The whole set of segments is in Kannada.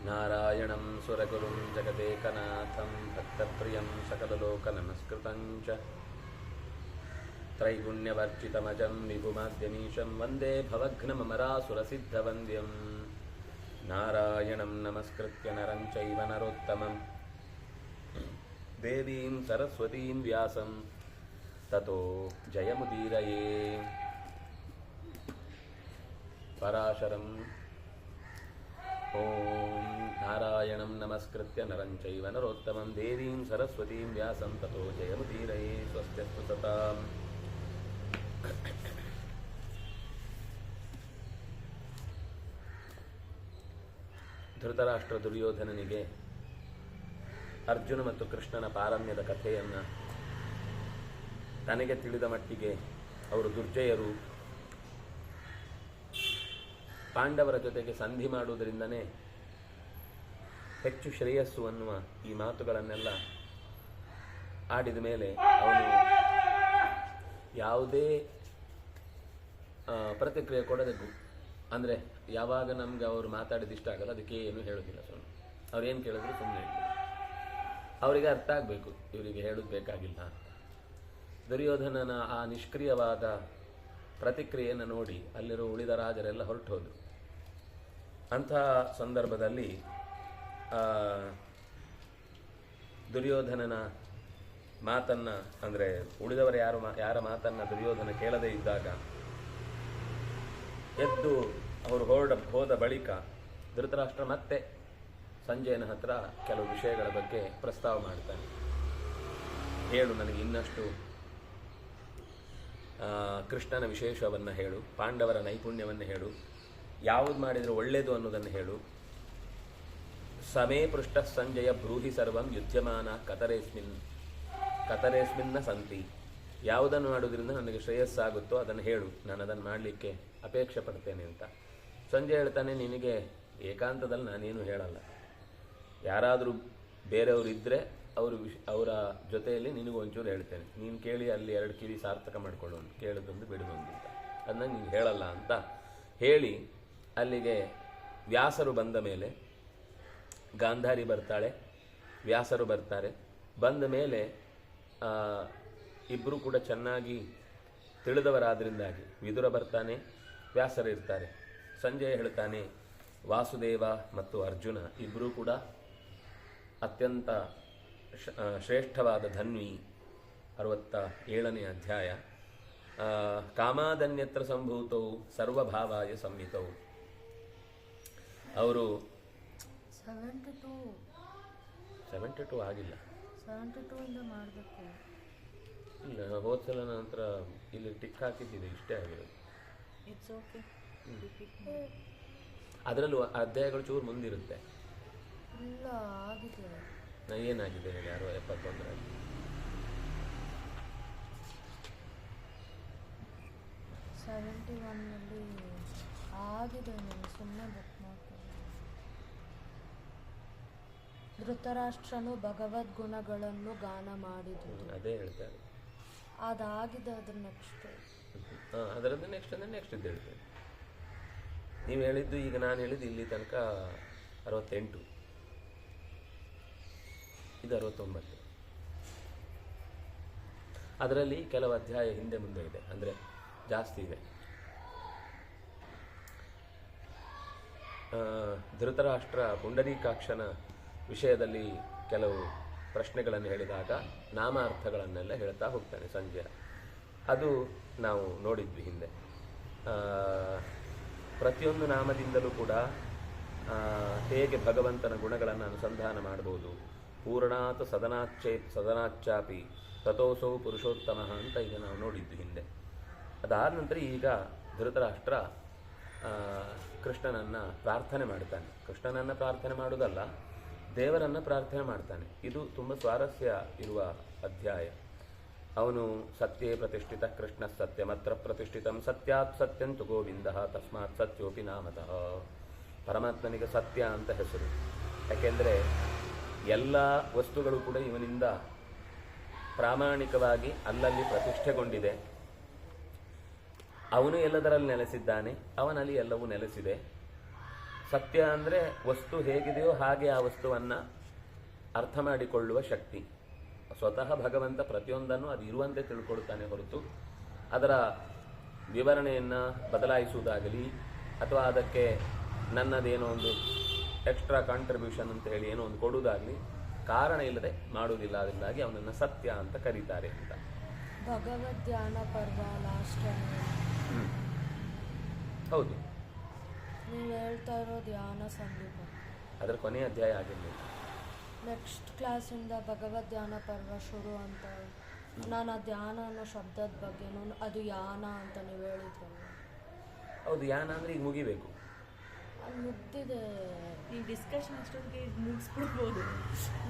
ನಾರಾಯಣಂ ಸುರಗುರುಂ ಜಗದೇಕನಾಥಂ ಭಕ್ತಪ್ರಿಯಂ ಸಕಲಲೋಕನಮಸ್ಕೃತಂ ಚ ತ್ರೈಗುಣ್ಯವರ್ಜಿತಮಜಂ ವಿಭುಮಾದ್ಯಮೀಶಂ ವಂದೇ ಭವಘ್ನಮರಾಸುರಸಿದ್ಧವಂದ್ಯಂ ನಾರಾಯಣಂ ನಮಸ್ಕೃತ್ಯ ನರಂ ಚೈವ ನರೋತ್ತಮಂ ದೇವೀಂ ಸರಸ್ವತೀಂ ವ್ಯಾಸಂ ತತೋ ಜಯಮುದೀರಯೇ. ಪರಾಶರಂ ಓಂ ನಾರಾಯಣಂ ನಮಸ್ಕೃತ್ಯ ನರಂ ಚೈವ ನರೋತ್ತಮಂ ದೇವೀಂ ಸರಸ್ವತೀಂ ವ್ಯಾಸಂ ತತೋ ಜಯಮುದೀರಯೇ. ಸ್ವಸ್ತ್ಯಸ್ತು ಸತಾಂ. ಧೃತರಾಷ್ಟ್ರ ದುರ್ಯೋಧನನಿಗೆ ಅರ್ಜುನ ಮತ್ತು ಕೃಷ್ಣನ ಪಾರಮ್ಯದ ಕಥೆಯನ್ನು ತನಗೆ ತಿಳಿದ ಮಟ್ಟಿಗೆ ಅವರು ದುರ್ಜಯರು, ಪಾಂಡವರ ಜೊತೆಗೆ ಸಂಧಿ ಮಾಡುವುದರಿಂದನೇ ಹೆಚ್ಚು ಶ್ರೇಯಸ್ಸು ಅನ್ನುವ ಈ ಮಾತುಗಳನ್ನೆಲ್ಲ ಆಡಿದ ಮೇಲೆ ಅವನು ಯಾವುದೇ ಪ್ರತಿಕ್ರಿಯೆ ಕೊಡದೆ, ಅಂದರೆ ಯಾವಾಗ ನಮ್ಗೆ ಅವರು ಮಾತಾಡಿದ ಇಷ್ಟ ಆಗಲ್ಲ ಅದಕ್ಕೆ ಏನು ಹೇಳೋದಿಲ್ಲ. ಸುಮ್ಮನೆ ಅವ್ರೇನು ಕೇಳಿದ್ರು ಸುಮ್ಮನೆ ಹೇಳ್ತಾರೆ. ಅವರಿಗೆ ಅರ್ಥ ಆಗಬೇಕು ಇವರಿಗೆ ಹೇಳೋದು ಬೇಕಾಗಿಲ್ಲ ಅಂತ. ದುರ್ಯೋಧನನ ಆ ನಿಷ್ಕ್ರಿಯವಾದ ಪ್ರತಿಕ್ರಿಯೆಯನ್ನು ನೋಡಿ ಅಲ್ಲಿರೋ ಉಳಿದ ರಾಜರೆಲ್ಲ ಹೊರಟು ಹೋದರು. ಅಂಥ ಸಂದರ್ಭದಲ್ಲಿ ದುರ್ಯೋಧನನ ಮಾತನ್ನು, ಅಂದರೆ ಉಳಿದವರು ಯಾರ ಮಾತನ್ನು ದುರ್ಯೋಧನ ಕೇಳದೇ ಇದ್ದಾಗ ಎದ್ದು ಅವರು ಹೋದ ಬಳಿಕ ಧೃತರಾಷ್ಟ್ರ ಮತ್ತೆ ಸಂಜಯನ ಹತ್ರ ಕೆಲವು ವಿಷಯಗಳ ಬಗ್ಗೆ ಪ್ರಸ್ತಾವ ಮಾಡ್ತಾನೆ. ಹೇಳು, ನನಗೆ ಇನ್ನಷ್ಟು ಕೃಷ್ಣನ ವಿಶೇಷವನ್ನು ಹೇಳು, ಪಾಂಡವರ ನೈಪುಣ್ಯವನ್ನು ಹೇಳು, ಯಾವುದು ಮಾಡಿದರೆ ಒಳ್ಳೆಯದು ಅನ್ನೋದನ್ನು ಹೇಳು. ಸಮೇ ಪೃಷ್ಟ ಸಂಜಯ ಬ್ರೂಹಿ ಸರ್ವಂ ಯುಜ್ಯಮಾನ ಕತರೇಸ್ಮಿನ್ನ ಸಂತಿ. ಯಾವುದನ್ನು ಮಾಡುವುದರಿಂದ ನನಗೆ ಶ್ರೇಯಸ್ಸಾಗುತ್ತೋ ಅದನ್ನು ಹೇಳು, ನಾನು ಅದನ್ನು ಮಾಡಲಿಕ್ಕೆ ಅಪೇಕ್ಷೆ ಪಡ್ತೇನೆ ಅಂತ. ಸಂಜಯ್ ಹೇಳ್ತಾನೆ, ನಿನಗೆ ಏಕಾಂತದಲ್ಲಿ ನಾನೇನು ಹೇಳಲ್ಲ. ಯಾರಾದರೂ ಬೇರೆಯವರು ಇದ್ದರೆ ಅವರ ಜೊತೆಯಲ್ಲಿ ನಿನಗೂ ಒಂಚೂರು ಹೇಳ್ತೇನೆ. ನೀನು ಕೇಳಿ ಅಲ್ಲಿ 2 ಕಿವಿ ಸಾರ್ಥಕ ಮಾಡ್ಕೊಳ್ಳೋನು, ಕೇಳೋದೊಂದು ಬಿಡೋದೊಂದು ಅಂತ, ಅದನ್ನ ನೀನು ಹೇಳಲ್ಲ ಅಂತ ಹೇಳಿ ಅಲ್ಲಿಗೆ ವ್ಯಾಸರು ಬಂದ ಮೇಲೆ ಗಾಂಧಾರಿ ಬರ್ತಾಳೆ, ವ್ಯಾಸರು ಬರ್ತಾರೆ. ಬಂದ ಮೇಲೆ ಇಬ್ಬರು ಕೂಡ ಚೆನ್ನಾಗಿ ತಿಳಿದವರಾದ್ರಿಂದಾಗಿ ವಿದುರ ಬರ್ತಾನೆ, ವ್ಯಾಸರು ಇರ್ತಾರೆ. ಸಂಜಯ್ ಹೇಳ್ತಾನೆ, ವಾಸುದೇವ ಮತ್ತು ಅರ್ಜುನ ಇಬ್ಬರೂ ಕೂಡ ಅತ್ಯಂತ ಶ್ರೇಷ್ಠವಾದ ಧನ್ವಿ. 67ನೇ ಅಧ್ಯಾಯ. ಕಾಮಾದನ್ಯತ್ರ ಸಂಭೂತವು ಸರ್ವಭಾವಾಯ ಸಂಹಿತವು. ಅವರು 72 ಆಗಿಲ್ಲ, 72 ಮಾಡಬೇಕು. ಇಲ್ಲ, ಹೋದ್ಸಲ ನಂತರ ಇಲ್ಲಿ ಟಿಕ್ ಹಾಕಿದ್ದಿದೆ, ಇಷ್ಟೇ ಆಗಿರೋದು. ಅದರಲ್ಲೂ ಅಧ್ಯಾಯಗಳು ಚೂರು ಮುಂದಿರುತ್ತೆ. ಇಲ್ಲ, ಆಗಿದೆ. ಏನಾಗಿದೆ ಹೇಳಿ? 71 71ನಲ್ಲಿ ಆಗಿದೆ. ನಾನು ಸುಮ್ಮನೆ ಬುಕ್ ಮಾಡ್ತೀನಿ. ಧೃತರಾಷ್ಟ್ರನು ಭಗವದ್ಗುಣಗಳನ್ನು ಗಾನ ಮಾಡಿದರು. ಅದೇ ಹೇಳ್ತಾರೆ. ಅದಾಗಿದೆ. ಅದ್ರ ನೆಕ್ಸ್ಟ್ ಅದರದ್ದು ನೆಕ್ಸ್ಟ್ ಅಂದರೆ ನೆಕ್ಸ್ಟ್ ಇದ್ದು ಹೇಳ್ತೇನೆ. ನೀವು ಹೇಳಿದ್ದು, ಈಗ ನಾನು ಹೇಳಿದ್ದು ಇಲ್ಲಿ ತನಕ 68, ಇದು 69. ಅದರಲ್ಲಿ ಕೆಲವು ಅಧ್ಯಾಯ ಹಿಂದೆ ಮುಂದೆ ಇದೆ, ಅಂದರೆ ಜಾಸ್ತಿ ಇದೆ. ಧೃತರಾಷ್ಟ್ರ ಪುಂಡರೀಕಾಕ್ಷನ ವಿಷಯದಲ್ಲಿ ಕೆಲವು ಪ್ರಶ್ನೆಗಳನ್ನು ಹೇಳಿದಾಗ ನಾಮಾರ್ಥಗಳನ್ನೆಲ್ಲ ಹೇಳ್ತಾ ಹೋಗ್ತಾನೆ ಸಂಜಯ. ಅದು ನಾವು ನೋಡಿದ್ವಿ ಹಿಂದೆ. ಪ್ರತಿಯೊಂದು ನಾಮದಿಂದಲೂ ಕೂಡ ಹೇಗೆ ಭಗವಂತನ ಗುಣಗಳನ್ನು ಅನುಸಂಧಾನ ಮಾಡ್ಬೋದು. ಪೂರ್ಣಾತ್ ಸದನಾಚ್ಚಾಪಿ ತಥೋಸೌ ಪುರುಷೋತ್ತಮ ಅಂತ ಈಗ ನಾವು ನೋಡಿದ್ವಿ ಹಿಂದೆ. ಅದಾದ ನಂತರ ಈಗ ಧೃತರಾಷ್ಟ್ರ ಕೃಷ್ಣನನ್ನು ಪ್ರಾರ್ಥನೆ ಮಾಡ್ತಾನೆ. ಕೃಷ್ಣನನ್ನು ಪ್ರಾರ್ಥನೆ ಮಾಡೋದಲ್ಲ, ದೇವರನ್ನು ಪ್ರಾರ್ಥನೆ ಮಾಡ್ತಾನೆ. ಇದು ತುಂಬ ಸ್ವಾರಸ್ಯ ಇರುವ ಅಧ್ಯಾಯ. ಅವನು ಸತ್ಯೇ ಪ್ರತಿಷ್ಠಿತ ಕೃಷ್ಣ ಸತ್ಯಮತ್ರ ಪ್ರತಿಷ್ಠಿತಂ ಸತ್ಯಾತ್ ಸತ್ಯಂತು ಗೋವಿಂದ ತಸ್ಮಾತ್ ಸತ್ಯೋಪಿ ನಾಮತಃ. ಪರಮಾತ್ಮನಿಗೆ ಸತ್ಯ ಅಂತ ಹೆಸರು. ಯಾಕೆಂದರೆ ಎಲ್ಲ ವಸ್ತುಗಳು ಕೂಡ ಇವನಿಂದ ಪ್ರಾಮಾಣಿಕವಾಗಿ ಅಲ್ಲಲ್ಲಿ ಪ್ರತಿಷ್ಠೆಗೊಂಡಿದೆ. ಅವನು ಎಲ್ಲದರಲ್ಲಿ ನೆಲೆಸಿದ್ದಾನೆ, ಅವನಲ್ಲಿ ಎಲ್ಲವೂ ನೆಲೆಸಿದೆ. ಸತ್ಯ ಅಂದರೆ ವಸ್ತು ಹೇಗಿದೆಯೋ ಹಾಗೆ ಆ ವಸ್ತುವನ್ನು ಅರ್ಥ ಮಾಡಿಕೊಳ್ಳುವ ಶಕ್ತಿ. ಸ್ವತಃ ಭಗವಂತ ಪ್ರತಿಯೊಂದನ್ನು ಅದು ಇರುವಂತೆ ತಿಳ್ಕೊಳ್ತಾನೆ ಹೊರತು ಅದರ ವಿವರಣೆಯನ್ನು ಬದಲಾಯಿಸುವುದಾಗಲಿ ಅಥವಾ ಅದಕ್ಕೆ ನನ್ನದೇನೋ ಒಂದು ಎಕ್ಸ್ಟ್ರಾ ಕಾಂಟ್ರಿಬ್ಯೂಷನ್ ಅಂತ ಹೇಳಿ ಏನೋ ಒಂದು ಕೊಡುವುದಾಗಲಿ ಕಾರಣ ಇಲ್ಲದೆ ಮಾಡುವುದಿಲ್ಲ. ಅದರಿಂದಾಗಿ ಅವನನ್ನು ಸತ್ಯ ಅಂತ ಕರೀತಾರೆ ಅಂತ. ಭಗವದ್ ಧ್ಯಾನ ಪರ್ವ ಲಾಸ್ಟ್ ಹೌದು, ನೀವು ಹೇಳ್ತಾ ಇರೋ ಧ್ಯಾನ ಸಂದೀಪ ಅದರ ಕೊನೆಯ ಅಧ್ಯಾಯ ಆಗಿರಲಿಲ್ಲ. ನೆಕ್ಸ್ಟ್ ಕ್ಲಾಸಿಂದ ಭಗವದ್ ಧ್ಯಾನ ಪರ್ವ ಶುರು ಅಂತ. ನಾನು ಆ ಧ್ಯಾನ ಅನ್ನೋ ಶಬ್ದದ ಬಗ್ಗೆನೂ ಅದು ಯಾನ ಅಂತ ನೀವು ಹೇಳಿದ್ರಲ್ಲ. ಹೌದು, ಯಾನ ಅಂದರೆ ಈಗ ಮುಗಿಬೇಕು. ಅದು ಮುಗ್ದಿದೆ. ನೀವು ಡಿಸ್ಕಷನ್ ಅಷ್ಟೊಂದಿಗೆ ಮುಗಿಸ್ಬಿಡ್ಬೋದು.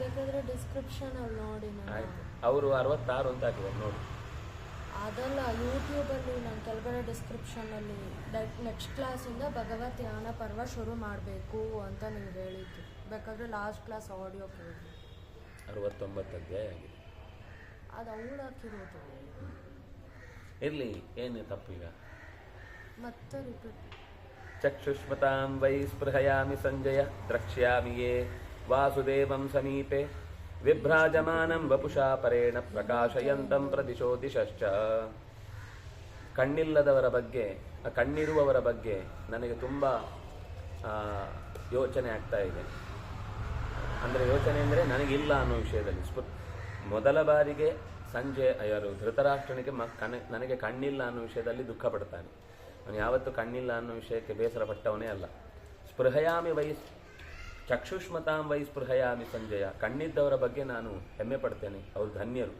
ಬೇಕಾದರೆ ಡಿಸ್ಕ್ರಿಪ್ಷನಲ್ಲಿ ನೋಡಿ. ಆಯ್ತು, ಅವರು 66 ಅಂತ ಹಾಕಿದ್ದಾರೆ ನೋಡಿ. ಅದಲ್ಲ, ಯೂಟ್ಯೂಬಲ್ಲಿ ನಾನು ಕೆಳಗಡೆ ಡಿಸ್ಕ್ರಿಪ್ಷನಲ್ಲಿ ನೆಕ್ಸ್ಟ್ ಕ್ಲಾಸಿಂದ ಭಗವತ್ ಧ್ಯಾನ ಪರ್ವ ಶುರು ಮಾಡಬೇಕು ಅಂತ ನೀವು ಹೇಳಿದ್ದು. ಬೇಕಾದರೆ ಲಾಸ್ಟ್ ಕ್ಲಾಸ್ ಆಡಿಯೋ ಕೇಳಿ. 69 ಅಧ್ಯಾಯ ಆಗಿದೆ. ಅದು ಅವಳು ಹಾಕಿರೋದು. ಇರಲಿ, ಏನು ತಪ್ಪೀಗ. ಮತ್ತೆ ರಿಪೀಟ್. ಚಕ್ಷುಷ್ಮತಾಂ ವೈ ಸ್ಪೃಹಯಾಮಿ ಸಂಜಯ ದ್ರಕ್ಷ್ಯಾಮಿ ಯೇ ವಾಸುದೇವಂ ಸಮೀಪೆ ವಿಭ್ರಾಜಮಾನಂ ವಪುಷಾ ಪರೇಣ ಪ್ರಕಾಶಯಂತಂ ಪ್ರದಿಶೋ ದಿಶಶ್ಚ. ಕಣ್ಣಿಲ್ಲದವರ ಬಗ್ಗೆ, ಕಣ್ಣಿರುವವರ ಬಗ್ಗೆ ನನಗೆ ತುಂಬ ಯೋಚನೆ ಆಗ್ತಾ ಇದೆ. ಅಂದರೆ ಯೋಚನೆ ಅಂದರೆ ನನಗಿಲ್ಲ ಅನ್ನೋ ವಿಷಯದಲ್ಲಿ. ಮೊದಲ ಬಾರಿಗೆ ಸಂಜೆ ಯಾರು ಧೃತರಾಷ್ಟ್ರನಿಗೆ ನನಗೆ ಕಣ್ಣಿಲ್ಲ ಅನ್ನೋ ವಿಷಯದಲ್ಲಿ ದುಃಖ ಪಡ್ತಾನೆ. ಅವನು ಯಾವತ್ತೂ ಕಣ್ಣಿಲ್ಲ ಅನ್ನೋ ವಿಷಯಕ್ಕೆ ಬೇಸರ ಪಟ್ಟವನೇ ಅಲ್ಲ. ಸ್ಪೃಹಯಾಮಿ ವೈ ಚಕ್ಷುಷ್ಮತಾಂ ವೈ ಸ್ಪೃಹಯಾಮಿ ಸಂಜಯ. ಕಣ್ಣಿದ್ದವರ ಬಗ್ಗೆ ನಾನು ಹೆಮ್ಮೆ ಪಡ್ತೇನೆ, ಅವರು ಧನ್ಯರು.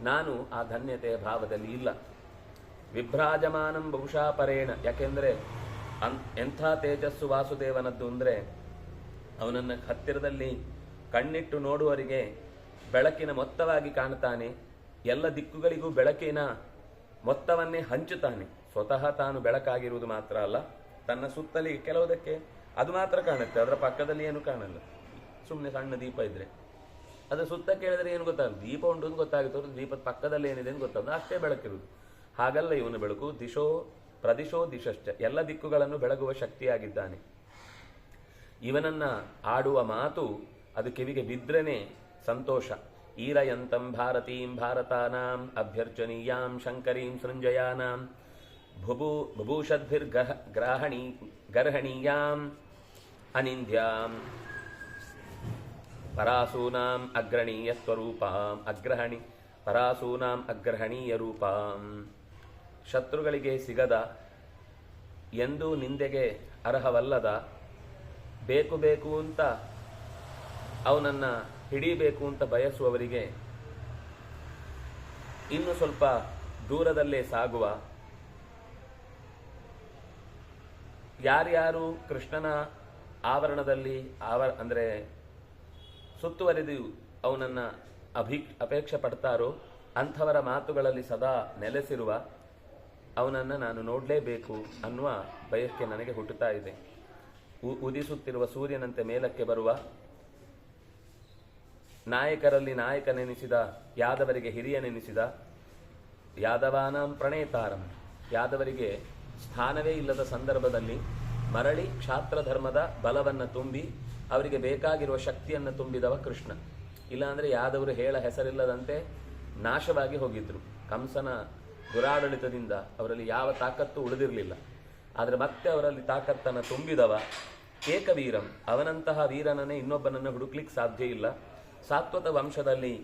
ನಾನು ಆ ಧನ್ಯತೆಯ ಭಾವದಲ್ಲಿ ಇಲ್ಲ. ವಿಭ್ರಾಜಮಾನಂ ಬಹುಶಃ ಪರೇಣ. ಯಾಕೆಂದರೆ ಎಂಥ ತೇಜಸ್ಸು ವಾಸುದೇವನದ್ದು ಅಂದರೆ ಅವನನ್ನು ಹತ್ತಿರದಲ್ಲಿ ಕಣ್ಣಿಟ್ಟು ನೋಡುವವರಿಗೆ ಬೆಳಕಿನ ಮೊತ್ತವಾಗಿ ಕಾಣುತ್ತಾನೆ. ಎಲ್ಲ ದಿಕ್ಕುಗಳಿಗೂ ಬೆಳಕಿನ ಮೊತ್ತವನ್ನೇ ಹಂಚುತ್ತಾನೆ. ಸ್ವತಃ ತಾನು ಬೆಳಕಾಗಿರುವುದು ಮಾತ್ರ ಅಲ್ಲ, ತನ್ನ ಸುತ್ತಲಿ ಕೆಲವುದಕ್ಕೆ ಅದು ಮಾತ್ರ ಕಾಣುತ್ತೆ, ಅದರ ಪಕ್ಕದಲ್ಲಿ ಏನು ಕಾಣಲ್ಲ. ಸುಮ್ಮನೆ ಸಣ್ಣ ದೀಪ ಇದ್ರೆ ಅದರ ಸುತ್ತ ಕೇಳಿದ್ರೆ ಏನು ಗೊತ್ತಾಗುತ್ತೆ, ದೀಪ ಉಂಟು ಅಂತ ಗೊತ್ತಾಗುತ್ತೆ, ದೀಪದ ಪಕ್ಕದಲ್ಲಿ ಏನಿದೆ ಅಂತ ಗೊತ್ತಾಗುತ್ತೆ, ಅಷ್ಟೇ ಬೆಳಕಿರುವುದು. ಹಾಗಲ್ಲ ಇವನು ಬೆಳಕು. ದಿಶೋ ಪ್ರದಿಶೋ ದಿಶಶ್ಚ, ಎಲ್ಲ ದಿಕ್ಕುಗಳನ್ನು ಬೆಳಗುವ ಶಕ್ತಿಯಾಗಿದ್ದಾನೆ. ಇವನನ್ನ ಆಡುವ ಮಾತು ಅದು ಕಿವಿಗೆ ಬಿದ್ರೇನೆ ಸಂತೋಷ. ಈರಯಂತಂ ಭಾರತೀಂ ಭಾರತಾನಾಂ ಅಭ್ಯರ್ಚನೀಯಾಂ ಶಂಕರೀಂ ಸೃಂಜಯಾನಾಂ ಗರ್ಹಣೀಯಾಂ ಅನಿಂದ್ಯಾಂ ಪರಾಸೂನಾಂ ಅಗ್ರಣೀಯ ಸ್ವರೂಪಾಂ ಪರಾಸೂನಾಂ ಅಗ್ರಹಣೀಯ ರೂಪಾಂ. ಶತ್ರುಗಳಿಗೆ ಸಿಗದ, ಎಂದೂ ನಿಂದೆಗೆ ಅರ್ಹವಲ್ಲದ, ಬೇಕು ಬೇಕು ಅಂತ ಅವನನ್ನು ಹಿಡಿಬೇಕು ಅಂತ ಬಯಸುವವರಿಗೆ ಇನ್ನು ಸ್ವಲ್ಪ ದೂರದಲ್ಲೇ ಸಾಗುವ, ಯಾರ್ಯಾರು ಕೃಷ್ಣನ ಆವರಣದಲ್ಲಿ ಅಂದರೆ ಸುತ್ತುವರಿದು ಅವನನ್ನು ಅಪೇಕ್ಷೆ ಪಡ್ತಾರೋ ಅಂಥವರ ಮಾತುಗಳಲ್ಲಿ ಸದಾ ನೆಲೆಸಿರುವ ಅವನನ್ನು ನಾನು ನೋಡಲೇಬೇಕು ಅನ್ನುವ ಬಯಕೆ ನನಗೆ ಹುಟ್ಟುತ್ತಾ ಇದೆ. ಉದಿಸುತ್ತಿರುವ ಸೂರ್ಯನಂತೆ ಮೇಲಕ್ಕೆ ಬರುವ, ನಾಯಕರಲ್ಲಿ ನಾಯಕನೆನಿಸಿದ, ಯಾದವರಿಗೆ ಹಿರಿಯನೆನಿಸಿದ, ಯಾದವಾನಾಂ ಪ್ರಣೇತಾರಂ, ಯಾದವರಿಗೆ ಸ್ಥಾನವೇ ಇಲ್ಲದ ಸಂದರ್ಭದಲ್ಲಿ ಮರಳಿ ಕ್ಷಾತ್ರ ಧರ್ಮದ ಬಲವನ್ನು ತುಂಬಿ ಅವರಿಗೆ ಬೇಕಾಗಿರುವ ಶಕ್ತಿಯನ್ನು ತುಂಬಿದವ ಕೃಷ್ಣ. ಇಲ್ಲಾಂದರೆ ಯಾದವರು ಹೇಳ ಹೆಸರಿಲ್ಲದಂತೆ ನಾಶವಾಗಿ ಹೋಗಿದ್ರು. ಕಂಸನ ದುರಾಡಳಿತದಿಂದ ಅವರಲ್ಲಿ ಯಾವ ತಾಕತ್ತು ಉಳಿದಿರಲಿಲ್ಲ. ಆದರೆ ಮತ್ತೆ ಅವರಲ್ಲಿ ತಾಕತ್ತನ್ನು ತುಂಬಿದವ ಏಕವೀರಂ. ಅವನಂತಹ ವೀರನನ್ನೇ ಇನ್ನೊಬ್ಬನನ್ನು ಹುಡುಕ್ಲಿಕ್ಕೆ ಸಾಧ್ಯ ಇಲ್ಲ. ಸಾತ್ವತ ವಂಶದಲ್ಲಿ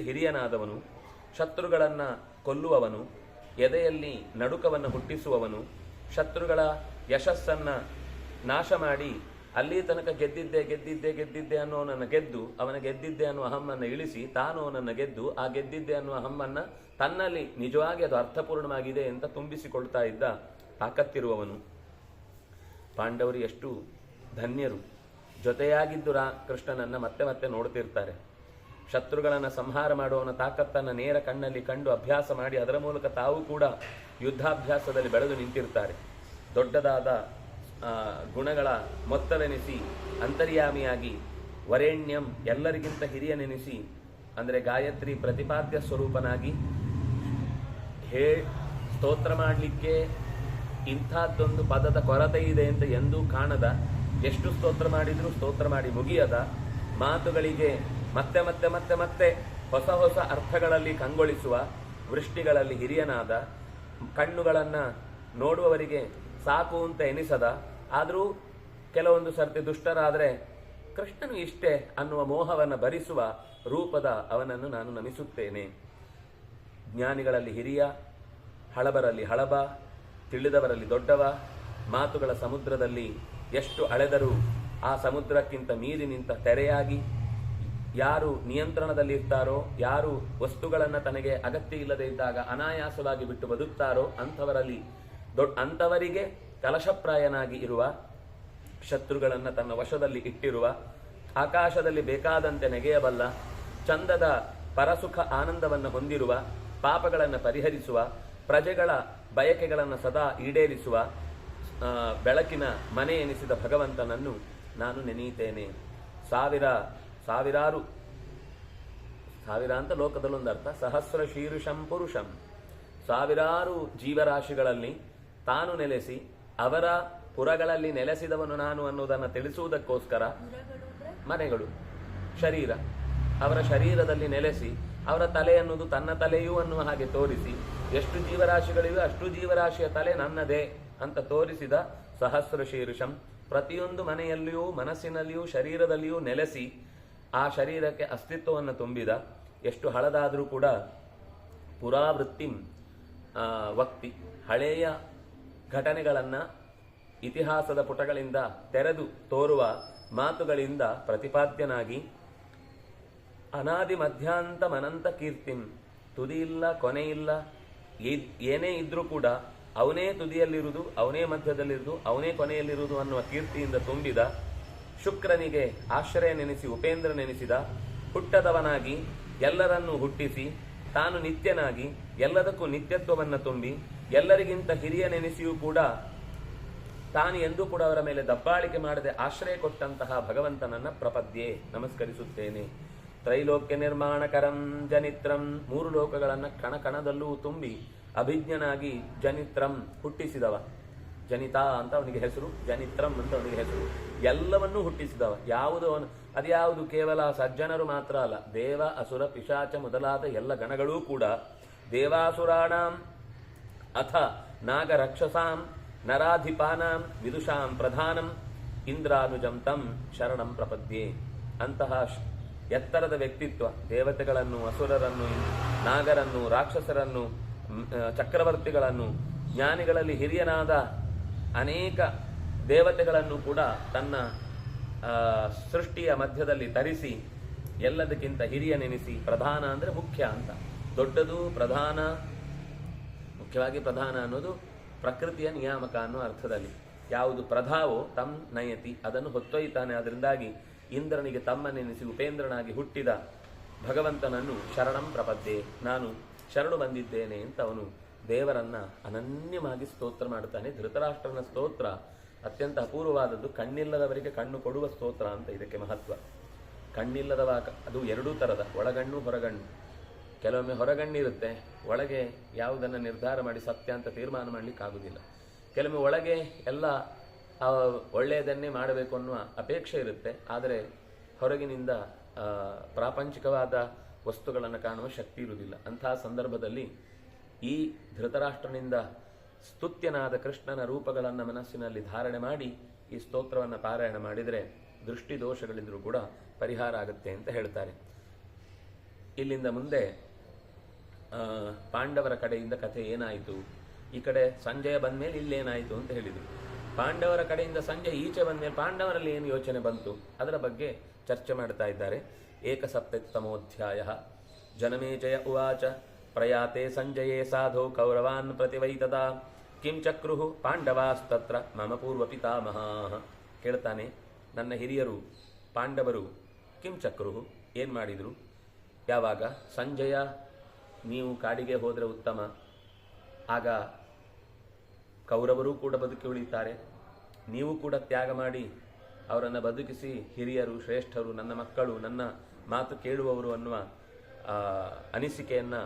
ಹಿರಿಯನಾದವನು, ಶತ್ರುಗಳನ್ನು ಕೊಲ್ಲುವವನು, ಎದೆಯಲ್ಲಿ ನಡುಕವನ್ನು ಹುಟ್ಟಿಸುವವನು, ಶತ್ರುಗಳ ಯಶಸ್ಸನ್ನು ನಾಶ ಮಾಡಿ ಅಲ್ಲಿ ತನಕ ಗೆದ್ದಿದ್ದೆ ಅನ್ನೋನನ್ನು ಗೆದ್ದು, ಅವನ ಗೆದ್ದಿದ್ದೆ ಅನ್ನುವ ಅಹಮ್ಮನ್ನು ಇಳಿಸಿ ತಾನು ಅವನನ್ನು ಗೆದ್ದು ಆ ಗೆದ್ದಿದ್ದೆ ಅನ್ನುವ ಅಹಮ್ಮನ್ನು ತನ್ನಲ್ಲಿ ನಿಜವಾಗಿ ಅದು ಅರ್ಥಪೂರ್ಣವಾಗಿದೆ ಅಂತ ತುಂಬಿಸಿಕೊಳ್ತಾ ಇದ್ದ ತಾಕತ್ತಿರುವವನು. ಪಾಂಡವರು ಎಷ್ಟು ಧನ್ಯರು. ಜೊತೆಯಾಗಿದ್ದು ಕೃಷ್ಣನನ್ನು ಮತ್ತೆ ಮತ್ತೆ ನೋಡ್ತಿರ್ತಾರೆ. ಶತ್ರುಗಳನ್ನು ಸಂಹಾರ ಮಾಡುವವನ ತಾಕತ್ತನ್ನು ನೇರ ಕಣ್ಣಲ್ಲಿ ಕಂಡು ಅಭ್ಯಾಸ ಮಾಡಿ ಅದರ ಮೂಲಕ ತಾವು ಕೂಡ ಯುದ್ಧಾಭ್ಯಾಸದಲ್ಲಿ ಬೆಳೆದು ನಿಂತಿರ್ತಾರೆ. ದೊಡ್ಡದಾದ ಗುಣಗಳ ಮೊತ್ತವೆನಿಸಿ ಅಂತರ್ಯಾಮಿಯಾಗಿ ವರೇಣ್ಯಂ ಎಲ್ಲರಿಗಿಂತ ಹಿರಿಯನೆನಿಸಿ, ಅಂದರೆ ಗಾಯತ್ರಿ ಪ್ರತಿಪಾದ್ಯ ಸ್ವರೂಪನಾಗಿ ಸ್ತೋತ್ರ ಮಾಡಲಿಕ್ಕೆ ಇಂಥದ್ದೊಂದು ಪದದ ಕೊರತೆ ಇದೆ ಅಂತ ಎಂದೂ ಕಾಣದ ಎಷ್ಟು ಸ್ತೋತ್ರ ಮಾಡಿದ್ರೂ ಸ್ತೋತ್ರ ಮಾಡಿ ಮುಗಿಯದ ಮಾತುಗಳಿಗೆ ಮತ್ತೆ ಮತ್ತೆ ಮತ್ತೆ ಮತ್ತೆ ಹೊಸ ಹೊಸ ಅರ್ಥಗಳಲ್ಲಿ ಕಂಗೊಳಿಸುವ, ವೃಷ್ಟಿಗಳಲ್ಲಿ ಹಿರಿಯನಾದ, ಕಣ್ಣುಗಳನ್ನು ನೋಡುವವರಿಗೆ ಸಾಕು ಅಂತ ಎನಿಸದ, ಆದರೂ ಕೆಲವೊಂದು ಸರ್ತಿ ದುಷ್ಟರಾದರೆ ಕೃಷ್ಣನು ಇಷ್ಟೇ ಅನ್ನುವ ಮೋಹವನ್ನು ಭರಿಸುವ ರೂಪದ ಅವನನ್ನು ನಾನು ನಮಿಸುತ್ತೇನೆ. ಜ್ಞಾನಿಗಳಲ್ಲಿ ಹಿರಿಯ, ಹಳಬರಲ್ಲಿ ಹಳಬ, ತಿಳಿದವರಲ್ಲಿ ದೊಡ್ಡವ, ಮಾತುಗಳ ಸಮುದ್ರದಲ್ಲಿ ಎಷ್ಟು ಅಳೆದರೂ ಆ ಸಮುದ್ರಕ್ಕಿಂತ ಮೀರಿ ನಿಂತ ತೆರೆಯಾಗಿ, ಯಾರು ನಿಯಂತ್ರಣದಲ್ಲಿರ್ತಾರೋ, ಯಾರು ವಸ್ತುಗಳನ್ನು ತನಗೆ ಅಗತ್ಯ ಇಲ್ಲದೆ ಇದ್ದಾಗ ಅನಾಯಾಸವಾಗಿ ಬಿಟ್ಟು ಬದುಕ್ತಾರೋ ಅಂಥವರಿಗೆ ಕಲಶಪ್ರಾಯನಾಗಿ ಇರುವ, ಶತ್ರುಗಳನ್ನು ತನ್ನ ವಶದಲ್ಲಿ ಇಟ್ಟಿರುವ, ಆಕಾಶದಲ್ಲಿ ಬೇಕಾದಂತೆ ನೆಗೆಯಬಲ್ಲ, ಚಂದದ ಪರಸುಖ ಆನಂದವನ್ನು ಹೊಂದಿರುವ, ಪಾಪಗಳನ್ನು ಪರಿಹರಿಸುವ, ಪ್ರಜೆಗಳ ಬಯಕೆಗಳನ್ನು ಸದಾ ಈಡೇರಿಸುವ, ಬೆಳಕಿನ ಮನೆ ಎನಿಸಿದ ಭಗವಂತನನ್ನು ನಾನು ನೆನೆಯುತ್ತೇನೆ. ಸಾವಿರಾರು ಅಂತ ಲೋಕದಲ್ಲೊಂದು ಅರ್ಥ, ಸಹಸ್ರ ಶೀರ್ಷಂ ಪುರುಷಂ, ಸಾವಿರಾರು ಜೀವರಾಶಿಗಳಲ್ಲಿ ತಾನು ನೆಲೆಸಿ ಅವರ ಪುರಗಳಲ್ಲಿ ನೆಲೆಸಿದವನು ನಾನು ಅನ್ನುವುದನ್ನು ತಿಳಿಸುವುದಕ್ಕೋಸ್ಕರ, ಮನೆಗಳು ಶರೀರ, ಅವರ ಶರೀರದಲ್ಲಿ ನೆಲೆಸಿ ಅವರ ತಲೆ ಅನ್ನುವುದು ತನ್ನ ತಲೆಯೂ ಅನ್ನುವ ಹಾಗೆ ತೋರಿಸಿ, ಎಷ್ಟು ಜೀವರಾಶಿಗಳಿವೆ ಅಷ್ಟು ಜೀವರಾಶಿಯ ತಲೆ ನನ್ನದೇ ಅಂತ ತೋರಿಸಿದ ಸಹಸ್ರ ಶೀರ್ಷಂ, ಪ್ರತಿಯೊಂದು ಮನೆಯಲ್ಲಿಯೂ ಮನಸ್ಸಿನಲ್ಲಿಯೂ ಶರೀರದಲ್ಲಿಯೂ ನೆಲೆಸಿ ಆ ಶರೀರಕ್ಕೆ ಅಸ್ತಿತ್ವವನ್ನು ತುಂಬಿದ, ಎಷ್ಟು ಹಳದಾದರೂ ಕೂಡ ಪುರಾವೃತ್ತಿಂ ವಕ್ತಿ, ಹಳೆಯ ಘಟನೆಗಳನ್ನು ಇತಿಹಾಸದ ಪುಟಗಳಿಂದ ತೆರೆದು ತೋರುವ ಮಾತುಗಳಿಂದ ಪ್ರತಿಪಾದ್ಯನಾಗಿ, ಅನಾದಿ ಮಧ್ಯಾಂತ ಮನಂತ ಕೀರ್ತಿಂ, ತುದಿಯಿಲ್ಲ ಕೊನೆಯಿಲ್ಲ, ಏನೇ ಇದ್ರೂ ಕೂಡ ಅವನೇ ತುದಿಯಲ್ಲಿರುವುದು, ಅವನೇ ಮಧ್ಯದಲ್ಲಿರುವುದು, ಅವನೇ ಕೊನೆಯಲ್ಲಿರುವುದು ಅನ್ನುವ ಕೀರ್ತಿಯಿಂದ ತುಂಬಿದ, ಶುಕ್ರನಿಗೆ ಆಶ್ರಯ ನೆನೆಸಿ ಉಪೇಂದ್ರ ನೆನೆಸಿದ, ಹುಟ್ಟದವನಾಗಿ ಎಲ್ಲರನ್ನೂ ಹುಟ್ಟಿಸಿ ತಾನು ನಿತ್ಯನಾಗಿ ಎಲ್ಲದಕ್ಕೂ ನಿತ್ಯತ್ವವನ್ನು ತುಂಬಿ ಎಲ್ಲರಿಗಿಂತ ಹಿರಿಯ ನೆನೆಸಿಯೂ ಕೂಡ ತಾನು ಎಂದೂ ಕೂಡ ಅವರ ಮೇಲೆ ದಬ್ಬಾಳಿಕೆ ಮಾಡದೆ ಆಶ್ರಯ ಕೊಟ್ಟಂತಹ ಭಗವಂತನನ್ನ ಪ್ರಪದ್ಯೆ ನಮಸ್ಕರಿಸುತ್ತೇನೆ. ತ್ರೈಲೋಕ್ಯ ನಿರ್ಮಾಣಕರಂ ಜನಿತ್ರಂ, ಮೂರು ಲೋಕಗಳನ್ನು ಕಣಕಣದಲ್ಲೂ ತುಂಬಿ ಅಭಿಜ್ಞನಾಗಿ ಜನಿತ್ರಂ ಹುಟ್ಟಿಸಿದವ, ಜನಿತ ಅಂತ ಅವನಿಗೆ ಹೆಸರು, ಜನಿತ್ರಂ ಅಂತ ಅವನಿಗೆ ಹೆಸರು, ಎಲ್ಲವನ್ನೂ ಹುಟ್ಟಿಸಿದವ. ಅದ್ಯಾವುದು ಕೇವಲ ಸಜ್ಜನರು ಮಾತ್ರ ಅಲ್ಲ, ದೇವ ಅಸುರ ಪಿಶಾಚ ಮೊದಲಾದ ಎಲ್ಲ ಗಣಗಳೂ ಕೂಡ, ದೇವಾಸುರಾಣಾಂ ಅಥ ನಾಗರಕ್ಷಸಾಂ ನರಾಧಿಪಾನಾಂ ವಿದುಷಾಂ ಪ್ರಧಾನಂ ಇಂದ್ರಾನುಜಂ ತಂ ಶರಣಂ ಪ್ರಪದ್ಯೆ. ಅಂತಹ ಎತ್ತರದ ವ್ಯಕ್ತಿತ್ವ, ದೇವತೆಗಳನ್ನು, ಅಸುರರನ್ನು, ನಾಗರನ್ನು, ರಾಕ್ಷಸರನ್ನು, ಚಕ್ರವರ್ತಿಗಳನ್ನು, ಜ್ಞಾನಿಗಳಲ್ಲಿ ಹಿರಿಯನಾದ ಅನೇಕ ದೇವತೆಗಳನ್ನು ಕೂಡ ತನ್ನ ಸೃಷ್ಟಿಯ ಮಧ್ಯದಲ್ಲಿ ತರಿಸಿ ಎಲ್ಲದಕ್ಕಿಂತ ಹಿರಿಯ ನೆನೆಸಿ, ಪ್ರಧಾನ ಅಂದರೆ ಮುಖ್ಯ ಅಂತ, ದೊಡ್ಡದು ಪ್ರಧಾನ, ಮುಖ್ಯವಾಗಿ ಪ್ರಧಾನ ಅನ್ನೋದು ಪ್ರಕೃತಿಯ ನಿಯಾಮಕ ಅನ್ನೋ ಅರ್ಥದಲ್ಲಿ. ಯಾವುದು ಪ್ರಧಾವೋ ತಮ್ ನಯತಿ, ಅದನ್ನು ಹೊತ್ತೊಯ್ತಾನೆ. ಅದರಿಂದಾಗಿ ಇಂದ್ರನಿಗೆ ತಮ್ಮನೆನಿಸಿ ಉಪೇಂದ್ರನಾಗಿ ಹುಟ್ಟಿದ ಭಗವಂತನನ್ನು ಶರಣಂ ಪ್ರಪದ್ಯೆ, ನಾನು ಶರಣು ಬಂದಿದ್ದೇನೆ ಅಂತ ಅವನು ದೇವರನ್ನ ಅನನ್ಯವಾಗಿ ಸ್ತೋತ್ರ ಮಾಡ್ತಾನೆ. ಧೃತರಾಷ್ಟ್ರನ ಸ್ತೋತ್ರ ಅತ್ಯಂತ ಅಪೂರ್ವವಾದದ್ದು, ಕಣ್ಣಿಲ್ಲದವರಿಗೆ ಕಣ್ಣು ಕೊಡುವ ಸ್ತೋತ್ರ ಅಂತ ಇದಕ್ಕೆ ಮಹತ್ವ. ಕಣ್ಣಿಲ್ಲದವ ಅದು ಎರಡೂ ಥರದ, ಒಳಗಣ್ಣು ಹೊರಗಣ್ಣು. ಕೆಲವೊಮ್ಮೆ ಹೊರಗಣ್ಣಿರುತ್ತೆ, ಒಳಗೆ ಯಾವುದನ್ನು ನಿರ್ಧಾರ ಮಾಡಿ ಸತ್ಯ ಅಂತ ತೀರ್ಮಾನ ಮಾಡಲಿಕ್ಕಾಗುವುದಿಲ್ಲ. ಕೆಲವೊಮ್ಮೆ ಒಳಗೆ ಎಲ್ಲ ಒಳ್ಳೆಯದನ್ನೇ ಮಾಡಬೇಕು ಅನ್ನುವ ಅಪೇಕ್ಷೆ ಇರುತ್ತೆ, ಆದರೆ ಹೊರಗಿನಿಂದ ಪ್ರಾಪಂಚಿಕವಾದ ವಸ್ತುಗಳನ್ನು ಕಾಣುವ ಶಕ್ತಿ ಇರುವುದಿಲ್ಲ. ಅಂತಹ ಸಂದರ್ಭದಲ್ಲಿ ಈ ಧೃತರಾಷ್ಟ್ರನಿಂದ ಸ್ತುತ್ಯನಾದ ಕೃಷ್ಣನ ರೂಪಗಳನ್ನು ಮನಸ್ಸಿನಲ್ಲಿ ಧಾರಣೆ ಮಾಡಿ ಈ ಸ್ತೋತ್ರವನ್ನು ಪಾರಾಯಣ ಮಾಡಿದರೆ ದೃಷ್ಟಿ ದೋಷಗಳಿಂದಲೂ ಕೂಡ ಪರಿಹಾರ ಆಗುತ್ತೆ ಅಂತ ಹೇಳ್ತಾರೆ. ಇಲ್ಲಿಂದ ಮುಂದೆ ಪಾಂಡವರ ಕಡೆಯಿಂದ ಕಥೆ ಏನಾಯಿತು, ಈ ಕಡೆ ಸಂಜಯ ಬಂದ್ಮೇಲೆ ಇಲ್ಲೇನಾಯಿತು ಅಂತ ಹೇಳಿದರು. ಪಾಂಡವರ ಕಡೆಯಿಂದ ಸಂಜಯ ಈಚೆ ಬಂದ್ಮೇಲೆ ಪಾಂಡವರಲ್ಲಿ ಏನು ಯೋಚನೆ ಬಂತು ಅದರ ಬಗ್ಗೆ ಚರ್ಚೆ ಮಾಡ್ತಾ ಇದ್ದಾರೆ. ಏಕಸಪ್ತಮೋಧ್ಯಾಯ. ಜನಮೇಜಯ ಉವಾಚ ಪ್ರಯಾತೆ ಸಂಜಯೇ ಸಾಧೋ ಕೌರವಾನ್ ಪ್ರತಿವೈತದಾ ಕಿಂ ಚಕ್ರುಹು ಪಾಂಡವಾಸ್ತತ್ರ ಮಮ ಪೂರ್ವ ಪಿತಾಮಹಾಃ. ಕೇಳ್ತಾನೆ, ನನ್ನ ಹಿರಿಯರು ಪಾಂಡವರು ಕಿಂ ಚಕ್ರುಹು ಏನು ಮಾಡಿದರು? ಯಾವಾಗ ಸಂಜಯ ನೀವು ಕಾಡಿಗೆ ಹೋದರೆ ಉತ್ತಮ, ಆಗ ಕೌರವರೂ ಕೂಡ ಬದುಕಿ ಉಳಿತಾರೆ, ನೀವು ಕೂಡ ತ್ಯಾಗ ಮಾಡಿ ಅವರನ್ನು ಬದುಕಿಸಿ ಹಿರಿಯರು ಶ್ರೇಷ್ಠರು, ನನ್ನ ಮಕ್ಕಳು, ನನ್ನ ಮಾತು ಕೇಳುವವರು ಅನ್ನುವ ಅನಿಸಿಕೆಯನ್ನು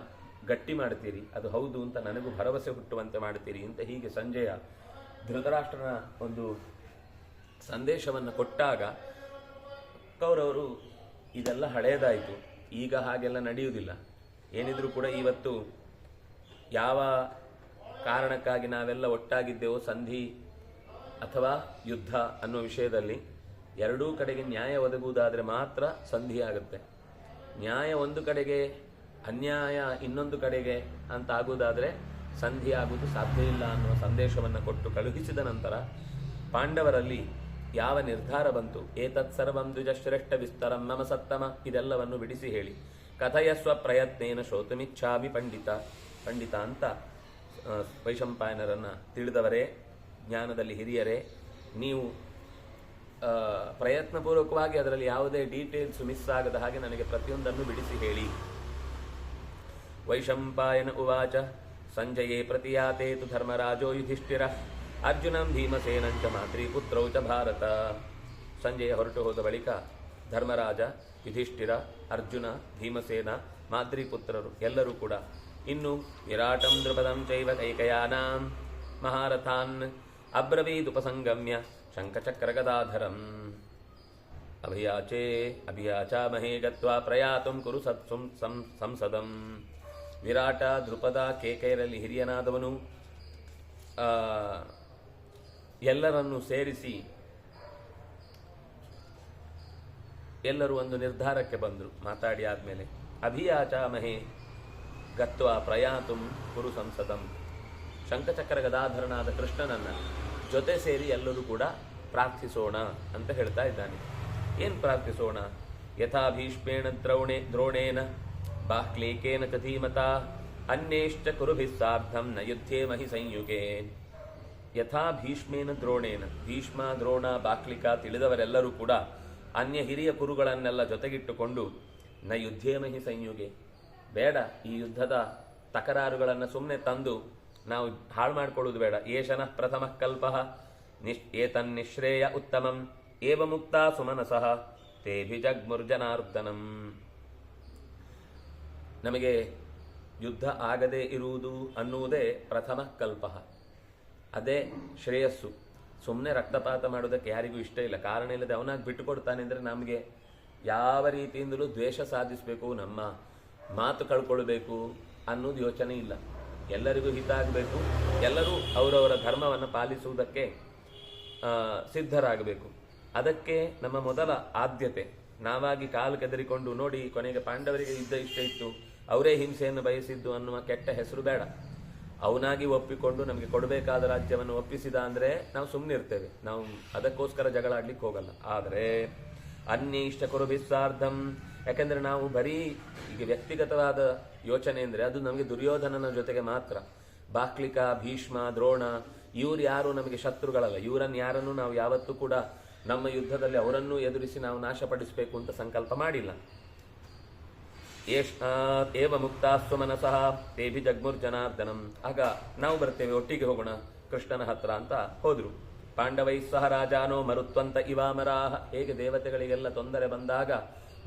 ಗಟ್ಟಿ ಮಾಡ್ತೀರಿ, ಅದು ಹೌದು ಅಂತ ನನಗೂ ಭರವಸೆ ಹುಟ್ಟುವಂತೆ ಮಾಡ್ತೀರಿ ಅಂತ ಹೀಗೆ ಸಂಜಯ ಧೃತರಾಷ್ಟ್ರನ ಒಂದು ಸಂದೇಶವನ್ನು ಕೊಟ್ಟಾಗ ಕೌರವರು ಇದೆಲ್ಲ ಹಳೆಯದಾಯಿತು, ಈಗ ಹಾಗೆಲ್ಲ ನಡೆಯುವುದಿಲ್ಲ, ಏನಿದ್ರೂ ಕೂಡ ಇವತ್ತು ಯಾವ ಕಾರಣಕ್ಕಾಗಿ ನಾವೆಲ್ಲ ಒಟ್ಟಾಗಿದ್ದೆವೋ ಸಂಧಿ ಅಥವಾ ಯುದ್ಧ ಅನ್ನೋ ವಿಷಯದಲ್ಲಿ ಎರಡೂ ಕಡೆಗೆ ನ್ಯಾಯ ಒದಗುವುದಾದರೆ ಮಾತ್ರ ಸಂಧಿ ಆಗುತ್ತೆ. ನ್ಯಾಯ ಒಂದು ಕಡೆಗೆ, ಅನ್ಯಾಯ ಇನ್ನೊಂದು ಕಡೆಗೆ ಅಂತ ಆಗುವುದಾದರೆ ಸಂಧಿ ಆಗುವುದು ಸಾಧ್ಯ ಇಲ್ಲ ಅನ್ನುವ ಸಂದೇಶವನ್ನು ಕೊಟ್ಟು ಕಳುಹಿಸಿದ ನಂತರ ಪಾಂಡವರಲ್ಲಿ ಯಾವ ನಿರ್ಧಾರ ಬಂತು, ಏತತ್ ಸರ್ವಂ ದ್ವಿಜಶ್ರೇಷ್ಠ ವಿಸ್ತರಂ ಮಮ ಸತ್ತಮ, ಇದೆಲ್ಲವನ್ನು ಬಿಡಿಸಿ ಹೇಳಿ, ಕಥಯಸ್ವ ಪ್ರಯತ್ನೇನ ಶ್ರೋತುಮಿಚ್ಛಾಮಿ ಪಂಡಿತ ಅಂತ ವೈಶಂಪಾಯನರನ್ನು ತಿಳಿದವರೇ, ಜ್ಞಾನದಲ್ಲಿ ಹಿರಿಯರೇ, ನೀವು ಪ್ರಯತ್ನಪೂರ್ವಕವಾಗಿ ಅದರಲ್ಲಿ ಯಾವುದೇ ಡೀಟೇಲ್ಸ್ ಮಿಸ್ ಆಗದ ಹಾಗೆ ನನಗೆ ಪ್ರತಿಯೊಂದನ್ನು ಬಿಡಿಸಿ ಹೇಳಿ. ವೈಶಂಪಾಯನ ಉವಾಚ ಸಂಜಯೇ ಪ್ರತಿಯಾತೇತು ಧರ್ಮರಾಜೋ ಯುಧಿಷ್ಠಿರ ಅರ್ಜುನಂ ಭೀಮಸೇನಂಚ ಮಾತೃಪುತ್ರೌ ಚ ಭಾರತ. ಸಂಜಯ ಹೊರಟು ಹೋದ ಬಳಿಕ ಧರ್ಮರಾಜ, ಯುಧಿಷ್ಠಿರ, ಅರ್ಜುನ, ಭೀಮಸೇನ, ಮಾತೃಪುತ್ರರು ಎಲ್ಲರೂ ಕೂಡ ಇನ್ನು ವಿರಾಟಂ ದ್ರುಪದಂ ಚೈವ ಕೈಕಯಾನಾಂ ಮಹಾರಥಾನ್ ಅಬ್ರವೀದುಪಸಂಗಮ್ಯ ಶಂಖಚಕ್ರಗದಾಧರಂ ಅಭಿಯಾಚಾಮಹೇ ಗತ್ವಾ ಪ್ರಯಾತುಂ ಕುರು ಸಂಸದಂ. ವಿರಾಟ, ದ್ರುಪದ, ಕೇಕೈರಲ್ಲಿ ಹಿರಿಯನಾದವನು ಎಲ್ಲರನ್ನೂ ಸೇರಿಸಿ ಎಲ್ಲರೂ ಒಂದು ನಿರ್ಧಾರಕ್ಕೆ ಬಂದರು. ಮಾತಾಡಿ ಆದಮೇಲೆ ಅಭಿಯಾಚಾಮಹೇ ಗತ್ವಾ ಪ್ರಯಾತುಂ ಕುರು ಸಂಸದಂ, ಶಂಖಚಕ್ರ ಗದಾಧರನಾದ ಕೃಷ್ಣನನ್ನ ಜೊತೆ ಸೇರಿ ಎಲ್ಲರೂ ಕೂಡ ಪ್ರಾರ್ಥಿಸೋಣ ಅಂತ ಹೇಳ್ತಾ ಇದ್ದಾನೆ. ಏನು ಪ್ರಾರ್ಥಿಸೋಣ? ಯಥಾ ಭೀಷ್ಮೇಣ ದ್ರೋಣೇನ ಬಾಹ್ಲೇಕೇನ ಚ ಧೀಮತಾ ಅನ್ಯೇಶ್ಚ ಕುರುಭಿಃ ಸಾರ್ಧಂ ನ ಯುದ್ಧೇಮಹಿ ಸಂಯುಗೆ. ಯಥಾ ಭೀಷ್ಮೇನ ದ್ರೋಣೇನ, ಭೀಷ್ಮ, ದ್ರೋಣ, ಬಾಕ್ಲಿಕ ತಿಳಿದವರೆಲ್ಲರೂ ಕೂಡ ಅನ್ಯ ಹಿರಿಯ ಕುರುಗಳನ್ನೆಲ್ಲ ಜೊತೆಗಿಟ್ಟುಕೊಂಡು ನ ಯುದ್ಧೇಮಹಿ ಸಂಯುಗೆ, ಬೇಡ ಈ ಯುದ್ಧದ ತಕರಾರುಗಳನ್ನು ಸುಮ್ಮನೆ ತಂದು ನಾವು ಹಾಳು ಮಾಡಿಕೊಳ್ಳುವುದು ಬೇಡ. ಏಷನಃ ಪ್ರಥಮ ಕಲ್ಪಃ ಏತನ್ನಿಶ್ರೇಯ ಉತ್ತಮಂ ಏವ ಮುಕ್ತ ಸುಮನಸಃ ತೇಭಿಜಗ್ಮುರ್ಜನಾರ್ದನಂ. ನಮಗೆ ಯುದ್ಧ ಆಗದೇ ಇರುವುದು ಅನ್ನುವುದೇ ಪ್ರಥಮ ಕಲ್ಪಃ, ಅದೇ ಶ್ರೇಯಸ್ಸು. ಸುಮ್ಮನೆ ರಕ್ತಪಾತ ಮಾಡೋದಕ್ಕೆ ಯಾರಿಗೂ ಇಷ್ಟ ಇಲ್ಲ. ಕಾರಣ ಇಲ್ಲದೆ ಅವನಾಗಿ ಬಿಟ್ಟು ಕೊಡ್ತಾನೆ ಅಂದರೆ ನಮಗೆ ಯಾವ ರೀತಿಯಿಂದಲೂ ದ್ವೇಷ ಸಾಧಿಸಬೇಕು, ನಮ್ಮ ಮಾತು ಕಳ್ಕೊಳ್ಬೇಕು ಅನ್ನೋದು ಯೋಚನೆ ಇಲ್ಲ. ಎಲ್ಲರಿಗೂ ಹಿತ ಆಗಬೇಕು, ಎಲ್ಲರೂ ಅವರವರ ಧರ್ಮವನ್ನು ಪಾಲಿಸುವುದಕ್ಕೆ ಸಿದ್ಧರಾಗಬೇಕು. ಅದಕ್ಕೆ ನಮ್ಮ ಮೊದಲ ಆದ್ಯತೆ. ನಾವಾಗಿ ಕಾಲು ಕೆದರಿಕೊಂಡು ನೋಡಿ ಕೊನೆಗೆ ಪಾಂಡವರಿಗೆ ಯುದ್ಧ ಇಷ್ಟ ಇತ್ತು, ಅವರೇ ಹಿಂಸೆಯನ್ನು ಬಯಸಿದ್ದು ಅನ್ನುವ ಕೆಟ್ಟ ಹೆಸರು ಬೇಡ. ಅವನಾಗಿ ಒಪ್ಪಿಕೊಂಡು ನಮಗೆ ಕೊಡಬೇಕಾದ ರಾಜ್ಯವನ್ನು ಒಪ್ಪಿಸಿದ ಅಂದರೆ ನಾವು ಸುಮ್ಮನೆ ಇರ್ತೇವೆ, ನಾವು ಅದಕ್ಕೋಸ್ಕರ ಜಗಳ ಆಡ್ಲಿಕ್ಕೆ ಹೋಗಲ್ಲ. ಆದರೆ ಅನ್ಯೇಷ್ಟ ಕುರುಭಿಸ್ಸಾರ್ಧಂ, ಯಾಕೆಂದರೆ ನಾವು ಬರೀ ಈಗ ವ್ಯಕ್ತಿಗತವಾದ ಯೋಚನೆ ಅಂದರೆ ಅದು ನಮಗೆ ದುರ್ಯೋಧನನ ಜೊತೆಗೆ ಮಾತ್ರ. ಬಾಕ್ಲಿಕ, ಭೀಷ್ಮ, ದ್ರೋಣ ಇವರು ಯಾರು ನಮಗೆ ಶತ್ರುಗಳಲ್ಲ. ಇವರನ್ನು ಯಾರನ್ನು ನಾವು ಯಾವತ್ತೂ ಕೂಡ ನಮ್ಮ ಯುದ್ಧದಲ್ಲಿ ಅವರನ್ನೂ ಎದುರಿಸಿ ನಾವು ನಾಶಪಡಿಸಬೇಕು ಅಂತ ಸಂಕಲ್ಪ ಮಾಡಿಲ್ಲ. ಏವ ಮುಕ್ತಾಸ್ವ ಮನಸಃ ತೇಭಿ ಜಗ್ಮುರ್ಜನಾರ್ದನಂ. ಆಗ ನಾವು ಬರ್ತೇವೆ, ಒಟ್ಟಿಗೆ ಹೋಗೋಣ ಕೃಷ್ಣನ ಹತ್ರ ಅಂತ ಹೋದ್ರು. ಪಾಂಡವೈ ಸಹ ರಾಜಾನೋ ಮರುತ್ವಂತ ಇವಾಮರಾಹ. ಹೇಗೆ ದೇವತೆಗಳಿಗೆಲ್ಲ ತೊಂದರೆ ಬಂದಾಗ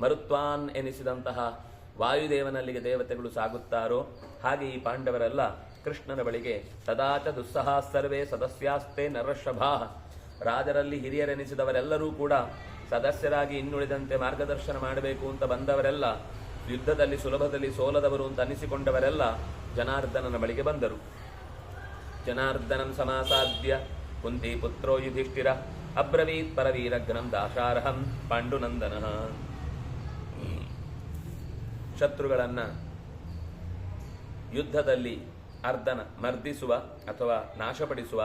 ಮರುತ್ವಾನ್ ಎನಿಸಿದಂತಹ ವಾಯುದೇವನಲ್ಲಿಗೆ ದೇವತೆಗಳು ಸಾಗುತ್ತಾರೋ ಹಾಗೆ ಈ ಪಾಂಡವರೆಲ್ಲ ಕೃಷ್ಣನ ಬಳಿಗೆ ತದಾಚ ದುಸ್ಸಹ ಸರ್ವೇ ಸದಸ್ಯಾಸ್ತೆ ನರಷಭಾ. ರಾಜರಲ್ಲಿ ಹಿರಿಯರೆನಿಸಿದವರೆಲ್ಲರೂ ಕೂಡ ಸದಸ್ಯರಾಗಿ ಇನ್ನುಳಿದಂತೆ ಮಾರ್ಗದರ್ಶನ ಮಾಡಬೇಕು ಅಂತ ಬಂದವರೆಲ್ಲ, ಯುದ್ಧದಲ್ಲಿ ಸುಲಭದಲ್ಲಿ ಸೋಲದವರು ಅಂತ ಅನಿಸಿಕೊಂಡವರೆಲ್ಲ ಜನಾರ್ದನನ ಬಳಿಗೆ ಬಂದರು. ಜನಾರ್ದನಂ ಸಮಾಸಾದ್ಯ ಕುಂತಿ ಪುತ್ರೋ ಯುಧಿಷ್ಠಿರ ಅಬ್ರವೀತ್ ಪರವೀರಘ್ನಂ ದಾಶಾರ್ಹಂ ಪಾಂಡುನಂದನಃ. ಶತ್ರುಗಳನ್ನ ಯುದ್ಧದಲ್ಲಿ ಅರ್ಧನ ಮರ್ದಿಸುವ ಅಥವಾ ನಾಶಪಡಿಸುವ,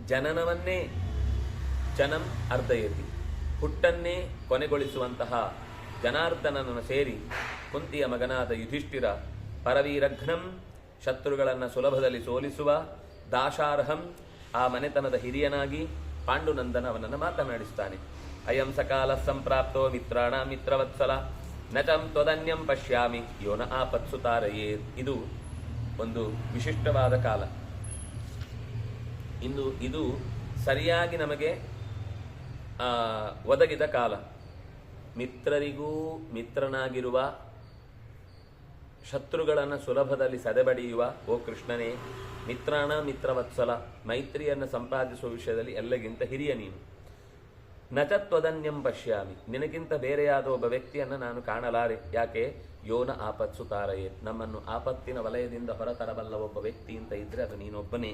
ಜನನವನ್ನೇ ಜನಂ ಅರ್ಧಯತಿ, ಹುಟ್ಟನ್ನೇ ಕೊನೆಗೊಳಿಸುವಂತಹ ಜನಾರ್ದನನನ್ನು ಸೇರಿ ಕುಂತಿಯ ಮಗನಾದ ಯುಧಿಷ್ಠಿರ ಪರವೀರಘ್ನಂ, ಶತ್ರುಗಳನ್ನು ಸುಲಭದಲ್ಲಿ ಸೋಲಿಸುವ, ದಾಶಾರ್ಹಂ, ಆ ಮನೆತನದ ಹಿರಿಯನಾಗಿ ಪಾಂಡುನಂದನ ಅವನನ್ನು ಮಾತನಾಡಿಸ್ತಾನೆ. ಅಯಂ ಸಕಾಲ ಸಂಪ್ರಾಪ್ತೋ ಮಿತ್ರಾಣ ಮಿತ್ರವತ್ಸಲ ನಚಂ ತ್ವದನ್ಯಂ ಪಶ್ಯಾಮಿ ಯೋನ ಆಪತ್ಸು ತಾರಯೇ. ಇದು ಒಂದು ವಿಶಿಷ್ಟವಾದ ಕಾಲ. ಇದು ಸರಿಯಾಗಿ ನಮಗೆ ಒದಗಿದ ಕಾಲ. ಮಿತ್ರರಿಗೂ ಮಿತ್ರನಾಗಿರುವ, ಶತ್ರುಗಳನ್ನು ಸುಲಭದಲ್ಲಿ ಸದೆಬಡಿಯುವ ಓ ಕೃಷ್ಣನೇ, ಮಿತ್ರಾಣ ಮಿತ್ರವತ್ಸಲ, ಮೈತ್ರಿಯನ್ನು ಸಂಪಾದಿಸುವ ವಿಷಯದಲ್ಲಿ ಎಲ್ಲಗಿಂತ ಹಿರಿಯ ನೀನು. ನಚತ್ವದನ್ಯಂ ಪಶ್ಯಾಮಿ, ನಿನಗಿಂತ ಬೇರೆಯಾದ ಒಬ್ಬ ವ್ಯಕ್ತಿಯನ್ನು ನಾನು ಕಾಣಲಾರೆ. ಯಾಕೆ? ಯೋನ ಆಪತ್ಸು ತಾರಯೇ, ನಮ್ಮನ್ನು ಆಪತ್ತಿನ ವಲಯದಿಂದ ಹೊರತರಬಲ್ಲ ಒಬ್ಬ ವ್ಯಕ್ತಿ ಅಂತ ಇದ್ರೆ ಅದು ನೀನೊಬ್ಬನೇ.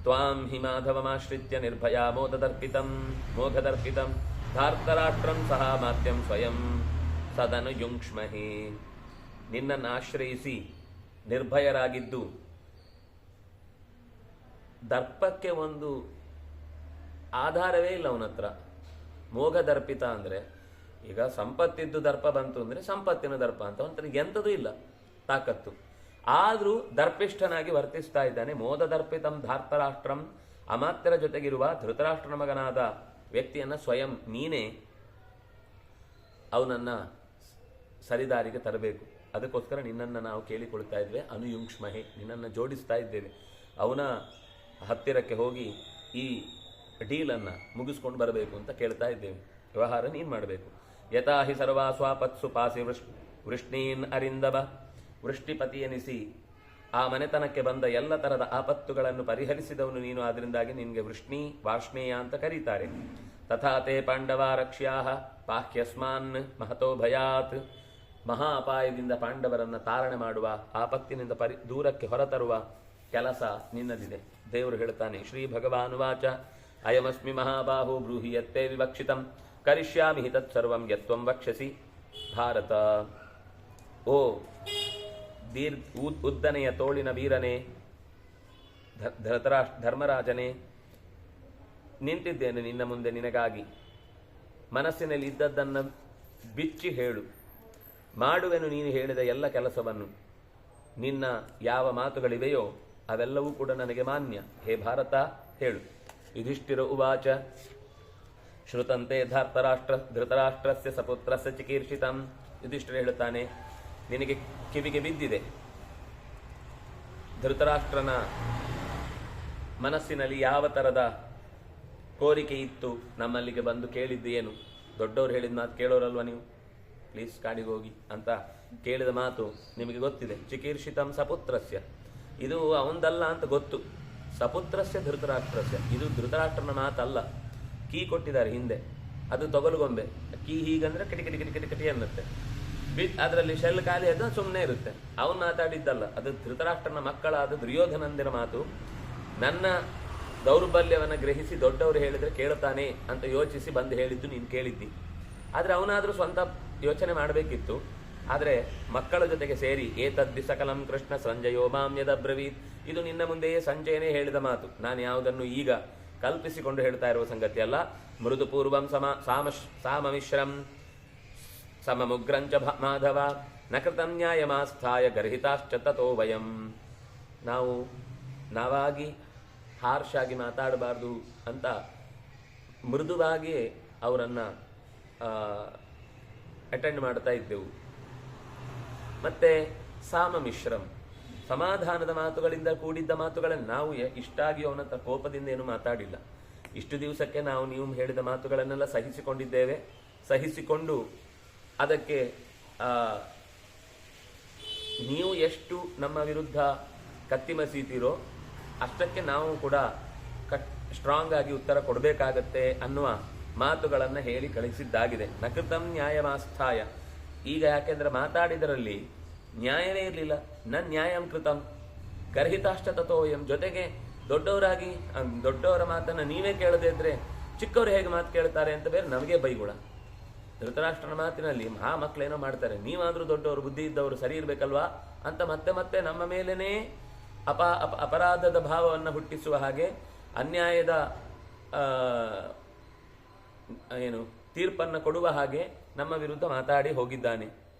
ತ್ವಾಂ ಹಿ ಮಾಧವಮಾಶ್ರಿತ್ಯ ನಿರ್ಭಯ ಮೋಘದರ್ಪಿತಂ ಧಾರ್ತರಾಷ್ಟ್ರಂ ಸಹ ಮಾತ್ಯಂ ಸ್ವಯಂ ಸದನು ಯುಂಕ್ಷ್ಮಹಿ. ನಿನ್ನನ್ನು ಆಶ್ರಯಿಸಿ ನಿರ್ಭಯರಾಗಿದ್ದು, ದರ್ಪಕ್ಕೆ ಒಂದು ಆಧಾರವೇ ಇಲ್ಲ ಅವನ ಹತ್ರ. ಮೋಘದರ್ಪಿತ ಅಂದರೆ ಈಗ ಸಂಪತ್ತಿದ್ದು ದರ್ಪ ಬಂತು ಅಂದರೆ ಸಂಪತ್ತಿನ ದರ್ಪ ಅಂತ ಒಂಥರ ಎಂಥದೂ ಇಲ್ಲ ತಾಕತ್ತು, ಆದರೂ ದರ್ಪಿಷ್ಠನಾಗಿ ವರ್ತಿಸ್ತಾ ಇದ್ದಾನೆ. ಮೋದದರ್ಪಿತಂ ಧಾರ್ತರಾಷ್ಟ್ರಂ, ಅಮಾತ್ಯರ ಜೊತೆಗಿರುವ ಧೃತರಾಷ್ಟ್ರನ ಮಗನಾದ ವ್ಯಕ್ತಿಯನ್ನು ಸ್ವಯಂ ನೀನೇ ಅವನನ್ನು ಸರಿದಾರಿಗೆ ತರಬೇಕು. ಅದಕ್ಕೋಸ್ಕರ ನಿನ್ನನ್ನು ನಾವು ಕೇಳಿಕೊಳ್ತಾ ಇದ್ದೇವೆ. ಅನುಯುಂಕ್ಷ್ಮಹೆ, ನಿನ್ನನ್ನು ಜೋಡಿಸ್ತಾ ಇದ್ದೇವೆ. ಅವನ ಹತ್ತಿರಕ್ಕೆ ಹೋಗಿ ಈ ಡೀಲನ್ನು ಮುಗಿಸ್ಕೊಂಡು ಬರಬೇಕು ಅಂತ ಕೇಳ್ತಾ ಇದ್ದೇವೆ. ವ್ಯವಹಾರ ನೀನು ಮಾಡಬೇಕು. ಯಥಾ ಹಿ ಸರ್ವಾ ಸ್ವಾಪತ್ಸು ಪಾಸಿ ವೃಷ್ಣೀನ್ ಅರಿಂದವ, ವೃಷ್ಟಿಪತಿ ಎನಿಸಿ ಆ ಮನೆತನಕ್ಕೆ ಬಂದ ಎಲ್ಲ ತರದ ಆಪತ್ತುಗಳನ್ನು ಪರಿಹರಿಸಿದವನು ನೀನು. ಆದ್ರಿಂದಾಗಿ ನಿನಗೆ ವೃಷ್ಣಿ ವಾರ್ಷ್ಣೇಯ ಅಂತ ಕರೀತಾರೆ. ತಥಾತೆ ಪಾಂಡವ ರಕ್ಷ್ಯಾಹ ಪಾಹ್ಯಸ್ಮಾನ್ ಮಹತೋ ಭಯಾತ್, ಮಹಾ ಅಪಾಯದಿಂದ ಪಾಂಡವರನ್ನು ತಾರಣೆ ಮಾಡುವ, ಆಪತ್ತಿನಿಂದ ದೂರಕ್ಕೆ ಹೊರತರುವ ಕೆಲಸ ನಿನ್ನದಿದೆ. ದೇವರು ಹೇಳ್ತಾನೆ, ಶ್ರೀ ಭಗವಾನುವಾಚ ಅಯಮಸ್ಮಿ ಮಹಾಬಾಹು ಬ್ರೂಹಿ ಯತ್ತೇ ವಿವಕ್ಷಿತಂ ಕರಿಷ್ಯಾಮಿ ಹಿ ತತ್ಸರ್ವಂ ಯತ್ವಂ ವಕ್ಷಸಿ ಭಾರತ. ಓ ಉದ್ದನೆಯ ತೋಳಿನ ವೀರನೇ, ಧರ್ಮರಾಜನೇ, ನಿಂತಿದ್ದೇನೆ ನಿನ್ನ ಮುಂದೆ ನಿನಗಾಗಿ. ಮನಸ್ಸಿನಲ್ಲಿ ಇದ್ದದ್ದನ್ನು ಬಿಚ್ಚಿ ಹೇಳು. ಮಾಡುವೆನು ನೀನು ಹೇಳಿದ ಎಲ್ಲ ಕೆಲಸವನ್ನು. ನಿನ್ನ ಯಾವ ಮಾತುಗಳಿವೆಯೋ ಅವೆಲ್ಲವೂ ಕೂಡ ನನಗೆ ಮಾನ್ಯ. ಹೇ ಭಾರತ, ಹೇಳು. ಯುಧಿಷ್ಠಿರ ಉವಾಚ ಶ್ರುತಂತೆ ಧೃತರಾಷ್ಟ್ರಸ್ಯ ಸಪುತ್ರಸ್ಯ ಚಿಕೀರ್ಷಿತಂ. ಯುಧಿಷ್ಠಿರ ಹೇಳುತ್ತಾನೆ, ನಿನಗೆ ಕಿವಿಗೆ ಬಿದ್ದಿದೆ, ಧೃತರಾಷ್ಟ್ರನ ಮನಸ್ಸಿನಲ್ಲಿ ಯಾವ ತರದ ಕೋರಿಕೆ ಇತ್ತು, ನಮ್ಮಲ್ಲಿಗೆ ಬಂದು ಕೇಳಿದ್ದು ಏನು? ದೊಡ್ಡವರು ಹೇಳಿದ ಮಾತು ಕೇಳೋರಲ್ವ ನೀವು? ಪ್ಲೀಸ್ ಕಾಡಿಗೆ ಹೋಗಿ ಅಂತ ಕೇಳಿದ ಮಾತು ನಿಮಗೆ ಗೊತ್ತಿದೆ. ಚಿಕೀರ್ಷಿತಂ ಸಪುತ್ರಸ್ಯ, ಇದು ಅವಂದಲ್ಲ ಅಂತ ಗೊತ್ತು. ಸಪುತ್ರಸ್ಯ ಧೃತರಾಷ್ಟ್ರಸ್ಯ, ಇದು ಧೃತರಾಷ್ಟ್ರನ ಮಾತಲ್ಲ. ಕೀ ಕೊಟ್ಟಿದ್ದಾರೆ ಹಿಂದೆ, ಅದು ತೊಗಲುಗೊಂಬೆ. ಕೀ ಹೀಗಂದ್ರೆ ಕಿಟಿ ಕಿಟಿ ಕಿಟಿ ಕಿಟಿ ಕಿಟಿ ಅನ್ನುತ್ತೆ. ಅದರಲ್ಲಿ ಶೆಲ್ ಖಾಲಿ ಅದು ಸುಮ್ಮನೆ ಇರುತ್ತೆ. ಅವನು ಮಾತಾಡಿದ್ದಲ್ಲ, ಅದು ಧೃತರಾಷ್ಟ್ರನ ಮಕ್ಕಳಾದ ದುರ್ಯೋಧನಂದಿರ ಮಾತು. ನನ್ನ ದೌರ್ಬಲ್ಯವನ್ನು ಗ್ರಹಿಸಿ ದೊಡ್ಡವರು ಹೇಳಿದ್ರೆ ಕೇಳುತ್ತಾನೆ ಅಂತ ಯೋಚಿಸಿ ಬಂದು ಹೇಳಿದ್ದು ನೀನು ಕೇಳಿದ್ದಿ. ಆದರೆ ಅವನಾದರೂ ಸ್ವಂತ ಯೋಚನೆ ಮಾಡಬೇಕಿತ್ತು. ಆದರೆ ಮಕ್ಕಳ ಜೊತೆಗೆ ಸೇರಿ ಏತದ್ದಿ ಸಕಲಂ ಕೃಷ್ಣ ಸಂಜಯೋ ಮಾಮ್ಯದಬ್ರವೀತ್, ಇದು ನಿನ್ನ ಮುಂದೆಯೇ ಸಂಜಯನೇ ಹೇಳಿದ ಮಾತು. ನಾನು ಯಾವುದನ್ನು ಈಗ ಕಲ್ಪಿಸಿಕೊಂಡು ಹೇಳ್ತಾ ಇರುವ ಸಂಗತಿ ಅಲ್ಲ. ಮೃದು ಪೂರ್ವಂ ಸಾಮಮಿಶ್ರಂ ಸಮಮುಗ್ರಂಚ ಮಾಧವ ನಕೃತಂ ನ್ಯಾಯಮಾಸ್ಥಾಯ ಗರ್ಹಿತಾಶ್ಚ ತಥೋ ವಯಂ. ನಾವಾಗಿ ಹಾರ್ಷಾಗಿ ಮಾತಾಡಬಾರ್ದು ಅಂತ ಮೃದುವಾಗಿ ಅವರನ್ನು ಅಟೆಂಡ್ ಮಾಡ್ತಾ ಇದ್ದೆವು. ಮತ್ತೆ ಸಾಮಮಿಶ್ರಂ, ಸಮಾಧಾನದ ಮಾತುಗಳಿಂದ ಕೂಡಿದ್ದ ಮಾತುಗಳನ್ನು ನಾವು ಇಷ್ಟಾಗಿ ಅವನ ಕೋಪದಿಂದ ಏನು ಮಾತಾಡಿಲ್ಲ. ಇಷ್ಟು ದಿವಸಕ್ಕೆ ನಾವು ನೀವು ಹೇಳಿದ ಮಾತುಗಳನ್ನೆಲ್ಲ ಸಹಿಸಿಕೊಂಡಿದ್ದೇವೆ. ಸಹಿಸಿಕೊಂಡು ಅದಕ್ಕೆ ನೀವು ಎಷ್ಟು ನಮ್ಮ ವಿರುದ್ಧ ಕತ್ತಿಮಸೀತೀರೋ ಅಷ್ಟಕ್ಕೆ ನಾವು ಕೂಡ ಸ್ಟ್ರಾಂಗ್ ಆಗಿ ಉತ್ತರ ಕೊಡಬೇಕಾಗತ್ತೆ ಅನ್ನುವ ಮಾತುಗಳನ್ನು ಹೇಳಿ ಕಳಿಸಿದ್ದಾಗಿದೆ. ನಕೃತಂ ನ್ಯಾಯಮಾಸ್ಥಾಯ, ಈಗ ಯಾಕೆಂದ್ರೆ ಮಾತಾಡಿದರಲ್ಲಿ ನ್ಯಾಯವೇ ಇರಲಿಲ್ಲ. ನನ್ನ ನ್ಯಾಯಂ ಕೃತಂ ಗರ್ಹಿತಾಶ್ಚ ತಥೋಯಂ, ಜೊತೆಗೆ ದೊಡ್ಡವರಾಗಿ ದೊಡ್ಡವರ ಮಾತನ್ನು ನೀವೇ ಕೇಳದೇ ಇದ್ರೆ ಚಿಕ್ಕವರು ಹೇಗೆ ಮಾತು ಕೇಳ್ತಾರೆ ಅಂತ ಬೇರೆ ನಮಗೆ ಬೈಗುಳ. ಧೃತರಾಷ್ಟ್ರನ ಮಾತಿನಲ್ಲಿ ಆ ಮಕ್ಕಳೇನೋ ಮಾಡ್ತಾರೆ, ನೀವಾದರೂ ದೊಡ್ಡವರು ಬುದ್ಧಿ ಇದ್ದವರು ಸರಿ ಇರಬೇಕಲ್ವಾ ಅಂತ ಮತ್ತೆ ಮತ್ತೆ ನಮ್ಮ ಮೇಲೇನೇ ಅಪರಾಧದ ಭಾವವನ್ನು ಹುಟ್ಟಿಸುವ ಹಾಗೆ ಅನ್ಯಾಯದ ತೀರ್ಪನ್ನು ಕೊಡುವ ಹಾಗೆ ನಮ್ಮ ವಿರುದ್ಧ ಮಾತಾಡಿ ಹೋಗಿದ್ದಾನೆ.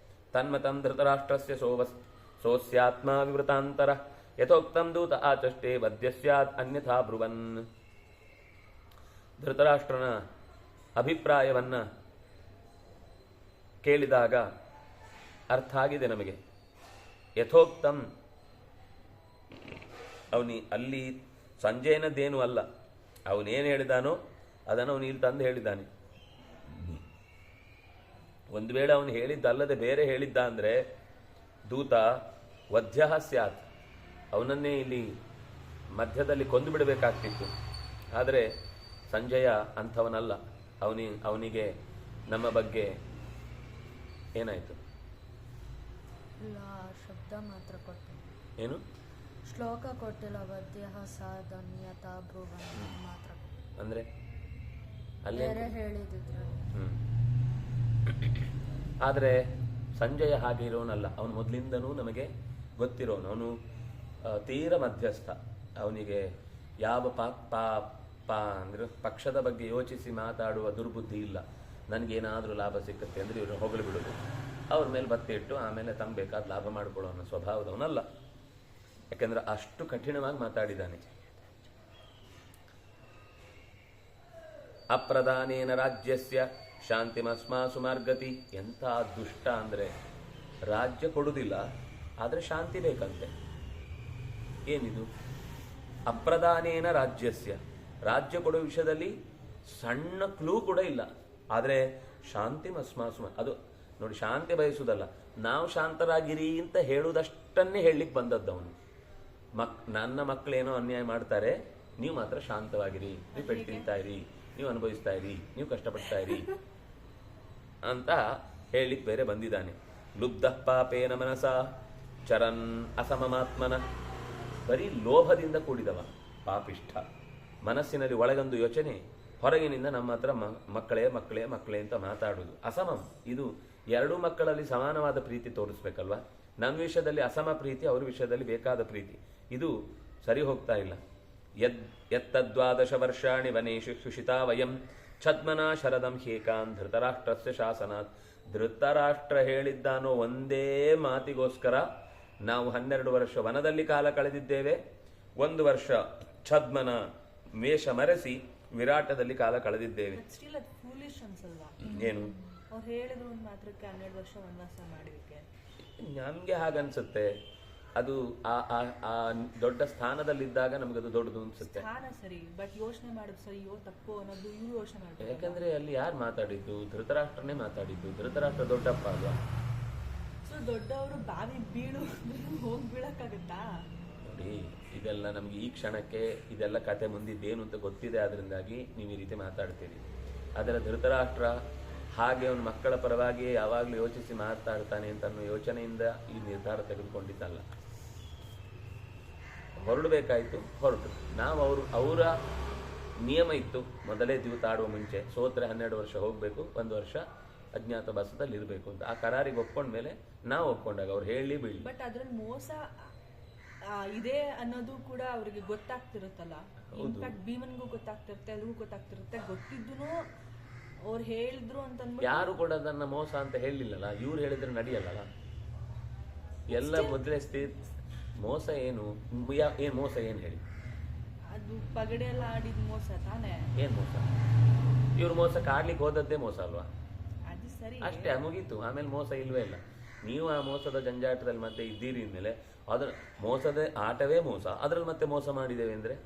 ತನ್ಮತಂ ಧೃತರಾಷ್ಟ್ರಸ್ಯ ಸೋಸ್ಯಾತ್ಮ ವಿವೃತಾಂತರ ಯಥೋಕ್ತಂ ದೂತ ಆಚಷ್ಟೇ ವದ್ಯಸ್ಯಾತ್ ಅನ್ಯಥಾ ಬ್ರುವನ್. ಧೃತರಾಷ್ಟ್ರನ ಅಭಿಪ್ರಾಯವನ್ನ ಕೇಳಿದಾಗ ಅರ್ಥ ಆಗಿದೆ ನಮಗೆ. ಯಥೋಕ್ತಂ, ಅಲ್ಲಿ ಸಂಜಯನದ್ದೇನೂ ಅಲ್ಲ, ಅವನೇನು ಹೇಳಿದಾನೋ ಅದನ್ನು ಅವನು ಇಲ್ಲಿ ತಂದು ಹೇಳಿದ್ದಾನೆ. ಒಂದು ವೇಳೆ ಅವನು ಹೇಳಿದ್ದಲ್ಲದೆ ಬೇರೆ ಹೇಳಿದ್ದ ಅಂದರೆ ದೂತ ವಧ್ಯ ಸ್ಯಾತ್, ಅವನನ್ನೇ ಇಲ್ಲಿ ಮಧ್ಯದಲ್ಲಿ ಕೊಂದು ಬಿಡಬೇಕಾಗ್ತಿತ್ತು. ಆದರೆ ಸಂಜಯ ಅಂಥವನಲ್ಲ. ಅವನಿಗೆ ನಮ್ಮ ಬಗ್ಗೆ ಏನಾಯಿತು? ಇಲ್ಲ, ಶಬ್ದ ಮಾತ್ರ ಕೊಟ್ಟೆ. ಏನು ಶ್ಲೋಕ ಕೊಟ್ಟಿಲ್ಲ. ವದ್ಯ ಸಾಧನ್ಯತಾ ಬ್ರುವನ್ ಮಾತ್ರ ಅಂದರೆ ಅಲ್ಲೇ ಬೇರೆ ಹೇಳಿದ್ರು. ಆದರೆ ಸಂಜಯ ಹಾಗೆ ಇರೋನಲ್ಲ. ಅವನು ಮೊದಲಿಂದನೂ ನಮಗೆ ಗೊತ್ತಿರೋನು. ಅವನು ತೀರ ಮಧ್ಯಸ್ಥ. ಅವನಿಗೆ ಯಾವ ಅಂದ್ರೆ ಪಕ್ಷದ ಬಗ್ಗೆ ಯೋಚಿಸಿ ಮಾತಾಡುವ ದುರ್ಬುದ್ಧಿ ಇಲ್ಲ. ನನಗೇನಾದರೂ ಲಾಭ ಸಿಕ್ಕತ್ತೆ ಅಂದರೆ ಇವರು ಹೊಗಳು ಬಿಡೋದು, ಅವ್ರ ಮೇಲೆ ಬತ್ತೆ ಇಟ್ಟು ಆಮೇಲೆ ತಮ್ಮ ಬೇಕಾದ ಲಾಭ ಮಾಡಿಕೊಳ್ಳೋ ಅನ್ನೋ ಸ್ವಭಾವದವನಲ್ಲ. ಯಾಕೆಂದ್ರೆ ಅಷ್ಟು ಕಠಿಣವಾಗಿ ಮಾತಾಡಿದ್ದಾನೆ. ಅಪ್ರಧಾನೇನ ರಾಜ್ಯಸ್ಯ ಶಾಂತಿಮಸ್ಮಾಸು ಮಾರ್ಗತಿ. ಎಂಥ ದುಷ್ಟ ಅಂದರೆ ರಾಜ್ಯ ಕೊಡುವುದಿಲ್ಲ, ಆದರೆ ಶಾಂತಿ ಬೇಕಂತೆ. ಏನಿದು? ಅಪ್ರಧಾನೇನ ರಾಜ್ಯಸ್ಯ, ರಾಜ್ಯ ಕೊಡುವ ವಿಷಯದಲ್ಲಿ ಸಣ್ಣ ಕ್ಲೂ ಕೂಡ ಇಲ್ಲ, ಆದರೆ ಶಾಂತಿಮಸ್ಮಾಸು. ಅದು ನೋಡಿ, ಶಾಂತಿ ಬಯಸುವುದಲ್ಲ, ನಾವು ಶಾಂತರಾಗಿರಿ ಅಂತ ಹೇಳುವುದಷ್ಟನ್ನೇ ಹೇಳಲಿಕ್ಕೆ ಬಂದದ್ದು ಅವನು. ನನ್ನ ಮಕ್ಕಳೇನೋ ಅನ್ಯಾಯ ಮಾಡ್ತಾರೆ, ನೀವು ಮಾತ್ರ ಶಾಂತವಾಗಿರಿ, ನೀವು ಪೆಟ್ಟು ತಿಂತಾ ಇರಿ, ನೀವು ಅನುಭವಿಸ್ತಾ ಇರಿ, ನೀವು ಕಷ್ಟಪಡ್ತಾ ಇರಿ ಅಂತ ಹೇಳಲಿಕ್ಕೆ ಬೇರೆ ಬಂದಿದ್ದಾನೆ. ಲುಬ್ಧ ಪಾಪೇನ ಮನಸ ಚರನ್ ಅಸಮಮಾತ್ಮನ. ಬರೀ ಲೋಭದಿಂದ ಕೂಡಿದವ ಪಾಪಿಷ್ಠ. ಮನಸ್ಸಿನಲ್ಲಿ ಒಳಗೊಂದು ಯೋಚನೆ, ಹೊರಗಿನಿಂದ ನಮ್ಮ ಹತ್ರ ಮಕ್ಕಳೇ ಮಕ್ಕಳೇ ಮಕ್ಕಳೇ ಅಂತ ಮಾತಾಡುವುದು. ಅಸಮಂ. ಇದು ಎರಡೂ ಮಕ್ಕಳಲ್ಲಿ ಸಮಾನವಾದ ಪ್ರೀತಿ ತೋರಿಸ್ಬೇಕಲ್ವಾ? ನನ್ನ ವಿಷಯದಲ್ಲಿ ಅಸಮ ಪ್ರೀತಿ, ಅವ್ರ ವಿಷಯದಲ್ಲಿ ಬೇಕಾದ ಪ್ರೀತಿ. ಇದು ಸರಿ ಹೋಗ್ತಾ ಇಲ್ಲ. ಎತ್ತದ್ವಾದಶ ವರ್ಷಾಣಿ ವನೇಶು ಸುಷಿತಾ ವಯಂ ಛದ್ಮನಾ ಶರದಂ ಹೇಕಾನ್ ಧೃತರಾಷ್ಟ್ರಸ್ಯ ಶಾಸನಾತ್. ಧೃತರಾಷ್ಟ್ರ ಹೇಳಿದ್ದಾನೋ ಒಂದೇ ಮಾತಿಗೋಸ್ಕರ ನಾವು 12 ವರ್ಷ ವನದಲ್ಲಿ ಕಾಲ ಕಳೆದಿದ್ದೇವೆ. 1 ವರ್ಷ ಛದ್ಮನ ವೇಷ ಮರೆಸಿ ವಿರಾಟದಲ್ಲಿ ಕಾಲ ಕಳೆದಿದ್ದೇವೆ. ಏನು ಅವ್ರು ಹೇಳಿದ್ರು ಒಂದು ಮಾತ್ರಕ್ಕೆ 12 ವರ್ಷ ವನವಾಸ ಮಾಡಿದಕ್ಕೆ ನಮ್ಗೆ ಹಾಗನ್ಸುತ್ತೆ. ಅದು ಆ ದೊಡ್ಡ ಸ್ಥಾನದಲ್ಲಿದ್ದಾಗ ನಮ್ಗದು ದೊಡ್ಡದು ಅನ್ಸುತ್ತೆ. ಸ್ಥಾನ ಸರಿ, ಬಟ್ ಯೋಚನೆ ಮಾಡೋದು ಸರಿಯೋ ತಪ್ಪೋ ಅನ್ನೋದು ಇವ್ರು ಯೋಚನೆ ಮಾಡ್ತಾರೆ. ಯಾಕಂದ್ರೆ ಅಲ್ಲಿ ಯಾರು ಮಾತಾಡಿದ್ದು? ಧೃತರಾಷ್ಟ್ರನೇ ಮಾತಾಡಿದ್ದು. ಧೃತರಾಷ್ಟ್ರ ದೊಡ್ಡಪ್ಪ ಅಲ್ವಾ? ಸೊ ದೊಡ್ಡವರು ಬಾವಿ ಬೀಳು ಹೋಗಿ ಬೀಳಕ್ಕಾಗತ್ತಾ? ನೋಡಿ, ಇದೆಲ್ಲ ನಮ್ಗೆ ಈ ಕ್ಷಣಕ್ಕೆ ಇದೆಲ್ಲ ಕತೆ ಮುಂದಿದ್ದೇನು ಅಂತ ಗೊತ್ತಿದೆ. ಅದರಿಂದಾಗಿ ನೀವು ಈ ರೀತಿ ಮಾತಾಡ್ತೀರಿ. ಅದರ ಧೃತರಾಷ್ಟ್ರ ಹಾಗೆ ಅವನ ಮಕ್ಕಳ ಪರವಾಗಿ ಯಾವಾಗಲೂ ಯೋಚಿಸಿ ಮಾತಾಡ್ತಾನೆ ಅಂತ ಅನ್ನೋ ಯೋಚನೆಯಿಂದ ಈ ನಿರ್ಧಾರ ತೆಗೆದುಕೊಂಡಿದ್ದಲ್ಲ. ಹೊರಡಬೇಕಾಯ್ತು, ಹೊರಟು. ನಾವು ಅವರ ನಿಯಮ ಇತ್ತು, ಮೊದಲೇ ದಿವತಾಡುವ ಮುಂಚೆ ಸೋತ್ರೆ 12 ವರ್ಷ ಹೋಗಬೇಕು, 1 ವರ್ಷ ಅಜ್ಞಾತವಾಸದಲ್ಲಿ ಇರಬೇಕು ಅಂತ. ಆ ಕರಾರಿಗೆ ಒಪ್ಕೊಂಡ್ಮೇಲೆ ನಾವು ಒಪ್ಕೊಂಡಾಗ ಅವ್ರು ಹೇಳಿ ಬೀಳಿ. ಬಟ್ ಅದ್ರಲ್ಲಿ ಮೋಸ ಇದೆ ಅನ್ನೋದು ಕೂಡ ಅವ್ರಿಗೆ ಗೊತ್ತಾಗ್ತಿರುತ್ತಲ್ಲ. ಇನ್ಫ್ಯಾಕ್ಟ್ ಭೀಮನ್ಗೂ ಗೊತ್ತಾಗ್ತಿರುತ್ತೆ, ಎಲ್ರಿಗೂ ಗೊತ್ತಾಗ್ತಿರುತ್ತೆ. ಗೊತ್ತಿದ್ದು ಅವ್ರು ಹೇಳಿದ್ರು ಅಂತ ಯಾರು ಕೂಡ ಅದನ್ನ ಮೋಸ ಅಂತ ಹೇಳಿಲ್ಲಲ್ಲ. ಇವ್ರು ಹೇಳಿದ್ರೆ ನಡೆಯಲ್ಲ. ಎಲ್ಲ ಮೊದಲೇ ಮೋಸ ಏನು ಮೋಸ ಏನ್ ಹೇಳಿ? ಅದು ಪಗಡೆ ಎಲ್ಲ ಆಡಿದ ಮೋಸ ತಾನೇ. ಏನ್ ಮೋಸ? ಇವ್ರು ಮೋಸಕ್ಕೆ ಆಡ್ಲಿಕ್ಕೆ ಹೋದದ್ದೇ ಮೋಸ ಅಲ್ವಾ? ಅದು ಸರಿ, ಅಷ್ಟೇ, ಮುಗೀತು. ಆಮೇಲೆ ಮೋಸ ಇಲ್ವೇ ಇಲ್ಲ. ನೀವು ಆ ಮೋಸದ ಜಂಜಾಟದಲ್ಲಿ ಮತ್ತೆ ಇದ್ದೀರಿ ಅಂದ್ಮೇಲೆ ಅದ್ರ ಮೋಸದ ಆಟವೇ ಮೋಸ. ಅದ್ರಲ್ಲಿ ಮತ್ತೆ ಮೋಸ ಮಾಡಿದ್ದೇವೆ ಅಂದ್ರೆ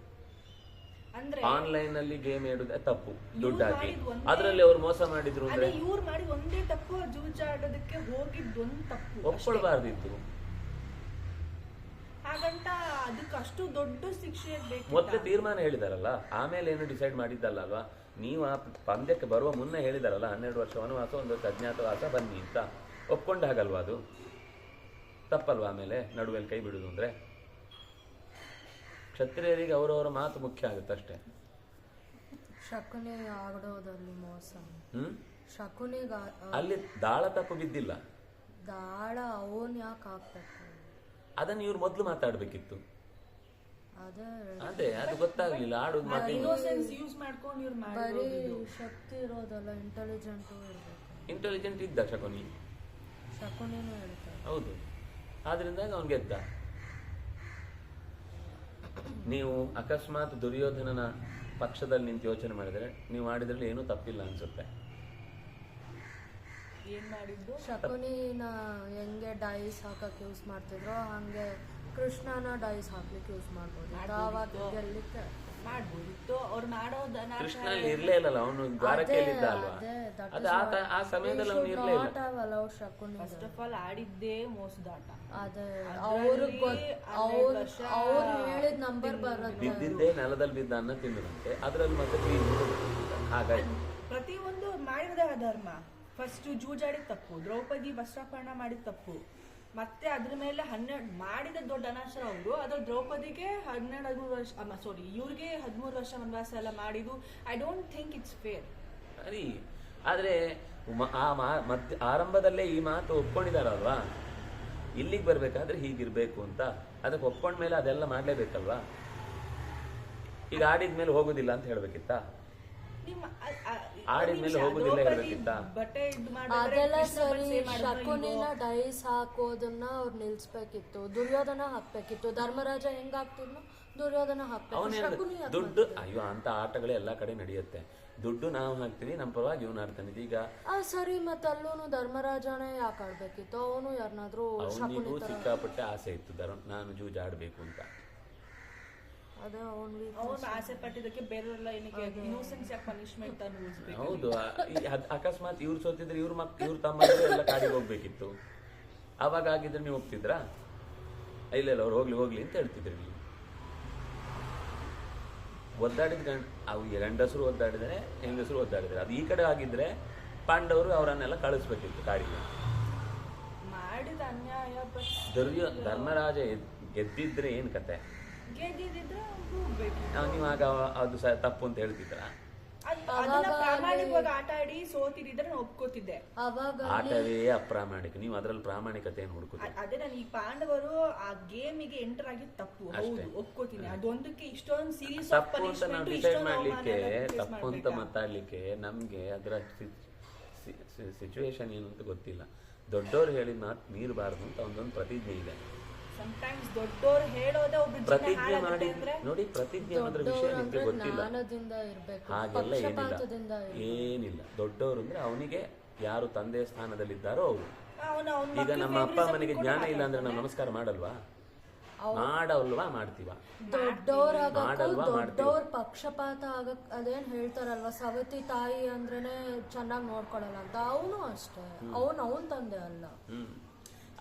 ಆನ್ಲೈನ್ ಅಲ್ಲಿ ಗೇಮ್ ಹೇಳುದೇ ತಪ್ಪು, ದುಡ್ಡು ಹಾಕಿ. ಅದ್ರಲ್ಲಿ ಅವ್ರು ಮೋಸ ಮಾಡಿದ್ರು ಅಂದ್ರೆ ಇವ್ರು ಮಾಡಿ ಒಂದೇ ತಪ್ಪು, ಜೂಜಾಡೋದಕ್ಕೆ ಹೋಗಿದ್ದೊಂದು ತಪ್ಪು ಒಪ್ಕೊಳ್ಬಾರ್ದಿತ್ತು. ಹಾಗಂತ ಅದಕ್ಕೆ ಅಷ್ಟು ದೊಡ್ಡ ಶಿಕ್ಷೆ ಬೇಕು. ಮೊದಲೇ ತೀರ್ಮಾನ ಹೇಳಿದಾರಲ್ಲ, ಆಮೇಲೆ ಏನು ಡಿಸೈಡ್ ಮಾಡಿದ್ದಲ್ಲ ಅಲ್ವಾ? ನೀವು ಆ ಪಂದ್ಯಕ್ಕೆ ಬರುವ ಮುನ್ನ ಹೇಳಿದಾರಲ್ಲ 12 ವರ್ಷ ವನವಾಸ 1 ವರ್ಷ ಅಜ್ಞಾತವಾಸ ಬನ್ನಿ ಅಂತ. ಒಪ್ಕೊಂಡ ಹಾಗಲ್ವಾ? ಅದು ತಪ್ಪಲ್ವಾ? ಆಮೇಲೆ ನಡುವೆಲ್ಲಿ ಕೈ ಬಿಡುದು ಅಂದ್ರೆ ಕ್ಷತ್ರಿಯರಿಗೆ ಅವರವರ ಮಾತು ಮುಖ್ಯ ಆಗುತ್ತೆ ಅಷ್ಟೇ. ಶಕುನಿ ಆಡೋದಲ್ಲಿ ಮೋಸ. ಶಕುನಿಗ ಅಲ್ಲಿ ದಾಳ ತಪ್ಪು ಬಿದ್ದಿಲ್ಲ. ದಾಳ ಅವನ್ ಯಾಕೆ ಆಗ್ಬೇಕು? ಅದನ್ನ ಇವ್ರು ಮೊದ್ಲು ಮಾತಾಡ್ಬೇಕಿತ್ತು. ಅದೇ ಅದು ಗೊತ್ತಾಗ್ಲಿಲ್ಲ. ಆಡೋದು ಯೂಸ್ ಮಾಡ್ಕೊಂಡು ಇವ್ರು ಬರೀ ಶಕ್ತಿ ಇರೋದಲ್ಲ, ಇಂಟೆಲಿಜೆಂಟ್ ಇರ್ಬೇಕು. ಇಂಟೆಲಿಜೆಂಟ್ ಇದ್ದ ಶಕುನಿ. ಶಕುನಿನೂ ಹೇಳ್ತಾರೆ. ಹೌದು, ಆದ್ರಿಂದಾಗ ಅವ್ನ್ ಗೆದ್ದ. ನೀವು ಅಕಸ್ಮಾತ್ ದುರ್ಯೋಧನನ ಪಕ್ಷದಲ್ಲಿ ನಿಂತು ಯೋಚನೆ ಮಾಡಿದ್ರೆ ನೀವು ಮಾಡಿದ್ರಲ್ಲಿ ಏನೂ ತಪ್ಪಿಲ್ಲ ಅನ್ಸುತ್ತೆ. ಶಕುನಿನ ಹೆಂಗೆ ಡೈಸ್ ಹಾಕಕ್ಕೆ ಯೂಸ್ ಮಾಡ್ತಿದ್ರು, ಹಂಗೆ ಕೃಷ್ಣನ ಡೈಸ್ ಹಾಕ್ಲಿಕ್ಕೆ ಯೂಸ್ ಮಾಡ್ಬೋದು. ಆವಾಗ ಗೆಲ್ಲಿಕ್ಕೆ ಮಾಡ್ಬೋದಿತ್ತು. ಅವ್ರು ಮಾಡೋದು ಕೃಷ್ಣ ಅಲ್ಲಿ ಇರ್ಲೇ ಇಲ್ಲಲ್ಲ, ಅವನು ದ್ವಾರಕೆಯಲ್ಲಿದ್ದ ಅಲ್ವಾ, ಅದು ಆ ಸಮಯದಲ್ಲಿ ಅವನು ಇರ್ಲೇ ಇಲ್ಲ. ಫಸ್ಟ್ ಆಫ್ ಆಲ್ ಆಡಿದ್ದೇ ಮೋಸದಾಟ. ಅವ್ರು ಹೇಳಿದ ನಂಬರ್ ಬರುತ್ತೆ. ಬಿದ್ದಿದ್ದೇ ನೆಲದಲ್ಲಿ ಬಿದ್ದ ಅನ್ನ ತಿಂದಂತೆ, ಅದ್ರಲ್ಲಿ ಮತ್ತೆ ಹಾಗಾಗಿ ಪ್ರತಿಯೊಂದು ಮಾಡಿದ ಧರ್ಮ. ಫಸ್ಟ್ ಜೂಜಾಡಿದ ತಪ್ಪು, ದ್ರೌಪದಿ ವಸ್ತ್ರಾಪರಣ ಮಾಡಿದ ತಪ್ಪು, ಮತ್ತೆ ಅದ್ರ ಮೇಲೆ 12 ಮಾಡಿದ ದೊಡ್ಡ ಅನಾಚಾರ ಅವರು. ಅದ್ರ ದ್ರೌಪದಿಗೆ 12-13 ವರ್ಷ, ಸಾರಿ ಇವ್ರಿಗೆ 13 ವರ್ಷ ವನವಾಸ ಎಲ್ಲ ಮಾಡಿದ್ದು. I don't think it's fair. ಸರಿ, ಆದ್ರೆ ಆರಂಭದಲ್ಲೇ ಈ ಮಾತು ಒಪ್ಕೊಂಡಿದಾರಲ್ವಾ, ಇಲ್ಲಿಗೆ ಬರ್ಬೇಕಾದ್ರೆ ಹೀಗಿರ್ಬೇಕು ಅಂತ. ಅದಕ್ಕೆ ಒಪ್ಕೊಂಡ್ಮೇಲೆ ಅದೆಲ್ಲ ಮಾಡ್ಲೇಬೇಕಲ್ವಾ. ಈಗ ಆಡಿದ್ಮೇಲೆ ಹೋಗುದಿಲ್ಲ ಅಂತ ಹೇಳ್ಬೇಕಿತ್ತ, ಆಡಿದ್ಮೇಲೆ ಹೋಗುದಿಲ್ಲ ಹೇಳ್ಬೇಕಿತ್ತ. ಅದೆಲ್ಲ ಸರಿ, ಶಕುನಿನ ಡೈಸ್ ಹಾಕೋದನ್ನ ಅವ್ರು ನಿಲ್ಸ್ಬೇಕಿತ್ತು, ದುರ್ಯೋಧನ ಹಾಕ್ಬೇಕಿತ್ತು. ಧರ್ಮರಾಜ ಹೆಂಗ್ ಹಾಕ್ತಿದ್ನು, ದುರ್ಯೋಧನ ಹಾಕ್ಬೇಕು. ದುಡ್ಡು, ಅಯ್ಯೋ ಅಂತ ಆಟಗಳೇ ಎಲ್ಲಾ ಕಡೆ ನಡೆಯುತ್ತೆ. ದುಡ್ಡು ನಾವು ಹಾಕ್ತಿವಿ, ನಮ್ಮ ಪರವಾಗಿ ಇವನು ಆಡ್ತಾನೆ. ಈಗ ಸರಿ, ಮತ್ತೆ ಅಲ್ಲೂನು ಧರ್ಮರಾಜನೇ ಯಾಕೆ ಆಡ್ಬೇಕಿತ್ತು, ಅವನು ಯಾರನ್ನಾದ್ರೂ ಅವನಿಗೂ ಸಿಕ್ಕಾಪಟ್ಟೆ ಆಸೆ ಇತ್ತು, ನಾನು ಜೂಜಾಡ್ಬೇಕು ಅಂತ. ಅವ್ನು ಆಸೆ ಪಟ್ಟಿದ್ದಕ್ಕೆ ಬೇರೆಲ್ಲ ಏನಕ್ಕೆ ಇನ್ನೋಸೆನ್ಸ್ ಯಾಕೆ ಪನಿಷ್ಮೆಂಟ್ ಅನ್ಭವಿಸ್ಬೇಕು. ಹೌದು, ಅಕಸ್ಮಾತ್ ಇವ್ರು ಸೋತಿದ್ರೆ ಇವ್ರ ತಮ್ಮ ಎಲ್ಲ ಕಾಡಿಗೆ ಹೋಗ್ಬೇಕಿತ್ತು. ಅವಾಗ ಆಗಿದ್ರೆ ನೀವು ಹೋಗ್ತಿದ್ರಾ? ಇಲ್ಲ ಅವ್ರು ಹೋಗ್ಲಿ ಅಂತ ಹೇಳ್ತಿದ್ರಿ ನೀವು. ಒದ್ದಾಡಿದ ಅವು ಗಂಡಸರು ಒದ್ದಾಡಿದರೆ, ಹೆಂಗಸರು ಒದ್ದಾಡಿದ್ರೆ. ಅದು ಈ ಕಡೆ ಆಗಿದ್ರೆ ಪಾಂಡವರು ಅವರನ್ನೆಲ್ಲ ಕಳಿಸ್ಬೇಕಿತ್ತು ಕಾಡಿಗೆ. ಮಾಡಿದ ಅನ್ಯಾಯ. ಧರ್ಮರಾಜ ಗೆದ್ದಿದ್ರೆ ಏನ್ ಕತೆ, ಗೆದ್ದಿದ್ರೆ ನೀವಾಗ ಅದು ತಪ್ಪು ಅಂತ ಹೇಳ್ತಿದ್ರ? ಪ್ರಾಮಾಣಿಕವಾಗಿ ಆಟ ಆಡಿ ಸೋತಿದ್ರೆ ನಾನು ಒಪ್ಕೋತಿದ್ದೆ. ಆಟವೇ ಅಪ್ರಾಮಾಣಿಕ, ನೀವು ಅದ್ರಲ್ಲಿ ಪ್ರಾಮಾಣಿಕತೆ ಏನು ಹುಡುಕುತ್ತೀರಿ? ಅದೇ ನಾನು ಈ ಪಾಂಡವರು ಆ ಗೇಮಿಗೆ ಎಂಟರ್ ಆಗಿದ್ದು ತಪ್ಪು, ಹೌದು ಒಪ್ಕೋತೀನಿ. ಅದೊಂದಕ್ಕೆ ಇಷ್ಟೊಂದು ಸೀರೀಸ್ ತಪ್ಪು ಅಂತ ನಾವು ಡಿಸೈಡ್ ಮಾಡ್ಲಿಕ್ಕೆ, ತಪ್ಪು ಅಂತ ಮಾತಾಡ್ಲಿಕ್ಕೆ ನಮ್ಗೆ ಅದರ ಸಿಚುವೇಶನ್ ಏನು ಅಂತ ಗೊತ್ತಿಲ್ಲ. ದೊಡ್ಡವ್ರು ಹೇಳಿದ ಮಾತು ಮೀರಬಾರ್ದು ಅಂತ ಒಂದೊಂದು ಪ್ರತಿಜ್ಞೆ ಇದೆ. ಪ್ರತಿಜ್ಞೆ ಮಾಡಿ ನೋಡಿ, ಪ್ರತಿಜ್ಞೆ ಅನ್ನೋದ್ರ ವಿಷಯ ನಿಮ್ಗೆ ಗೊತ್ತಿಲ್ಲ. ಹಾಗೆಲ್ಲ ಏನಿಲ್ಲ. ದೊಡ್ಡವರು ಅಂದ್ರೆ ಅವನಿಗೆ ಯಾರು ತಂದೆ ಸ್ಥಾನದಲ್ಲಿದ್ದಾರೋ ಅವರು. ಈಗ ನಮ್ಮ ಅಪ್ಪ ಅಮ್ಮನಿಗೆ ಜ್ಞಾನ ಇಲ್ಲ ಅಂದ್ರೆ ನಾವು ನಮಸ್ಕಾರ ಮಾಡಲ್ವಾ? ಮಾಡ್ತೀವ. ದೊಡ್ಡವ್ರ ಪಕ್ಷಪಾತ ಆಗಕ್ ಅದೇನ್ ಹೇಳ್ತಾರಲ್ವಾ, ಸವತಿ ತಾಯಿ ಅಂದ್ರೇನೆ ಚೆನ್ನಾಗಿ ನೋಡ್ಕೊಳಲ್ಲ ಅಂತ. ಅವನು ಅಷ್ಟೇ, ಅವನ್ ತಂದೆ ಅಲ್ಲ.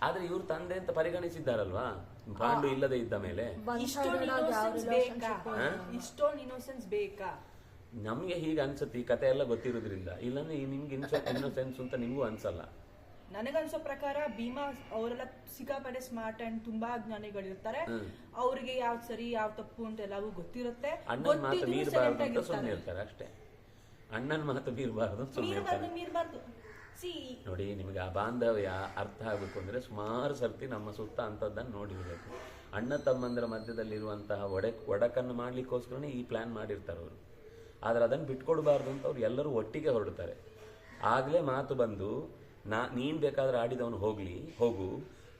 ಆದ್ರೆ ಇವ್ರ ತಂದೆ ಅಂತ ಪರಿಗಣಿಸಿದ್ದಾರಲ್ವಾ, ಪಾಂಡು ಇಲ್ಲದೆ ಇದ್ದ ಮೇಲೆ. ಇಷ್ಟೊಂದು ಇನ್ನೋಸೆನ್ಸ್ ಬೇಕಾ ನಮ್ಗೆ? ಹೀಗೆ ಅನ್ಸುತ್ತೆ ಈ ಕತೆ ಎಲ್ಲ ಗೊತ್ತಿರೋದ್ರಿಂದ. ಇಲ್ಲಾಂದ್ರೆ ನಿಮ್ಗೆ ಇನ್ನೋಸೆನ್ಸ್ ಅಂತ ನಿಮ್ಗೂ ಅನ್ಸಲ್ಲ. ನನಗನ್ಸೋ ಪ್ರಕಾರ ಭೀಮಾ ಅವರೆಲ್ಲ ಸಿಕ್ಕಾಪಟ್ಟೆ ಸ್ಮಾರ್ಟ್ ಅಂಡ್ ತುಂಬಾ ಜ್ಞಾನಿಗಳಿರ್ತಾರೆ. ಅವ್ರಿಗೆ ಯಾವ್ದು ಸರಿ ಯಾವ್ ತಪ್ಪು ಅಂತ ಎಲ್ಲವೂ ಗೊತ್ತಿರುತ್ತೆ. ಅಣ್ಣನ ಮಾತು ಮೀರಬಾರ್ದು ಅಂತ ಸುಮ್ಮನೆ ಇರ್ತಾರೆ ಅಷ್ಟೇ. ಅಣ್ಣನ ಮಾತು ಮೀರಬಾರ್ದು ಮೀರಬಾರ್ದು. ನೋಡಿ, ನಿಮಗೆ ಆ ಬಾಂಧವ್ಯ ಅರ್ಥ ಆಗಬೇಕು ಅಂದ್ರೆ ಸುಮಾರು ಸರ್ತಿ ನಮ್ಮ ಸುತ್ತ ಅಂತದ್ದನ್ನು ನೋಡಿರ್ಬೇಕು. ಅಣ್ಣ ತಮ್ಮಂದರ ಮಧ್ಯದಲ್ಲಿರುವಂತಹ ಒಡಕನ್ನು ಮಾಡ್ಲಿಕ್ಕೋಸ್ಕರನೇ ಈ ಪ್ಲಾನ್ ಮಾಡಿರ್ತಾರೆ ಅವರು. ಆದ್ರೆ ಅದನ್ನು ಬಿಟ್ಕೊಡ್ಬಾರ್ದು ಅಂತ ಅವ್ರು ಎಲ್ಲರೂ ಒಟ್ಟಿಗೆ ಹೊರಡ್ತಾರೆ. ಆಗ್ಲೇ ಮಾತು ಬಂದು, ನೀನ್ ಬೇಕಾದ್ರೆ ಆಡಿದವನು ಹೋಗು,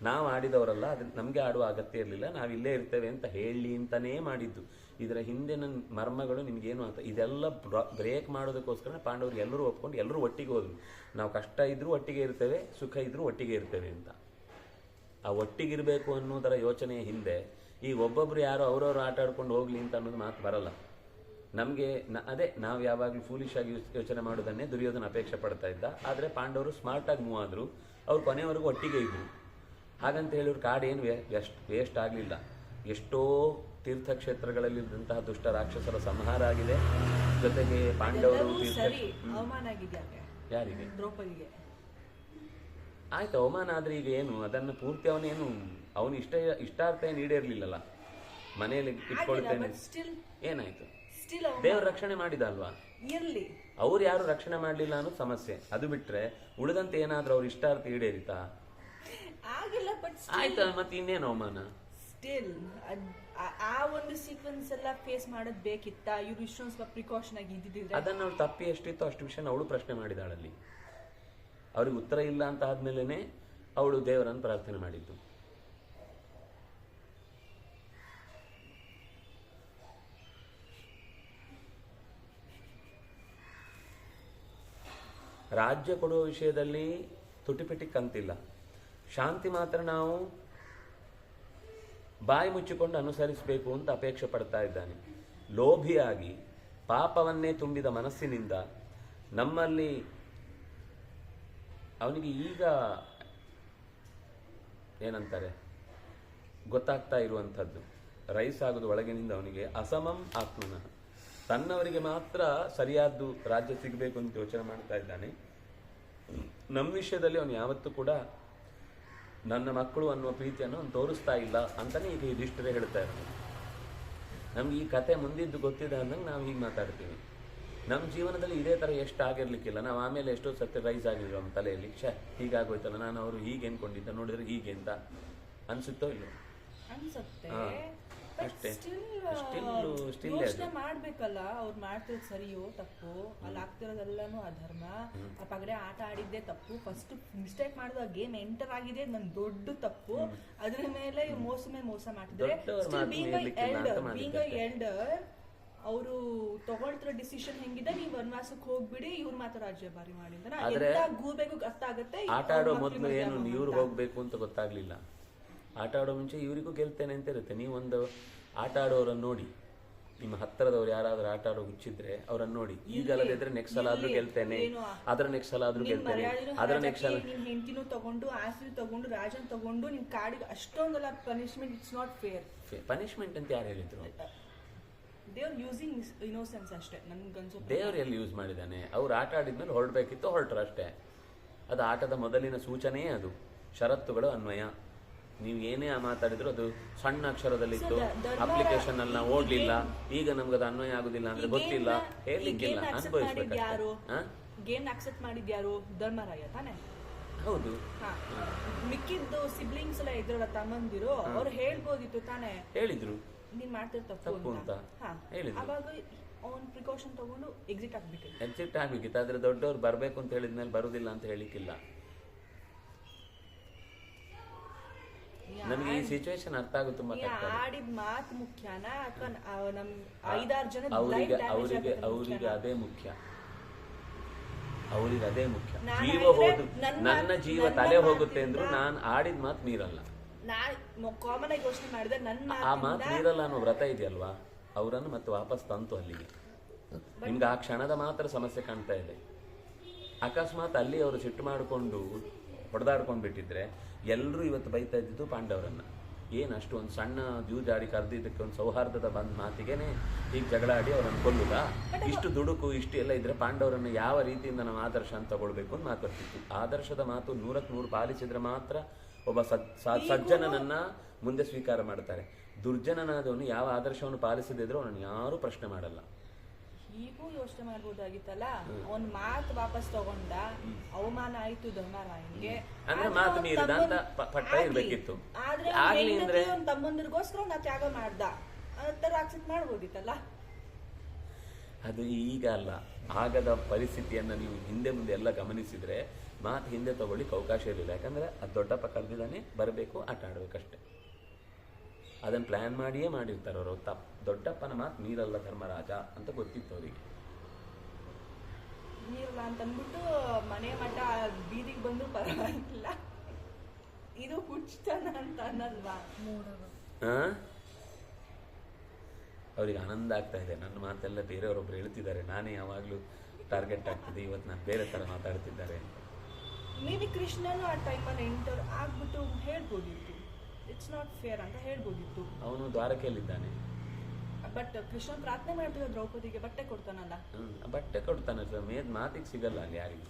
ನಾವು ಆಡಿದವರಲ್ಲ, ಅದನ್ನ ನಮ್ಗೆ ಆಡುವ ಅಗತ್ಯ ಇರಲಿಲ್ಲ, ನಾವಿಲ್ಲೇ ಇರ್ತೇವೆ ಅಂತ ಹೇಳಿ ಅಂತಾನೇ ಮಾಡಿದ್ದು. ಇದರ ಹಿಂದಿನ ಮರ್ಮಗಳು ನಿಮ್ಗೇನು ಅಂತ ಇದೆಲ್ಲ ಬ್ರೇಕ್ ಮಾಡೋದಕ್ಕೋಸ್ಕರ ಪಾಂಡವರು ಎಲ್ಲರೂ ಒಪ್ಕೊಂಡು ಎಲ್ಲರೂ ಒಟ್ಟಿಗೆ ಹೋದ್ರು. ನಾವು ಕಷ್ಟ ಇದ್ರೂ ಒಟ್ಟಿಗೆ ಇರ್ತೇವೆ, ಸುಖ ಇದ್ರೂ ಒಟ್ಟಿಗೆ ಇರ್ತೇವೆ ಅಂತ. ಆ ಒಟ್ಟಿಗಿರ್ಬೇಕು ಅನ್ನೋದರ ಯೋಚನೆಯ ಹಿಂದೆ ಈಗ ಒಬ್ಬೊಬ್ರು ಯಾರೋ ಅವ್ರವ್ರು ಆಟ ಆಡ್ಕೊಂಡು ಹೋಗ್ಲಿ ಅಂತ ಅನ್ನೋದು ಮಾತು ಬರಲ್ಲ ನಮಗೆ. ಅದೇ ನಾವು ಯಾವಾಗಲೂ ಫೂಲಿಶ್ ಆಗಿ ಯೋಚನೆ ಮಾಡೋದನ್ನೇ ದುರ್ಯೋಧನ ಅಪೇಕ್ಷೆ ಪಡ್ತಾ ಇದ್ದ. ಆದರೆ ಪಾಂಡವರು ಸ್ಮಾರ್ಟ್ ಆಗಿ ಮೂವ್ ಆದ್ರು, ಅವ್ರು ಕೊನೆಯವರೆಗೂ ಒಟ್ಟಿಗೆ ಇದ್ರು. ಹಾಗಂತ ಹೇಳಿದ್ರು ಕಾಡೇನು ವೇಸ್ಟ್ ಆಗಲಿಲ್ಲ. ಎಷ್ಟೋ ತೀರ್ಥಕ್ಷೇತ್ರಗಳಲ್ಲಿದ್ದಂತಹ ದುಷ್ಟ ರಾಕ್ಷಸರ ಸಂಹಾರ ಆಗಿದೆ. ಜೊತೆಗೆ ಪಾಂಡವರು ಯಾರಿಗೆ? ದ್ರೌಪದಿಗೆ ಆಯ್ತು, ಅವಮಾನ ಆದ್ರೆ ಈಗ ಏನು? ಅದನ್ನು ಪೂರ್ತಿ ಅವನು ಇಷ್ಟಾರ್ಥ ಏನು ಈಡೇರ್ಲಿಲ್ಲಲ್ಲ. ಮನೆಯಲ್ಲಿ ಇಟ್ಕೊಳ್ತೇನೆ, ಏನಾಯ್ತು? ದೇವ್ರ ರಕ್ಷಣೆ ಮಾಡಿದ ಅಲ್ವಾ? ಇರ್ಲಿ, ಅವ್ರು ಯಾರು ರಕ್ಷಣೆ ಮಾಡ್ಲಿಲ್ಲ ಅನ್ನೋದು ಸಮಸ್ಯೆ. ಅದು ಬಿಟ್ರೆ ಉಳಿದಂತೆ ಏನಾದ್ರೂ ಅವ್ರ ಇಷ್ಟಾರ್ಥ ಈಡೇರಿತಾ? ಆಗಿಲ್ಲ. ಆಯ್ತಾ, ಮತ್ತೆ ಇನ್ನೇನು ಅವಮಾನ? ಸ್ಟಿಲ್ ಆ ಒಂದು ಸೀಕ್ವೆನ್ಸ್ ಎಲ್ಲ ಫೇಸ್ ಮಾಡೋದ್ ಬೇಕಿತ್ತ? ಇವ್ರು ಇಷ್ಟೊಂದು ಸ್ವಲ್ಪ ಪ್ರಿಕಾಷನ್ ಆಗಿ ಇದ್ದಿದ್ರೆ ಅದನ್ನ ಅವ್ಳು ತಪ್ಪಿ ಎಷ್ಟಿತ್ತು ಅಷ್ಟು ವಿಷಯ ಅವಳು ಪ್ರಶ್ನೆ ಮಾಡಿದಾಳಲ್ಲಿ. ಅವ್ರಿಗೆ ಉತ್ತರ ಇಲ್ಲ ಅಂತ ಆದ್ಮೇಲೆನೆ ಅವಳು ದೇವರನ್ನು ಪ್ರಾರ್ಥನೆ ಮಾಡಿದ್ದು. ರಾಜ್ಯ ಕೊಡುವ ವಿಷಯದಲ್ಲಿ ತುಟಿಪಿಟಿ ಕಂತಿಲ್ಲ. ಶಾಂತಿ ಮಾತ್ರ ನಾವು ಬಾಯಿ ಮುಚ್ಚಿಕೊಂಡು ಅನುಸರಿಸಬೇಕು ಅಂತ ಅಪೇಕ್ಷೆ ಪಡ್ತಾ ಇದ್ದಾನೆ. ಲೋಭಿಯಾಗಿ ಪಾಪವನ್ನೇ ತುಂಬಿದ ಮನಸ್ಸಿನಿಂದ ನಮ್ಮಲ್ಲಿ ಅವನಿಗೆ ಈಗ ಏನಂತಾರೆ ಗೊತ್ತಾಗ್ತಾ ಇರುವಂಥದ್ದು, ರೈಸ್ ಆಗೋದು ಒಳಗಿನಿಂದ ಅವನಿಗೆ ಅಸಮಂ ಆತ್ಮನಃ, ತನ್ನವರಿಗೆ ಮಾತ್ರ ಸರಿಯಾದ್ದು ರಾಜ್ಯ ಸಿಗಬೇಕು ಅಂತ ಯೋಚನೆ ಮಾಡ್ತಾ ಇದ್ದಾನೆ. ನಮ್ಮ ವಿಷಯದಲ್ಲಿ ಅವನು ಯಾವತ್ತೂ ಕೂಡ ನನ್ನ ಮಕ್ಕಳು ಅನ್ನುವ ಪ್ರೀತಿಯನ್ನು ಅವನು ತೋರಿಸ್ತಾ ಇಲ್ಲ ಅಂತಾನೆ ಈಗ ಯುಧಿಷ್ಠಿರೇ ಹೇಳ್ತಾ ಇರೋದು. ನಮ್ಗೆ ಈ ಕತೆ ಮುಂದಿದ್ದು ಗೊತ್ತಿದೆ ಅಂದಂಗೆ ನಾವು ಹೀಗೆ ಮಾತಾಡ್ತೀವಿ. ನಮ್ಮ ಜೀವನದಲ್ಲಿ ಇದೇ ಥರ ಎಷ್ಟು ಆಗಿರ್ಲಿಕ್ಕಿಲ್ಲ. ನಾವು ಆಮೇಲೆ ಎಷ್ಟೋ ಸತ್ಯ ರೈಸ್ ಆಗಿಲ್ಲ ನಮ್ಮ ತಲೆಯಲ್ಲಿ, ಹೀಗಾಗೋಯ್ತಲ್ಲ, ನಾನು ಅವರು ಹೀಗೆ ಅನ್ಕೊಂಡಿದ್ದ, ನೋಡಿದ್ರೆ ಹೀಗೆ ಅಂತ ಅನ್ಸುತ್ತೋ ಇಲ್ಲೋ ಅನ್ಸುತ್ತೆ. ಅಷ್ಟೇ. ಯೋಚನೆ ಮಾಡ್ಬೇಕಲ್ಲ, ಅವ್ರು ಮಾಡ್ತಿರೋದು ಸರಿಯೋ ತಪ್ಪು, ಅಲ್ಲಿ ಆಗ್ತಿರೋದೆಲ್ಲಾನು ಅಧರ್ಮ, ಆ ಪಗಡೆ ಆಟ ಆಡಿದ್ದೆ ತಪ್ಪು, ಫಸ್ಟ್ ಮಿಸ್ಟೇಕ್ ಮಾಡಿದ ಗೇಮ್ ಎಂಟರ್ ಆಗಿದೆ ನನ್ ದೊಡ್ಡ ತಪ್ಪು, ಅದ್ರ ಮೇಲೆ ಮೋಸ ಮೇಲೆ ಮೋಸ ಮಾಡ್ತಿದ್ರೆ ಬೀಂಗ್ ಎಲ್ಡರ್ ಅವರು ತಗೊಳ್ತಿರೋ ಡಿಸಿಷನ್ ಹೆಂಗಿದೆ, ನೀವು ವನವಾಸಕ್ಕೆ ಹೋಗ್ಬಿಡಿ, ಇವ್ರು ಮಾತ್ರ ರಾಜ್ಯಭಾರಿ ಮಾಡಿದ್ರೆ ಎಂತ ಗೂಬೆಗೂ ಅರ್ಥ ಆಗುತ್ತೆ. ಆಟ ಆಡೋ ಮೊದಲು ಏನು ಇವ್ರು ಹೋಗ್ಬೇಕು ಅಂತ ಗೊತ್ತಾಗ್ಲಿಲ್ಲ. ಆಟ ಆಡೋ ಮುಂಚೆ ಇವರಿಗೂ ಗೆಲ್ತೇನೆ ಅಂತ ಇರುತ್ತೆ. ನೀವೊಂದು ಆಟ ಆಡೋರನ್ನು ನೋಡಿ, ನಿಮ್ಮ ಹತ್ತಿರದವ್ರು ಯಾರಾದ್ರೂ ಆಟ ಆಡೋ ಹುಚ್ಚಿದ್ರೆ ಅವ್ರನ್ನ ನೋಡಿ, ಈಗ ಅಲ್ಲದಿದ್ರೆ ನೆಕ್ಸ್ಟ್ ಸಲ ಆದ್ರೂ ಗೆಲ್ತೇನೆ, ಅದ್ರ ನೆಕ್ಸ್ಟ್ ಸಲ ಆದ್ರೂ ಗೆಲ್ತೇನೆ, ಅದ್ರ ನೆಕ್ಸ್ಟ್ ಸಲ ನಿಮ್ ಹೆಂಡತಿನೂ ತಗೊಂಡು ಆಸ್ತಿ ತಗೊಂಡು ರಾಜನ್ ತಗೊಂಡು ನಿಮ್ ಕಾಡಿಗೆ ಅಷ್ಟೊಂದೆಲ್ಲ punishment, it's not fair. Punishment ಅಂತ ಯಾರು ಹೇಳಿದ್ರು? ದೇವ್ರ ಯೂಸಿಂಗ್ ಇನ್ನೋಸೆನ್ಸ್ ಅಷ್ಟೇ ನನ್ಗನ್ಸೋ. ದೇವ್ರು ಎಲ್ಲಿ ಯೂಸ್ ಮಾಡಿದ್ದಾನೆ? ಅವ್ರು ಆಟ ಆಡಿದ್ಮೇಲೆ ಹೊರಡ್ಬೇಕಿತ್ತು, ಹೊರಟ್ರು ಅಷ್ಟೇ. ಅದು ಆಟದ ಮೊದಲಿನ ಸೂಚನೆಯೇ ಅದು, ಷರತ್ತುಗಳು ಅನ್ವಯ. ನೀವು ಏನೇ ಮಾತಾಡಿದ್ರು ಅದು ಸಣ್ಣ ಅಕ್ಷರದಲ್ಲಿತ್ತು, ಅಪ್ಲಿಕೇಶನ್ ಅಲ್ಲಿ ನಾವು ಓಡ್ಲಿಲ್ಲ, ಈಗ ನಮ್ಗದು ಅನ್ವಯ ಆಗುದಿಲ್ಲ ಅಂದ್ರೆ ಗೊತ್ತಿಲ್ಲ, ಹೇಳಿಕ್ಕಿಲ್ಲ, ಅನುಭವಿಸ್ಬೇಕು. ಗೇಮ್ ಅಕ್ಸೆಪ್ಟ್ ಮಾಡಿದ್ಯಾರು? ಧರ್ಮರಾಯ ತಾನೆ? ಹೌದು. ಮಿಕ್ಕಿದ್ದು ಸಿಬ್ಲಿಂಗ್ಸ್ ಎಲ್ಲ ಇದ್ರಲ್ಲ, ತಮ್ಮಂದಿರು, ಅವ್ರು ಹೇಳ್ಬೋದಿತ್ತು ತಾನೆ, ಹೇಳಿದ್ರು ನೀನ್ ಮಾಡ್ತಿರೋ ತಪ್ಪು ಅಂತ ಹೇಳಿದ್ರು. ಅವಾಗ ಅವ್ನ್ ಪ್ರಿಕಾಷನ್ ತಗೊಂಡು ಎಕ್ಸಿಟ್ ಆಗ್ಬೇಕಿತ್ತು. ಆದ್ರೆ ದೊಡ್ಡವ್ರು ಬರ್ಬೇಕು ಅಂತ ಹೇಳಿದ್ಮೇಲೆ ಬರುದಿಲ್ಲ ಅಂತ ಹೇಳಿಕ್ಕಿಲ್ಲ. ನಮಗೆ ಈ ಸಿಚುವೇಶನ್ ಅರ್ಥ ಆಗುತ್ತೆ ತುಂಬಾ ಕಷ್ಟ. ಆಡಿದ ಮಾತು ಮುಖ್ಯನಾ ಅಥವಾ ನಮ್ 5-6 ಜನ ಅವರಿಗೆ ಅದೇ ಮುಖ್ಯ, ಅವರಿಗೆ ಅದೇ ಮುಖ್ಯ. ಜೀವ ಹೋದ್ರು, ನನ್ನ ಜೀವ ತಲೆ ಹೋಗುತ್ತೆ ಅಂದ್ರು ನಾನು ಆಡಿದ ಮಾತು ಮೀರಲ್ಲ. ಕಾಮನ್ ಆಗಿ ಯೋಚನೆ ಮಾಡಿದ್ರೆ ಆ ಮಾತು ಮೀರಲ್ಲ ಅನ್ನೋ ವ್ರತ ಇದೆಯಲ್ವಾ, ಅವರನ್ನು ಮತ್ತೆ ವಾಪಸ್ ತಂತು ಅಲ್ಲಿಗೆ. ನಿಮ್ಗೆ ಆ ಕ್ಷಣದ ಮಾತ್ರ ಸಮಸ್ಯೆ ಕಾಣ್ತಾ ಇದೆ. ಅಕಸ್ಮಾತ್ ಅಲ್ಲಿ ಅವರು ಸಿಟ್ಟು ಮಾಡಿಕೊಂಡು ಹೊಡೆದಾಡ್ಕೊಂಡು ಬಿಟ್ಟಿದ್ರೆ ಎಲ್ಲರೂ ಇವತ್ತು ಬೈತಾ ಇದ್ದಿದ್ದು ಪಾಂಡವರನ್ನ. ಏನು ಅಷ್ಟು ಒಂದು ಸಣ್ಣ ಜೂಜಾಡಿ ಕರೆದಿದ್ದಕ್ಕೆ, ಒಂದು ಸೌಹಾರ್ದದ ಬಂದ ಮಾತಿಗೆನೆ ಈಗ ಜಗಳ ಆಡಿ ಅವರನ್ನು ಕೊಲ್ಲುದಾ? ಇಷ್ಟು ದುಡುಕು ಇಷ್ಟು ಎಲ್ಲ ಇದ್ರೆ ಪಾಂಡವರನ್ನು ಯಾವ ರೀತಿಯಿಂದ ನಾವು ಆದರ್ಶ ಅಂತ ತಗೊಳ್ಬೇಕು ಅಂತ ಮಾತು ಬರ್ತಿತ್ತು. ಆದರ್ಶದ ಮಾತು 100ಕ್ಕೆ 100 ಪಾಲಿಸಿದ್ರೆ ಮಾತ್ರ ಒಬ್ಬ ಸಜ್ಜನನನ್ನ ಮುಂದೆ ಸ್ವೀಕಾರ ಮಾಡ್ತಾರೆ. ದುರ್ಜನನಾದವನು ಯಾವ ಆದರ್ಶವನ್ನು ಪಾಲಿಸದಿದ್ರು ಅವನನ್ನು ಯಾರೂ ಪ್ರಶ್ನೆ ಮಾಡಲ್ಲ. ಹೀಗೂ ಯೋಚನೆ ಮಾಡ್ಬೋದಾಗಿತ್ತಲ್ಲ, ಅವನ್ ಮಾತು ವಾಪಸ್ ತಗೊಂಡ, ಅವಮಾನ ಆಯ್ತು ಧರ್ಮರಾಯನ್ಗೆ, ಅಂದ್ರೆ ಮಾತು ಮೀರಿದ ಅಂತ ಪಟ್ಟ ಇರ್ಬೇಕಿತ್ತು. ಆದ್ರೆ ತಮ್ಮಂದಿರ್ಗೋಸ್ಕರ ನಾ ತ್ಯಾಗ ಮಾಡ್ದ ತರ ಅಕ್ಸೆಪ್ಟ್ ಮಾಡ್ಬೋದಿತ್ತಲ್ಲ. ಅದು ಈಗ ಅಲ್ಲ, ಆಗದ ಪರಿಸ್ಥಿತಿಯನ್ನ ನೀವು ಹಿಂದೆ ಮುಂದೆ ಎಲ್ಲ ಗಮನಿಸಿದ್ರೆ ಮಾತು ಹಿಂದೆ ತಗೊಳ್ಳಿಕ್ಕೆ ಅವಕಾಶ ಇರಲಿಲ್ಲ. ಯಾಕಂದ್ರೆ ಅದು ದೊಡ್ಡಪ್ಪ ಕರೆದಿದ್ದಾನೆ, ಬರಬೇಕು, ಆಟ ಆಡ್ಬೇಕಷ್ಟೆ. ಅದನ್ನು ಪ್ಲಾನ್ ಮಾಡಿಯೇ ಮಾಡಿರ್ತಾರೆ ಅವರು. ದೊಡ್ಡಪ್ಪನ ಮಾತು ಮೀರಲ್ಲ ಧರ್ಮರಾಜ ಅಂತ ಗೊತ್ತಿತ್ತು ಅವರಿಗೆ. ಮೀರಲ್ಲ ಅಂತ ಅಂದ್ಬಿಟ್ಟು ಮನೆ ಮಠ ಬೀದಿಗೆ ಬಂದು ಪರವಾಗಿಲ್ಲ, ಇದು ಹುಚ್ಚತನ ಅಂತ ಅನ್ನಲ್ವಾ? ಅವ್ರಿಗೆ ಆನಂದ ಆಗ್ತಾ ಇದೆ. ನನ್ನ ಮಾತೆಲ್ಲ ಬೇರೆಯವರೊಬ್ರು ಹೇಳ್ತಿದ್ದಾರೆ, ನಾನೇ ಯಾವಾಗ್ಲೂ ಟಾರ್ಗೆಟ್ ಆಗ್ತಿದೆ, ಇವತ್ತು ನಾನು ಬೇರೆ ತರ ಮಾತಾಡ್ತಿದ್ದಾರೆ ಅಂತ. ಮೇ ಬಿ ಕೃಷ್ಣನು ಆ ಟೈಮಲ್ಲಿ ಎಂಟರ್ ಆಗ್ಬಿಟ್ಟು ಹೇಳ್ಬೋದಿತ್ತು, ಇಟ್ಸ್ ನಾಟ್ ಫೇರ್ ಅಂತ ಹೇಳ್ಬೋದಿತ್ತು. ಅವನು ದ್ವಾರಕೆಯಲ್ಲಿದ್ದಾನೆ. ಬಟ್ ಕೃಷ್ಣ ಪ್ರಾರ್ಥನೆ ಮಾಡ್ತಿದ್ದ ದ್ರೌಪದಿಗೆ ಬಟ್ಟೆ ಕೊಡ್ತಾನಲ್ಲ. ಬಟ್ಟೆ ಕೊಡ್ತಾನೆ, ಮಾತಿಗೆ ಸಿಗಲ್ಲ ಅಲ್ಲಿ ಯಾರಿಗೂ,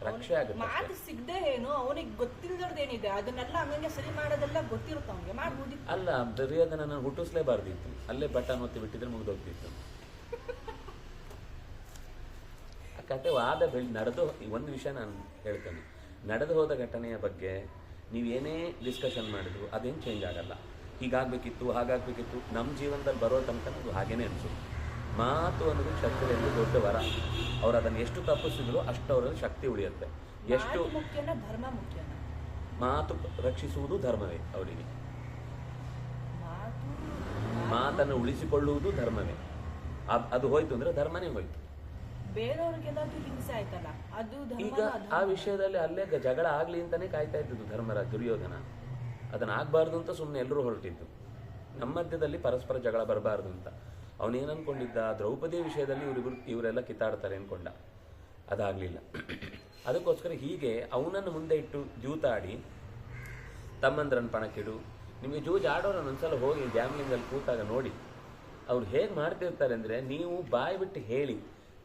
ರಕ್ಷೆ ಆಗುತ್ತೆ. ಮಾತು ಸಿಗದೆ ಏನು, ಅವನಿಗೆ ಗೊತ್ತಿಲ್ಲದವ್ರದ್ದೇನಿದೆ ಅದನ್ನೆಲ್ಲ ಹಂಗಂಗೆ ಸರಿ ಮಾಡೋದೆಲ್ಲ ಗೊತ್ತಿರುತ್ತೆ ಅವನಿಗೆ, ಮಾಡ್ಬೋದಿತ್ತು. ಅಲ್ಲ, ದುರ್ಯೋಧನ ಹುಟ್ಟಿಸ್ಲೇಬಾರ್ದಿತ್ತು, ಅಲ್ಲೇ ಬಟನ್ ಒತ್ತಿ ಬಿಟ್ಟಿದ್ರೆ ಮುಗಿದೋಗ್ತಿತ್ತು. ಕತೆ ವಾದ ನಡೆದು ಒಂದು ವಿಷಯ ನಾನು ಹೇಳ್ತೇನೆ, ನಡೆದು ಹೋದ ಘಟನೆಯ ಬಗ್ಗೆ ನೀವೇನೇ ಡಿಸ್ಕಷನ್ ಮಾಡಿದ್ರು ಅದೇನು ಚೇಂಜ್ ಆಗಲ್ಲ. ಹೀಗಾಗಬೇಕಿತ್ತು, ಹಾಗಾಗಬೇಕಿತ್ತು, ನಮ್ಮ ಜೀವನದಲ್ಲಿ ಬರೋ ತನಕ ಅದು ಹಾಗೇನೆ ಅನಿಸುತ್ತೆ. ಮಾತು ಅನ್ನೋದು ಕ್ಷತ್ರಿಯರಿಗೆ ದೊಡ್ಡ ವರ. ಅವ್ರು ಅದನ್ನು ಎಷ್ಟು ತಪ್ಪಿಸಿದ್ರು ಅಷ್ಟು ಅವರಲ್ಲಿ ಶಕ್ತಿ ಉಳಿಯುತ್ತೆ. ಎಷ್ಟು ಮುಖ್ಯನ ಧರ್ಮ ಮುಖ್ಯನ, ಮಾತು ರಕ್ಷಿಸುವುದು ಧರ್ಮವೇ ಅವರಿಗೆ. ಮಾತನ್ನು ಉಳಿಸಿಕೊಳ್ಳುವುದು ಧರ್ಮವೇ. ಅದು ಹೋಯ್ತು ಅಂದ್ರೆ ಧರ್ಮನೇ ಹೋಯ್ತು. ಬೇರೆಯವ್ರಿಗೆಲ್ಲಾದ್ರೂ ಹಿಂಸೆ ಆಯ್ತಲ್ಲ, ಅದು ಈಗ ಆ ವಿಷಯದಲ್ಲಿ ಅಲ್ಲೇ ಜಗಳ ಆಗ್ಲಿ ಅಂತಾನೆ ಕಾಯ್ತಾ ಇದ್ದದ್ದು ಧರ್ಮರಾಜ. ದುರ್ಯೋಧನ ಅದನ್ನ ಆಗ್ಬಾರ್ದು ಅಂತ ಸುಮ್ಮನೆ ಎಲ್ಲರೂ ಹೊರಟಿದ್ದು. ನಮ್ಮ ಮಧ್ಯದಲ್ಲಿ ಪರಸ್ಪರ ಜಗಳ ಬರಬಾರ್ದು ಅಂತ. ಅವನೇನು ಅಂದ್ಕೊಂಡಿದ್ದ, ದ್ರೌಪದಿ ವಿಷಯದಲ್ಲಿ ಇವರೆಲ್ಲ ಕಿತ್ತಾಡ್ತಾರೆ ಅಂದ್ಕೊಂಡ. ಅದಾಗಲಿಲ್ಲ. ಅದಕ್ಕೋಸ್ಕರ ಹೀಗೆ ಅವನನ್ನು ಮುಂದೆ ಇಟ್ಟು ಜೂತಾಡಿ ತಮ್ಮಂದ್ರನ್ನ ಪಣಕ್ಕಿಡು. ನಿಮಗೆ ಜೂಜ್ ಆಡೋರನ್ನ ಒಂದ್ಸಲ ಹೋಗಿ ಗ್ಯಾಮ್ಲಿಂಗಲ್ಲಿ ಕೂತಾಗ ನೋಡಿ ಅವ್ರು ಹೇಗೆ ಮಾಡ್ತಿರ್ತಾರೆ ಅಂದರೆ, ನೀವು ಬಾಯಿ ಬಿಟ್ಟು ಹೇಳಿ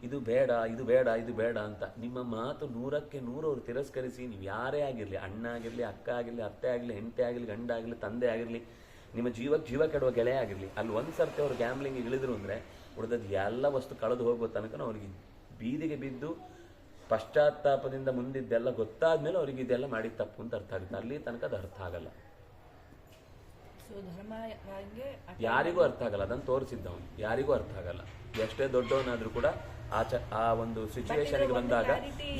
ಇದು ಬೇಡ ಇದು ಬೇಡ ಇದು ಬೇಡ ಅಂತ, ನಿಮ್ಮ ಮಾತು 100ಕ್ಕೆ 100 ಅವ್ರು ತಿರಸ್ಕರಿಸಿ, ನೀವು ಯಾರೇ ಆಗಿರಲಿ, ಅಣ್ಣ ಆಗಿರಲಿ, ಅಕ್ಕ ಆಗಿರಲಿ, ಅತ್ತೆ ಆಗಲಿ, ಹೆಂಡತಿ ಆಗಲಿ, ಗಂಡ ಆಗಲಿ, ತಂದೆ ಆಗಿರಲಿ, ನಿಮ್ಮ ಜೀವ ಕೆಡುವ ಗೆಳೆಯ ಆಗಿರಲಿ, ಅಲ್ಲಿ ಒಂದು ಸರ್ತಿ ಅವ್ರು ಗ್ಯಾಮ್ಲಿಂಗ್ ಇಳಿದ್ರು ಅಂದರೆ ಉಳಿದದ್ದು ಎಲ್ಲ ವಸ್ತು ಕಳೆದು ಹೋಗೋ ತನಕ ಅವ್ರಿಗೆ ಬೀದಿಗೆ ಬಿದ್ದು ಪಶ್ಚಾತ್ತಾಪದಿಂದ ಮುಂದಿದ್ದೆಲ್ಲ ಗೊತ್ತಾದ ಮೇಲೆ ಅವ್ರಿಗೆ ಇದೆಲ್ಲ ಮಾಡಿದ ತಪ್ಪು ಅಂತ ಅರ್ಥ ಆಗುತ್ತೆ. ಅಲ್ಲಿ ತನಕ ಅದು ಅರ್ಥ ಆಗಲ್ಲ, ಯಾರಿಗೂ ಅರ್ಥ ಆಗಲ್ಲ. ಅದನ್ನು ತೋರಿಸಿದ್ದವನು ಯಾರಿಗೂ ಅರ್ಥ ಆಗಲ್ಲ. ಎಷ್ಟೇ ದೊಡ್ಡವನಾದ್ರೂ ಕೂಡ ಆ ಒಂದು ಸಿಚುವೇಶನ್ಗೆ ಬಂದಾಗ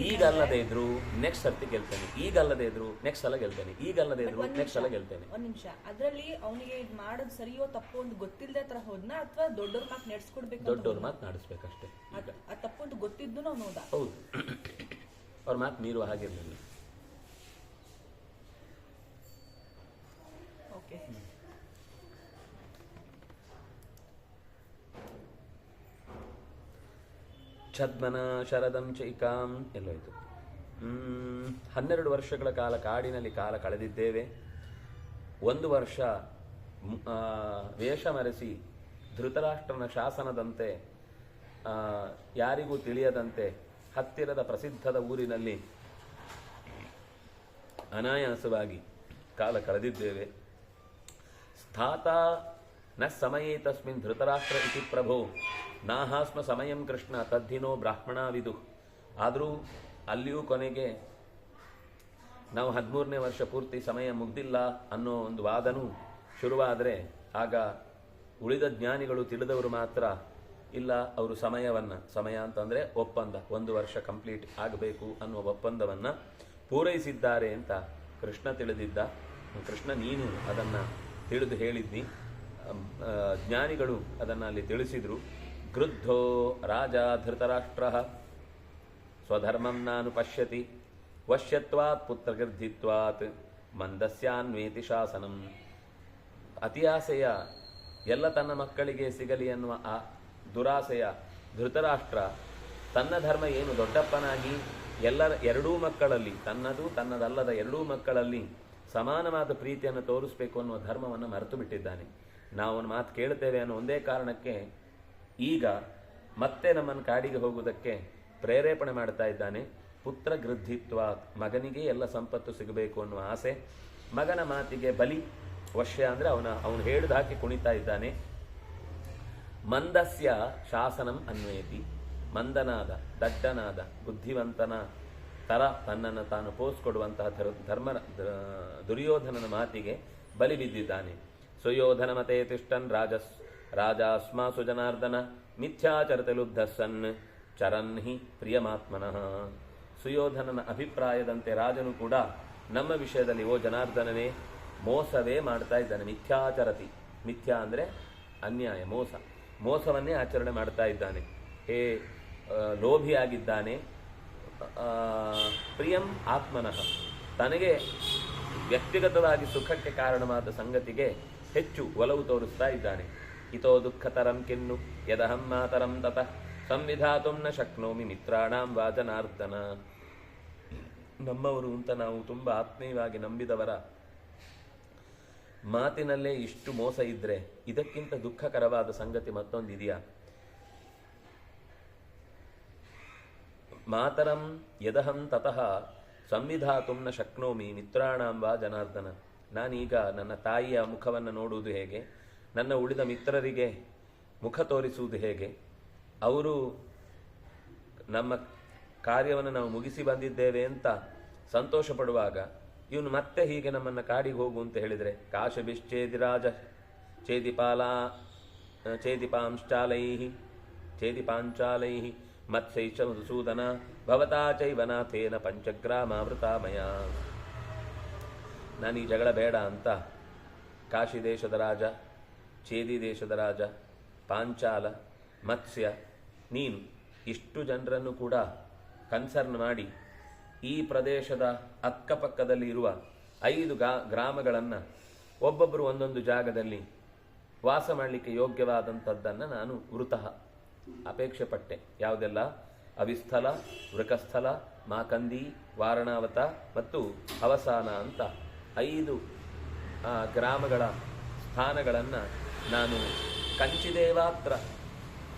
ಈಗಲ್ಲದೆ ಇದ್ರು ನೆಕ್ಸ್ಟ್ ಸರ್ತಿ ಗೆಲ್ತೇನೆ, ಈಗಲ್ಲದೆ ಇದ್ರು ನೆಕ್ಸ್ಟ್ ಸಲ ಗೆಲ್ತೇನೆ, ಈಗಲ್ಲದೆ ಇದ್ರು ನೆಕ್ಸ್ಟ್ ಸಲ ಗೆಲ್ತೇನೆ. ಒಂದ್ ನಿಮಿಷ, ಅದ್ರಲ್ಲಿ ಅವನಿಗೆ ಮಾಡೋದು ಸರಿಯೋ ತಪ್ಪು ಒಂದು ಗೊತ್ತಿಲ್ಲದೆ ತರ ಹೋದ್ನ, ಅಥವಾ ದೊಡ್ಡವ್ರ ಮಾತು ನಡೆಸ್ಕೊಡ್ಬೇಕು? ದೊಡ್ಡವ್ರ ಮಾತು ನಡೆಸ್ಬೇಕಷ್ಟೇ. ಆ ತಪ್ಪು ಅಂತ ಗೊತ್ತಿದ್ದು ನಾವು ನೋಡ. ಹೌದು, ಅವ್ರ ಮಾತು ಮೀರುವ ಹಾಗಿರ್ಲಿಲ್ಲ. ಓಕೆ. ಛದ್ಮನ ಶರದಂ ಚೈಕಾಂ ಎಲ್ಲೋಯ್ತು. 12 ವರ್ಷಗಳ ಕಾಲ ಕಾಡಿನಲ್ಲಿ ಕಾಲ ಕಳೆದಿದ್ದೇವೆ. 1 ವರ್ಷ ವೇಷ ಮರೆಸಿ ಧೃತರಾಷ್ಟ್ರನ ಶಾಸನದಂತೆ ಯಾರಿಗೂ ತಿಳಿಯದಂತೆ ಹತ್ತಿರದ ಪ್ರಸಿದ್ಧದ ಊರಿನಲ್ಲಿ ಅನಾಯಾಸವಾಗಿ ಕಾಲ ಕಳೆದಿದ್ದೇವೆ. ಸ್ಥಾತ ನ ಸಮಯೇ ತಸ್ಮಿನ್ ಧೃತರಾಷ್ಟ್ರ ಇತಿ ಪ್ರಭೋ ನಾಹಾಸ್ಮ ಸಮಯಂ ಕೃಷ್ಣ ತದ್ದಿನೋ ಬ್ರಾಹ್ಮಣಾವಿದು. ಆದರೂ ಅಲ್ಲಿಯೂ ಕೊನೆಗೆ ನಾವು 13ನೇ ವರ್ಷ ಪೂರ್ತಿ ಸಮಯ ಮುಗ್ದಿಲ್ಲ ಅನ್ನೋ ಒಂದು ವಾದನೂ ಶುರುವಾದರೆ ಆಗ ಉಳಿದ ಜ್ಞಾನಿಗಳು ತಿಳಿದವರು ಮಾತ್ರ ಇಲ್ಲ, ಅವರು ಸಮಯ ಅಂತಂದರೆ ಒಪ್ಪಂದ, 1 ವರ್ಷ ಕಂಪ್ಲೀಟ್ ಆಗಬೇಕು ಅನ್ನುವ ಒಪ್ಪಂದವನ್ನು ಪೂರೈಸಿದ್ದಾರೆ ಅಂತ ಕೃಷ್ಣ ತಿಳಿದಿದ್ದ. ಕೃಷ್ಣ ನೀನು ಅದನ್ನು ತಿಳಿದು ಹೇಳಿದ್ದಿ, ಜ್ಞಾನಿಗಳು ಅದನ್ನು ಅಲ್ಲಿ ತಿಳಿಸಿದರು. ಕ್ರುದ್ಧೋ ರಾಜ ಧೃತರಾಷ್ಟ್ರ ಸ್ವಧರ್ಮಂ ನಾನು ಪಶ್ಯತಿ ವಶ್ಯತ್ವಾತ್ ಪುತ್ರಗರ್ಧಿತ್ವಾತ್ ಮಂದಸ್ಯಾನ್ವೇತಿ ಶಾಸನಂ. ಅತಿಯಾಸೆಯ ಎಲ್ಲ ತನ್ನ ಮಕ್ಕಳಿಗೆ ಸಿಗಲಿ ಎನ್ನುವ ಆ ದುರಾಸೆಯ ಧೃತರಾಷ್ಟ್ರ ತನ್ನ ಧರ್ಮ ಏನು ದೊಡ್ಡಪ್ಪನಾಗಿ ಎರಡೂ ಮಕ್ಕಳಲ್ಲಿ, ತನ್ನದಲ್ಲದ ಎರಡೂ ಮಕ್ಕಳಲ್ಲಿ ಸಮಾನವಾದ ಪ್ರೀತಿಯನ್ನು ತೋರಿಸಬೇಕು ಅನ್ನುವ ಧರ್ಮವನ್ನು ಮರೆತು ಬಿಟ್ಟಿದ್ದಾನೆ. ನಾವು ಒಂದು ಮಾತು ಕೇಳ್ತೇವೆ ಅನ್ನೋ ಒಂದೇ ಕಾರಣಕ್ಕೆ ಈಗ ಮತ್ತೆ ನಮ್ಮನ್ನು ಕಾಡಿಗೆ ಹೋಗುವುದಕ್ಕೆ ಪ್ರೇರೇಪಣೆ ಮಾಡ್ತಾ ಇದ್ದಾನೆ. ಪುತ್ರ ಗೃದ್ಧಿತ್ವ, ಮಗನಿಗೆ ಎಲ್ಲ ಸಂಪತ್ತು ಸಿಗಬೇಕು ಅನ್ನುವ ಆಸೆ, ಮಗನ ಮಾತಿಗೆ ಬಲಿ, ವಶ್ಯ ಅಂದರೆ ಅವನು ಹೇಳಿದ ಹಾಕಿ ಕುಣಿತಾ ಇದ್ದಾನೆ. ಮಂದಸ್ಯ ಶಾಸನಂ ಅನ್ವೇತಿ, ಮಂದನಾದ ದಡ್ಡನಾದ ಬುದ್ಧಿವಂತನ ತರ ತನ್ನನ್ನು ತಾನು ಪೋಸ್ಕೊಡುವಂತಹ ದುರ್ಯೋಧನನ ಮಾತಿಗೆ ಬಲಿ ಬಿದ್ದಿದ್ದಾನೆ. ಸುಯೋಧನ ಮತೆ ತಿಷ್ಟನ್ ರಾಜಾಸ್ಮಾಸು ಜನಾರ್ದನ ಮಿಥ್ಯಾಚರತೆ ಲುಬ್ಧಸ್ಸನ್ ಚರನ್ ಹಿ ಪ್ರಿಯಮಾತ್ಮನಃ. ಸುಯೋಧನನ ಅಭಿಪ್ರಾಯದಂತೆ ರಾಜನು ಕೂಡ ನಮ್ಮ ವಿಷಯದಲ್ಲಿ ಓ ಜನಾರ್ದನನೇ ಮೋಸವೇ ಮಾಡ್ತಾ ಇದ್ದಾನೆ. ಮಿಥ್ಯಾಚರತಿ, ಮಿಥ್ಯಾ ಅಂದರೆ ಅನ್ಯಾಯ, ಮೋಸವನ್ನೇ ಆಚರಣೆ ಮಾಡ್ತಾ ಇದ್ದಾನೆ. ಹೇ ಲೋಭಿಯಾಗಿದ್ದಾನೆ. ಪ್ರಿಯಂ ಆತ್ಮನಃ, ತನಗೆ ವ್ಯಕ್ತಿಗತವಾಗಿ ಸುಖಕ್ಕೆ ಕಾರಣವಾದ ಸಂಗತಿಗೆ ಹೆಚ್ಚು ಒಲವು ತೋರಿಸ್ತಾ ಇದ್ದಾನೆ. ಇತೋ ದುಃಖತರಂ ಕಿನ್ನು ಯದಹಂ ಮಾತರಂ ತತಃ ಸಂವಿಧಾತುಂ ನ ಶಕ್ನೋಮಿ ಮಿತ್ರಾಣಾಂ ವಾ ಜನಾರ್ದನ. ನಮ್ಮವರು ಅಂತ ನಾವು ತುಂಬ ಆತ್ಮೀಯವಾಗಿ ನಂಬಿದವರ ಮಾತಿನಲ್ಲೇ ಇಷ್ಟು ಮೋಸ ಇದ್ರೆ ಇದಕ್ಕಿಂತ ದುಃಖಕರವಾದ ಸಂಗತಿ ಮತ್ತೊಂದಿದೆಯಾ? ಮಾತರಂ ಯದಹಂ ತತಃ ಸಂವಿಧಾತುಂ ನ ಶಕ್ನೋಮಿ ಮಿತ್ರಾಣಾಂ ವಾ ಜನಾರ್ದನ. ನಾನೀಗ ನನ್ನ ತಾಯಿಯ ಮುಖವನ್ನು ನೋಡುವುದು ಹೇಗೆ, ನನ್ನ ಉಳಿದ ಮಿತ್ರರಿಗೆ ಮುಖ ತೋರಿಸುವುದು ಹೇಗೆ? ಅವರು ನಮ್ಮ ಕಾರ್ಯವನ್ನು ನಾವು ಮುಗಿಸಿ ಬಂದಿದ್ದೇವೆ ಅಂತ ಸಂತೋಷ ಪಡುವಾಗ ಇವನು ಮತ್ತೆ ಹೀಗೆ ನಮ್ಮನ್ನು ಕಾಡಿಗೆ ಹೋಗು ಅಂತ ಹೇಳಿದರೆ, ಕಾಶಭಿಶ್ಚೇದಿರಾಜ ಚೇದಿಪಾಂಚಾಲೈ ಮತ್ಸೈಷ ಮಧುಸೂದನ ಭವತಾ ಚೈವನಾಥೇನ ಪಂಚಗ್ರಾಮಾವೃತಾಮಯ. ನಾನು ಈ ಜಗಳ ಬೇಡ ಅಂತ ಕಾಶಿ ದೇಶದ ರಾಜ, ಚೇದಿ ದೇಶದ ರಾಜ, ಪಾಂಚಾಲ, ಮತ್ಸ್ಯ, ನೀನು ಇಷ್ಟು ಜನರನ್ನು ಕೂಡ ಕನ್ಸರ್ನ್ ಮಾಡಿ ಈ ಪ್ರದೇಶದ ಅಕ್ಕಪಕ್ಕದಲ್ಲಿ ಇರುವ 5 ಗ್ರಾಮಗಳನ್ನು ಒಬ್ಬೊಬ್ಬರು ಒಂದೊಂದು ಜಾಗದಲ್ಲಿ ವಾಸ ಮಾಡಲಿಕ್ಕೆ ಯೋಗ್ಯವಾದಂಥದ್ದನ್ನು ನಾನು ವೃತಃ ಅಪೇಕ್ಷೆ ಪಟ್ಟೆ. ಯಾವುದೆಲ್ಲ? ಅವಿಸ್ಥಲ, ವೃಕಸ್ಥಲ, ಮಾಕಂದಿ, ವಾರಣಾವತ ಮತ್ತು ಅವಸಾನ ಅಂತ 5 ಗ್ರಾಮಗಳ ಸ್ಥಾನಗಳನ್ನು ನಾನು ಕಂಚಿದೇವಾತ್ರ,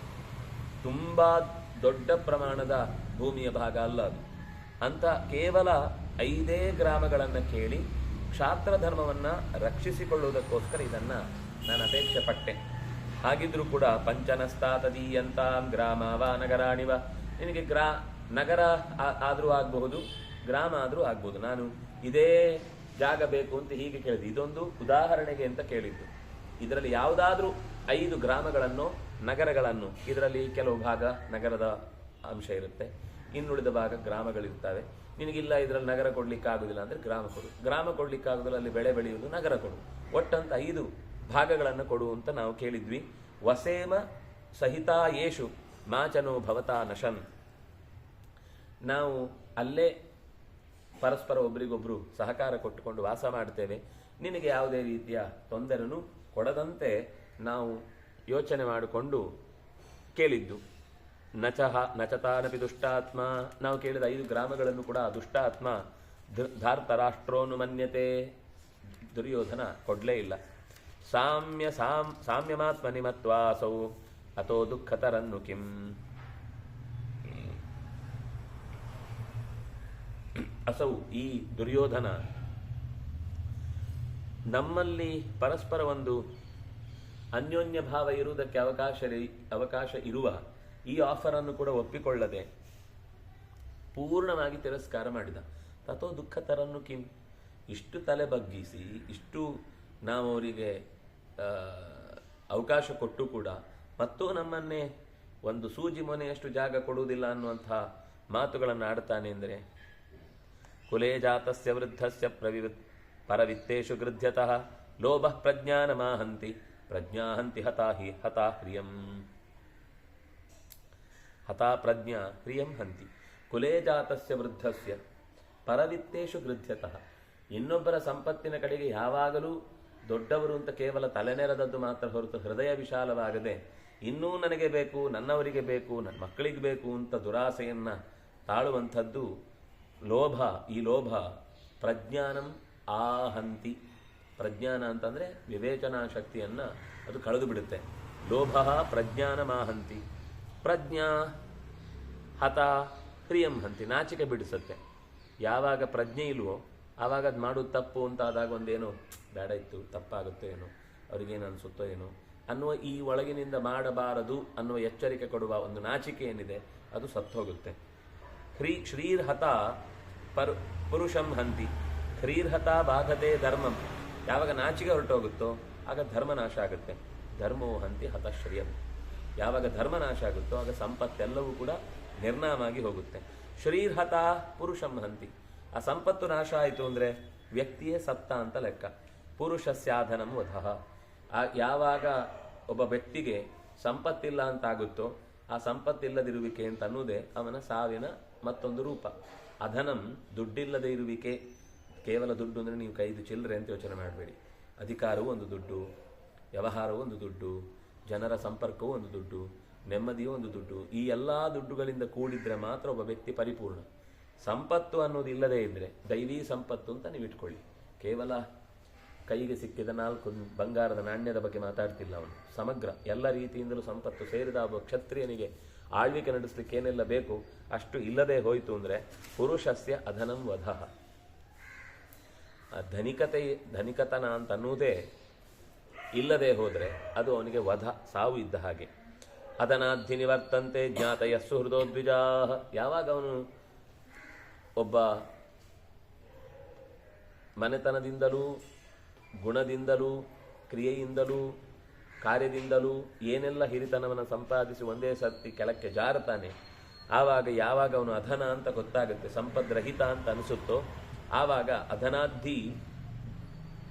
ತುಂಬ ದೊಡ್ಡ ಪ್ರಮಾಣದ ಭೂಮಿಯ ಭಾಗ ಅಲ್ಲ ಅದು, ಅಂತ ಕೇವಲ 5 ಗ್ರಾಮಗಳನ್ನು ಕೇಳಿ ಕ್ಷಾತ್ರ ಧರ್ಮವನ್ನು ರಕ್ಷಿಸಿಕೊಳ್ಳುವುದಕ್ಕೋಸ್ಕರ ಇದನ್ನು ನಾನು ಅಪೇಕ್ಷೆ ಪಟ್ಟೆ. ಹಾಗಿದ್ರೂ ಕೂಡ ಪಂಚನಸ್ತಾತದೀಯಂತ ಗ್ರಾಮ ವಾ ನಗರಾಣಿವ, ನಿನಗೆ ನಗರ ಆದರೂ ಆಗಬಹುದು, ಗ್ರಾಮ ಆದರೂ ಆಗ್ಬೋದು. ನಾನು ಇದೇ ಜಾಗ ಬೇಕು ಅಂತ ಹೀಗೆ ಕೇಳಿದೆ. ಇದೊಂದು ಉದಾಹರಣೆಗೆ ಅಂತ ಕೇಳಿದ್ದು. ಇದರಲ್ಲಿ ಯಾವುದಾದ್ರೂ 5 ಗ್ರಾಮಗಳನ್ನು, ನಗರಗಳನ್ನು, ಇದರಲ್ಲಿ ಕೆಲವು ಭಾಗ ನಗರದ ಅಂಶ ಇರುತ್ತೆ, ಇನ್ನುಳಿದ ಭಾಗ ಗ್ರಾಮಗಳಿರ್ತವೆ. ನಿನಗಿಲ್ಲ ಇದರಲ್ಲಿ ನಗರ ಕೊಡ್ಲಿಕ್ಕೆ ಆಗುದಿಲ್ಲ ಅಂದರೆ ಗ್ರಾಮ ಕೊಡು, ಗ್ರಾಮ ಕೊಡ್ಲಿಕ್ಕೆ ಆಗುದಿಲ್ಲ ಅಲ್ಲಿ ಬೆಳೆ ಬೆಳೆಯುವುದು, ನಗರ ಕೊಡು. ಒಟ್ಟಂತ 5 ಭಾಗಗಳನ್ನು ಕೊಡು ಅಂತ ನಾವು ಕೇಳಿದ್ವಿ. ವಸೇಮ ಸಹಿತ ಯೇಷು ಮಾಚನೋ ಭವತಾ ನಶನ್. ನಾವು ಅಲ್ಲೇ ಪರಸ್ಪರ ಒಬ್ರಿಗೊಬ್ರು ಸಹಕಾರ ಕೊಟ್ಟುಕೊಂಡು ವಾಸ ಮಾಡ್ತೇವೆ, ನಿನಗೆ ಯಾವುದೇ ರೀತಿಯ ತೊಂದರೆನೂ ಕೊಡದಂತೆ ನಾವು ಯೋಚನೆ ಮಾಡಿಕೊಂಡು ಕೇಳಿದ್ದು. ನಚತಾನಪಿ ದುಷ್ಟಾತ್ಮ. ನಾವು ಕೇಳಿದ 5 ಗ್ರಾಮಗಳನ್ನು ಕೂಡ ದುಷ್ಟಾತ್ಮ ಧಾರ್ತರಾಷ್ಟ್ರೋನು ಮನ್ಯತೆ, ದುರ್ಯೋಧನ ಕೊಡ್ಲೇ ಇಲ್ಲ. ಸಾಮ್ಯಮಾತ್ಮನಿ ಮತ್ವಾಸೌ ಅಥೋ ದುಃಖತರನ್ನು ಕಿಂ. ಅಸೌ ಈ ದುರ್ಯೋಧನ ನಮ್ಮಲ್ಲಿ ಪರಸ್ಪರ ಒಂದು ಅನ್ಯೋನ್ಯ ಭಾವ ಇರುವುದಕ್ಕೆ ಅವಕಾಶ ಇರುವ ಈ ಆಫರ್ ಅನ್ನು ಕೂಡ ಒಪ್ಪಿಕೊಳ್ಳದೆ ಪೂರ್ಣವಾಗಿ ತಿರಸ್ಕಾರ ಮಾಡಿದ. ತಥೋ ದುಃಖತರನ್ನು ಕಿಂ. ಇಷ್ಟು ತಲೆ ಬಗ್ಗಿಸಿ, ಇಷ್ಟು ನಾವು ಅವರಿಗೆ ಅವಕಾಶ ಕೊಟ್ಟು ಕೂಡ ಮತ್ತೂ ನಮ್ಮನ್ನೇ ಒಂದು ಸೂಜಿ ಮೊನೆಯಷ್ಟು ಜಾಗ ಕೊಡುವುದಿಲ್ಲ ಅನ್ನುವಂಥ ಮಾತುಗಳನ್ನು ಆಡ್ತಾನೆ ಅಂದರೆ, ಕುಲೇ ಜಾತಸ್ಯ ವೃದ್ಧಸ್ಯ ಪರವಿತ್ತೇಷು ಗೃಧ್ಯತಃ ಲೋಭ ಪ್ರಜ್ಞಾನಮಾಹಂತಿ ಪ್ರಜ್ಞಾಹಂತಿ ಹತಾ ಹ್ರಿಯಂ. ಹತಾ ಪ್ರಜ್ಞಾ ಹ್ರಿಯಂ ಹಂತಿ. ಕುಲೇ ಜಾತಸ್ಯ ವೃದ್ಧಸ್ಯ ಪರವಿತ್ತೇಷು ಗೃಧ್ಯತಃ. ಇನ್ನೊಬ್ಬರ ಸಂಪತ್ತಿನ ಕಡೆಗೆ ಯಾವಾಗಲೂ ದೊಡ್ಡವರು ಅಂತ ಕೇವಲ ತಲೆನೆರೆದದ್ದು ಮಾತ್ರ ಹೊರತು ಹೃದಯ ವಿಶಾಲವಾಗದೆ ಇನ್ನೂ ನನಗೆ ಬೇಕು, ನನ್ನವರಿಗೆ ಬೇಕು, ನನ್ನ ಮಕ್ಕಳಿಗೆ ಬೇಕು ಅಂತ ದುರಾಸೆಯನ್ನ ತಾಳುವಂಥದ್ದು ಲೋಭ. ಈ ಲೋಭ ಪ್ರಜ್ಞಾನಂ ಆಹಂತಿ. ಪ್ರಜ್ಞಾನ ಅಂತಂದರೆ ವಿವೇಚನಾ ಶಕ್ತಿಯನ್ನು ಅದು ಕಳೆದು ಬಿಡುತ್ತೆ. ಲೋಭ ಪ್ರಜ್ಞಾನಮಾಹಂತಿ. ಪ್ರಜ್ಞಾ ಹತ ಪ್ರಿಯಂ ಹಂತಿ. ನಾಚಿಕೆ ಬಿಡಿಸುತ್ತೆ. ಯಾವಾಗ ಪ್ರಜ್ಞೆ ಇಲ್ವೋ ಆವಾಗ ಅದು ಮಾಡೋದು ತಪ್ಪು ಅಂತ ಆದಾಗ ಒಂದೇನೋ ಬೇಡ ಇತ್ತು, ತಪ್ಪಾಗುತ್ತೋ ಏನೋ, ಅವ್ರಿಗೇನು ಅನಿಸುತ್ತೋ ಏನೋ ಅನ್ನುವ ಈ ಒಳಗಿನಿಂದ ಮಾಡಬಾರದು ಅನ್ನುವ ಎಚ್ಚರಿಕೆ ಕೊಡುವ ಒಂದು ನಾಚಿಕೆ ಏನಿದೆ ಅದು ಸತ್ತು ಹೋಗುತ್ತೆ. ಶ್ರೀರ್ಹತ ಪುರುಷಂ ಹಂತಿ. ಶ್ರೀರ್ಹತ ಬಾಧತೆ ಧರ್ಮಂ. ಯಾವಾಗ ನಾಚಿಕೆ ಹೊರಟೋಗುತ್ತೋ ಆಗ ಧರ್ಮ ನಾಶ ಆಗುತ್ತೆ. ಧರ್ಮೋ ಹಂತಿ ಹತಶ್ರಿಯಂ. ಯಾವಾಗ ಧರ್ಮ ನಾಶ ಆಗುತ್ತೋ ಆಗ ಸಂಪತ್ತೆಲ್ಲವೂ ಕೂಡ ನಿರ್ನಾಮಾಗಿ ಹೋಗುತ್ತೆ. ಶ್ರೀರ್ಹತ ಪುರುಷಂ ಹಂತಿ. ಆ ಸಂಪತ್ತು ನಾಶ ಆಯಿತು ಅಂದರೆ ವ್ಯಕ್ತಿಯೇ ಸತ್ತ ಅಂತ ಲೆಕ್ಕ. ಪುರುಷಸ್ಯಾಧನಂ ವಧಃ. ಯಾವಾಗ ಒಬ್ಬ ವ್ಯಕ್ತಿಗೆ ಸಂಪತ್ತಿಲ್ಲ ಅಂತಾಗುತ್ತೋ ಆ ಸಂಪತ್ತಿಲ್ಲದಿರುವಿಕೆ ಅಂತ ಅನ್ನೋದೇ ಅವನ ಸಾವಿನ ಮತ್ತೊಂದು ರೂಪ. ಅಧನಂ ದುಡ್ಡಿಲ್ಲದೆ ಇರುವಿಕೆ. ಕೇವಲ ದುಡ್ಡು ಅಂದರೆ ನೀವು ಕೈದು ಚಿಲ್ಲರೆ ಅಂತ ಯೋಚನೆ ಮಾಡಬೇಡಿ. ಅಧಿಕಾರವೂ ಒಂದು ದುಡ್ಡು, ವ್ಯವಹಾರವೂ ಒಂದು ದುಡ್ಡು, ಜನರ ಸಂಪರ್ಕವೂ ಒಂದು ದುಡ್ಡು, ನೆಮ್ಮದಿಯೂ ಒಂದು ದುಡ್ಡು. ಈ ಎಲ್ಲ ದುಡ್ಡುಗಳಿಂದ ಕೂಡಿದ್ರೆ ಮಾತ್ರ ಒಬ್ಬ ವ್ಯಕ್ತಿ ಪರಿಪೂರ್ಣ. ಸಂಪತ್ತು ಅನ್ನೋದು ಇಲ್ಲದೇ ಇದ್ದರೆ ದೈವೀ ಸಂಪತ್ತು ಅಂತ ನೀವು ಇಟ್ಕೊಳ್ಳಿ. ಕೇವಲ ಕೈಗೆ ಸಿಕ್ಕಿದ 4 ಬಂಗಾರದ ನಾಣ್ಯದ ಬಗ್ಗೆ ಮಾತಾಡ್ತಿಲ್ಲ ಅವನು. ಸಮಗ್ರ ಎಲ್ಲ ರೀತಿಯಿಂದಲೂ ಸಂಪತ್ತು ಸೇರಿದ ಒಬ್ಬ ಕ್ಷತ್ರಿಯನಿಗೆ ಆಳ್ವಿಕೆ ನಡೆಸಲಿಕ್ಕೆ ಏನೆಲ್ಲ ಬೇಕು ಅಷ್ಟು ಇಲ್ಲದೆ ಹೋಯಿತು ಅಂದರೆ ಪುರುಷಸ್ಯ ಅಧನಂ ವಧಃ. ಧನಿಕತನ ಅಂತ ಅನ್ನುವುದೇ ಇಲ್ಲದೆ ಹೋದರೆ ಅದು ಅವನಿಗೆ ವಧ, ಸಾವು ಇದ್ದ ಹಾಗೆ. ಅದನಾಧಿ ನಿವರ್ತಂತೆ ಜ್ಞಾತಯ ಸುಹೃದೋದ್ವಿಜಾ. ಯಾವಾಗ ಅವನು ಒಬ್ಬ ಮನೆತನದಿಂದಲೂ ಗುಣದಿಂದಲೂ ಕ್ರಿಯೆಯಿಂದಲೂ ಕಾರ್ಯದಿಂದಲೂ ಏನೆಲ್ಲ ಹಿರಿತನವನ್ನು ಸಂಪಾದಿಸಿ ಒಂದೇ ಸರ್ತಿ ಕೆಳಕ್ಕೆ ಜಾರುತ್ತಾನೆ, ಆವಾಗ ಯಾವಾಗ ಅವನು ಅಧನ ಅಂತ ಗೊತ್ತಾಗುತ್ತೆ, ಸಂಪದ್ರಹಿತ ಅಂತ ಅನಿಸುತ್ತೋ ಆವಾಗ ಅಧನಾಧಿ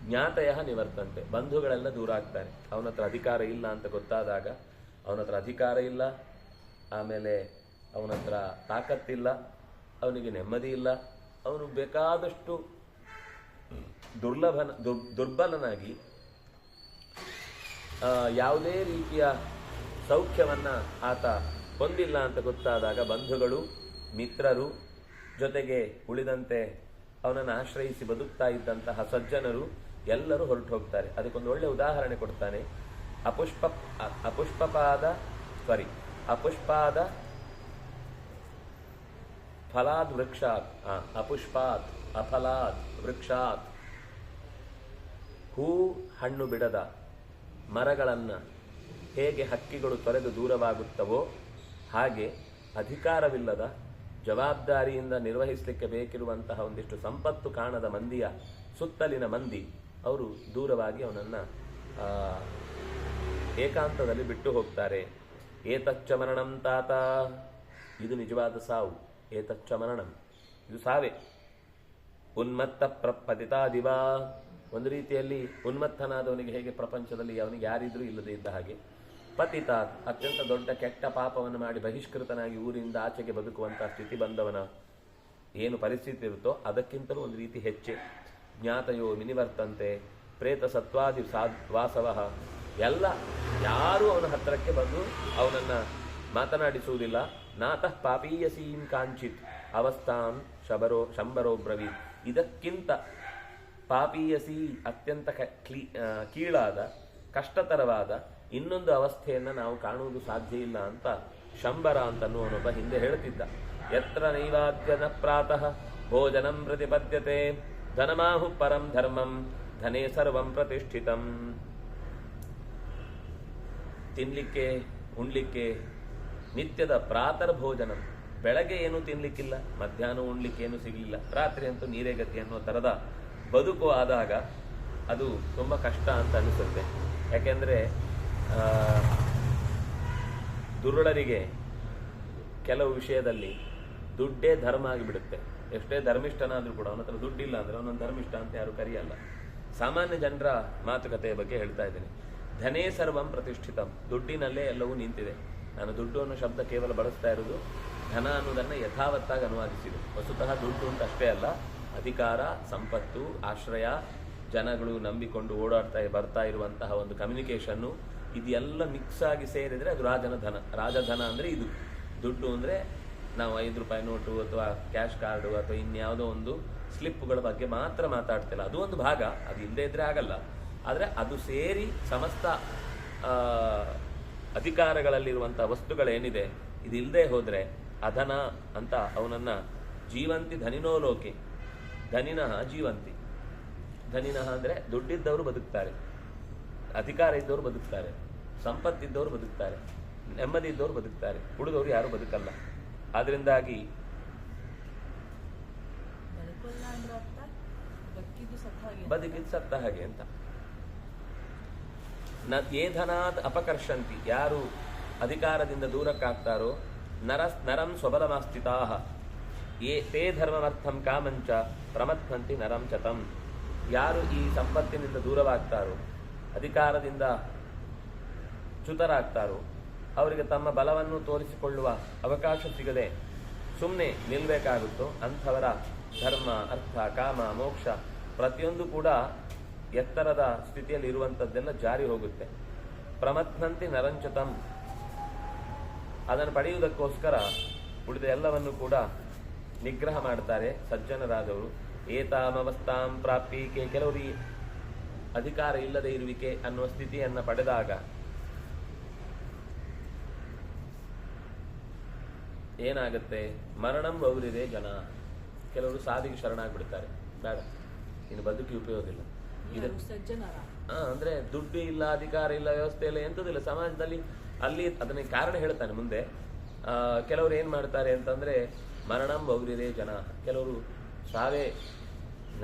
ಜ್ಞಾತಯ ನಿವರ್ತಂತೆ. ಬಂಧುಗಳೆಲ್ಲ ದೂರ ಆಗ್ತಾರೆ. ಅವನ ಹತ್ರ ಅಧಿಕಾರ ಇಲ್ಲ ಅಂತ ಗೊತ್ತಾದಾಗ, ಅವನ ಹತ್ರ ಅಧಿಕಾರ ಇಲ್ಲ, ಆಮೇಲೆ ಅವನ ಹತ್ರ ತಾಕತ್ತಿಲ್ಲ, ಅವನಿಗೆ ನೆಮ್ಮದಿ ಇಲ್ಲ, ಅವನು ಬೇಕಾದಷ್ಟು ದುರ್ಬಲನಾಗಿ ಯಾವುದೇ ರೀತಿಯ ಸೌಖ್ಯವನ್ನು ಆತ ಹೊಂದಿಲ್ಲ ಅಂತ ಗೊತ್ತಾದಾಗ ಬಂಧುಗಳು, ಮಿತ್ರರು, ಜೊತೆಗೆ ಉಳಿದಂತೆ ಅವನನ್ನು ಆಶ್ರಯಿಸಿ ಬದುಕ್ತಾ ಇದ್ದಂತಹ ಸಜ್ಜನರು ಎಲ್ಲರೂ ಹೊರಟು ಹೋಗ್ತಾರೆ. ಅದಕ್ಕೊಂದು ಒಳ್ಳೆ ಉದಾಹರಣೆ ಕೊಡ್ತಾನೆ. ಅಪುಷ್ಪಾದ ಫಲಾದ್ ವೃಕ್ಷಾತ್, ಅಪುಷ್ಪಾತ್ ಅಫಲಾದ್ ವೃಕ್ಷಾತ್, ಹೂ ಹಣ್ಣು ಬಿಡದ ಮರಗಳನ್ನು ಹೇಗೆ ಹಕ್ಕಿಗಳು ತೊರೆದು ದೂರವಾಗುತ್ತವೋ ಹಾಗೆ ಅಧಿಕಾರವಿಲ್ಲದ, ಜವಾಬ್ದಾರಿಯಿಂದ ನಿರ್ವಹಿಸಲಿಕ್ಕೆ ಬೇಕಿರುವಂತಹ ಒಂದಿಷ್ಟು ಸಂಪತ್ತು ಕಾಣದ ಮಂದಿಯ ಸುತ್ತಲಿನ ಮಂದಿ ಅವರು ದೂರವಾಗಿ ಅವನನ್ನು ಏಕಾಂತದಲ್ಲಿ ಬಿಟ್ಟು ಹೋಗ್ತಾರೆ. ಏತಚ್ಚ ಮರಣಂ ತಾತ, ಇದು ನಿಜವಾದ ಸಾವು. ಏತಚ್ಚ ಮರಣಂ, ಇದು ಸಾವೇ. ಉನ್ಮತ್ತ ಪ್ರಪತಿತಾದಿವ, ಒಂದು ರೀತಿಯಲ್ಲಿ ಉನ್ಮತ್ತನಾದವನಿಗೆ ಹೇಗೆ ಪ್ರಪಂಚದಲ್ಲಿ ಅವನಿಗೆ ಯಾರಿದ್ರೂ ಇಲ್ಲದೆ ಇದ್ದ ಹಾಗೆ, ಪತಿತ ಅತ್ಯಂತ ದೊಡ್ಡ ಕೆಟ್ಟ ಪಾಪವನ್ನು ಮಾಡಿ ಬಹಿಷ್ಕೃತನಾಗಿ ಊರಿಂದ ಆಚೆಗೆ ಬದುಕುವಂತಹ ಸ್ಥಿತಿ ಬಂದವನ ಏನು ಪರಿಸ್ಥಿತಿ ಇರುತ್ತೋ ಅದಕ್ಕಿಂತಲೂ ಒಂದು ರೀತಿ ಹೆಚ್ಚೆ. ಜ್ಞಾತಯೋ ಮಿನಿವರ್ತಂತೆ ಪ್ರೇತ ಸತ್ವಾದಿ ವಾಸವ, ಎಲ್ಲ ಯಾರೂ ಅವನ ಹತ್ತಿರಕ್ಕೆ ಬಂದು ಅವನನ್ನು ಮಾತನಾಡಿಸುವುದಿಲ್ಲ. ನಾತಃ ಪಾಪೀಯಸೀಂ ಕಾಂಚಿತ್ ಅವಸ್ಥಾನ್ ಶಂಬರೋ ಬ್ರವೀತ್, ಇದಕ್ಕಿಂತ ಪಾಪೀಯಸಿ ಅತ್ಯಂತ ಕೀಳಾದ ಕಷ್ಟತರವಾದ ಇನ್ನೊಂದು ಅವಸ್ಥೆಯನ್ನು ನಾವು ಕಾಣುವುದು ಸಾಧ್ಯ ಇಲ್ಲ ಅಂತ ಶಂಬರ ಅಂತನ್ನುವನೊಬ್ಬ ಹಿಂದೆ ಹೇಳುತ್ತಿದ್ದ. ಯತ್ರ ನೈವಾದ್ಯನ ಪ್ರಾತಃ ಭೋಜನಂ ಪ್ರತಿಪದ್ಯತೆ ಧನಮಾಹು ಪರಂ ಧರ್ಮಂ ಧನೇ ಸರ್ವಂ ಪ್ರತಿಷ್ಠಿತಂ. ತಿನ್ಲಿಕ್ಕೆ ಉಣ್ಲಿಕ್ಕೆ ನಿತ್ಯದ ಪ್ರಾತರ್ ಭೋಜನಂ, ಬೆಳಗ್ಗೆ ಏನೂ ತಿನ್ಲಿಕ್ಕಿಲ್ಲ, ಮಧ್ಯಾಹ್ನ ಉಣ್ಲಿಕ್ಕೆ ಏನೂ ಸಿಗಲಿಲ್ಲ, ರಾತ್ರಿ ಅಂತೂ ನೀರೇ ಗತಿ ಅನ್ನೋ ಥರದ ಬದುಕು ಆದಾಗ ಅದು ತುಂಬ ಕಷ್ಟ ಅಂತ ಅನಿಸುತ್ತೆ. ಯಾಕೆಂದರೆ ದುರುಳರಿಗೆ ಕೆಲವು ವಿಷಯದಲ್ಲಿ ದುಡ್ಡೇ ಧರ್ಮ ಆಗಿಬಿಡುತ್ತೆ. ಎಷ್ಟೇ ಧರ್ಮಿಷ್ಠನಾದರೂ ಕೂಡ ಅವನ ಹತ್ರ ದುಡ್ಡಿಲ್ಲ ಅಂದರೆ ಅವನೊಂದು ಧರ್ಮಿಷ್ಠ ಅಂತ ಯಾರು ಕರೆಯಲ್ಲ. ಸಾಮಾನ್ಯ ಜನರ ಮಾತುಕತೆಯ ಬಗ್ಗೆ ಹೇಳ್ತಾ ಇದ್ದೇನೆ. ಧನೇ ಸರ್ವಂ ಪ್ರತಿಷ್ಠಿತಂ, ದುಡ್ಡಿನಲ್ಲೇ ಎಲ್ಲವೂ ನಿಂತಿದೆ. ನಾನು ದುಡ್ಡು ಅನ್ನೋ ಶಬ್ದ ಕೇವಲ ಬಳಸ್ತಾ ಇರೋದು ಧನ ಅನ್ನೋದನ್ನು ಯಥಾವತ್ತಾಗಿ ಅನುವಾದಿಸಿದೆ. ವಸ್ತುತಃ ದುಡ್ಡು ಅಂತ ಅಷ್ಟೇ ಅಲ್ಲ, ಅಧಿಕಾರ, ಸಂಪತ್ತು, ಆಶ್ರಯ, ಜನಗಳು ನಂಬಿಕೊಂಡು ಬರ್ತಾ ಇರುವಂತಹ ಒಂದು ಕಮ್ಯುನಿಕೇಷನ್ನು, ಇದೆಲ್ಲ ಮಿಕ್ಸ್ ಆಗಿ ಸೇರಿದರೆ ಅದು ರಾಜನ ರಾಜಧನ ಅಂದರೆ ಇದು. ದುಡ್ಡು ಅಂದರೆ ನಾವು 5 ರೂಪಾಯಿ ನೋಟು ಅಥವಾ ಕ್ಯಾಶ್ ಕಾರ್ಡು ಅಥವಾ ಇನ್ಯಾವುದೋ ಒಂದು ಸ್ಲಿಪ್ಗಳ ಬಗ್ಗೆ ಮಾತ್ರ ಮಾತಾಡ್ತಿಲ್ಲ. ಅದು ಒಂದು ಭಾಗ, ಅದು ಇಲ್ಲದೇ ಇದ್ರೆ ಆಗಲ್ಲ. ಆದರೆ ಅದು ಸೇರಿ ಸಮಸ್ತ ಅಧಿಕಾರಗಳಲ್ಲಿರುವಂಥ ವಸ್ತುಗಳೇನಿದೆ ಇದಿಲ್ಲದೆ ಹೋದರೆ ಅಧನ ಅಂತ ಅವನನ್ನು ಜೀವಂತಿ ಧನಿನೋಲೋಕೆ, ಧನಿನಃ ಜೀವಂತಿ. ಧನಿನಃ ಅಂದರೆ ದುಡ್ಡಿದ್ದವರು ಬದುಕ್ತಾರೆ, ಅಧಿಕಾರ ಇದ್ದವರು ಬದುಕ್ತಾರೆ, ಸಂಪತ್ತಿದ್ದವರು ಬದುಕ್ತಾರೆ, ನೆಮ್ಮದಿ ಇದ್ದವರು ಬದುಕ್ತಾರೆ, ಉಳಿದವರು ಯಾರು ಬದುಕಲ್ಲ. ಆದ್ರಿಂದಾಗಿ ಬದುಕಿದ್ದು ಸತ್ತ ಹಾಗೆ ಅಂತ. ಯೇ ಧನಾತ್ ಅಪಕರ್ಷಂತಿ, ಯಾರು ಅಧಿಕಾರದಿಂದ ದೂರಕ್ಕಾಗ್ತಾರೋ ನರಂ ಸ್ವಬಲಮಾಸ್ಥಿತಾ ತೇ ಧರ್ಮಮರ್ಥಂ ಕಾಮಂಚ ಪ್ರಮಥಂತಿ ನರಂ ಚತಂ. ಯಾರು ಈ ಸಂಪತ್ತಿನಿಂದ ದೂರವಾಗ್ತಾರೋ, ಅಧಿಕಾರದಿಂದ ಚ್ಯುತರಾಗ್ತಾರೋ, ಅವರಿಗೆ ತಮ್ಮ ಬಲವನ್ನು ತೋರಿಸಿಕೊಳ್ಳುವ ಅವಕಾಶ ಸಿಗದೆ ಸುಮ್ಮನೆ ನಿಲ್ಲಬೇಕಾಗುತ್ತೋ ಅಂಥವರ ಧರ್ಮ, ಅರ್ಥ, ಕಾಮ, ಮೋಕ್ಷ ಪ್ರತಿಯೊಂದು ಕೂಡ ಎತ್ತರದ ಸ್ಥಿತಿಯಲ್ಲಿ ಇರುವಂಥದ್ದೆಲ್ಲ ಜಾರಿ ಹೋಗುತ್ತೆ. ಪ್ರಮಥಂತಿ ನರಂಚತಂ, ಅದನ್ನು ಪಡೆಯುವುದಕ್ಕೋಸ್ಕರ ಉಳಿದ ಎಲ್ಲವನ್ನು ಕೂಡ ನಿಗ್ರಹ ಮಾಡ್ತಾರೆ ಸಜ್ಜನರಾದವರು. ಏತಾಮವಸ್ಥಾಂ ಪ್ರಾಪ್ತಿಕೆ, ಕೆಲವರು ಈ ಅಧಿಕಾರ ಇಲ್ಲದೆ ಇರುವಿಕೆ ಅನ್ನುವ ಸ್ಥಿತಿಯನ್ನು ಪಡೆದಾಗ ಏನಾಗುತ್ತೆ? ಮರಣಂ ಗೌರಿದೆ ಜನ. ಕೆಲವರು ಸಾವಿಗೆ ಶರಣಾಗ್ಬಿಡ್ತಾರೆ, ಬೇಡ ಇನ್ನು ಬದುಕಿ ಉಪಯೋಗ ಇಲ್ಲ. ಅಂದ್ರೆ ದುಡ್ಡು ಇಲ್ಲ, ಅಧಿಕಾರ ಇಲ್ಲ, ವ್ಯವಸ್ಥೆ ಇಲ್ಲ, ಎಂಥದಿಲ್ಲ ಸಮಾಜದಲ್ಲಿ. ಅಲ್ಲಿ ಅದನ್ನ ಕಾರಣ ಹೇಳ್ತಾನೆ ಮುಂದೆ. ಕೆಲವರು ಏನ್ ಮಾಡ್ತಾರೆ ಅಂತಂದ್ರೆ ಮರಣಂ ಗೌರಿದೆ ಜನ. ಕೆಲವರು ಸಾವೇ,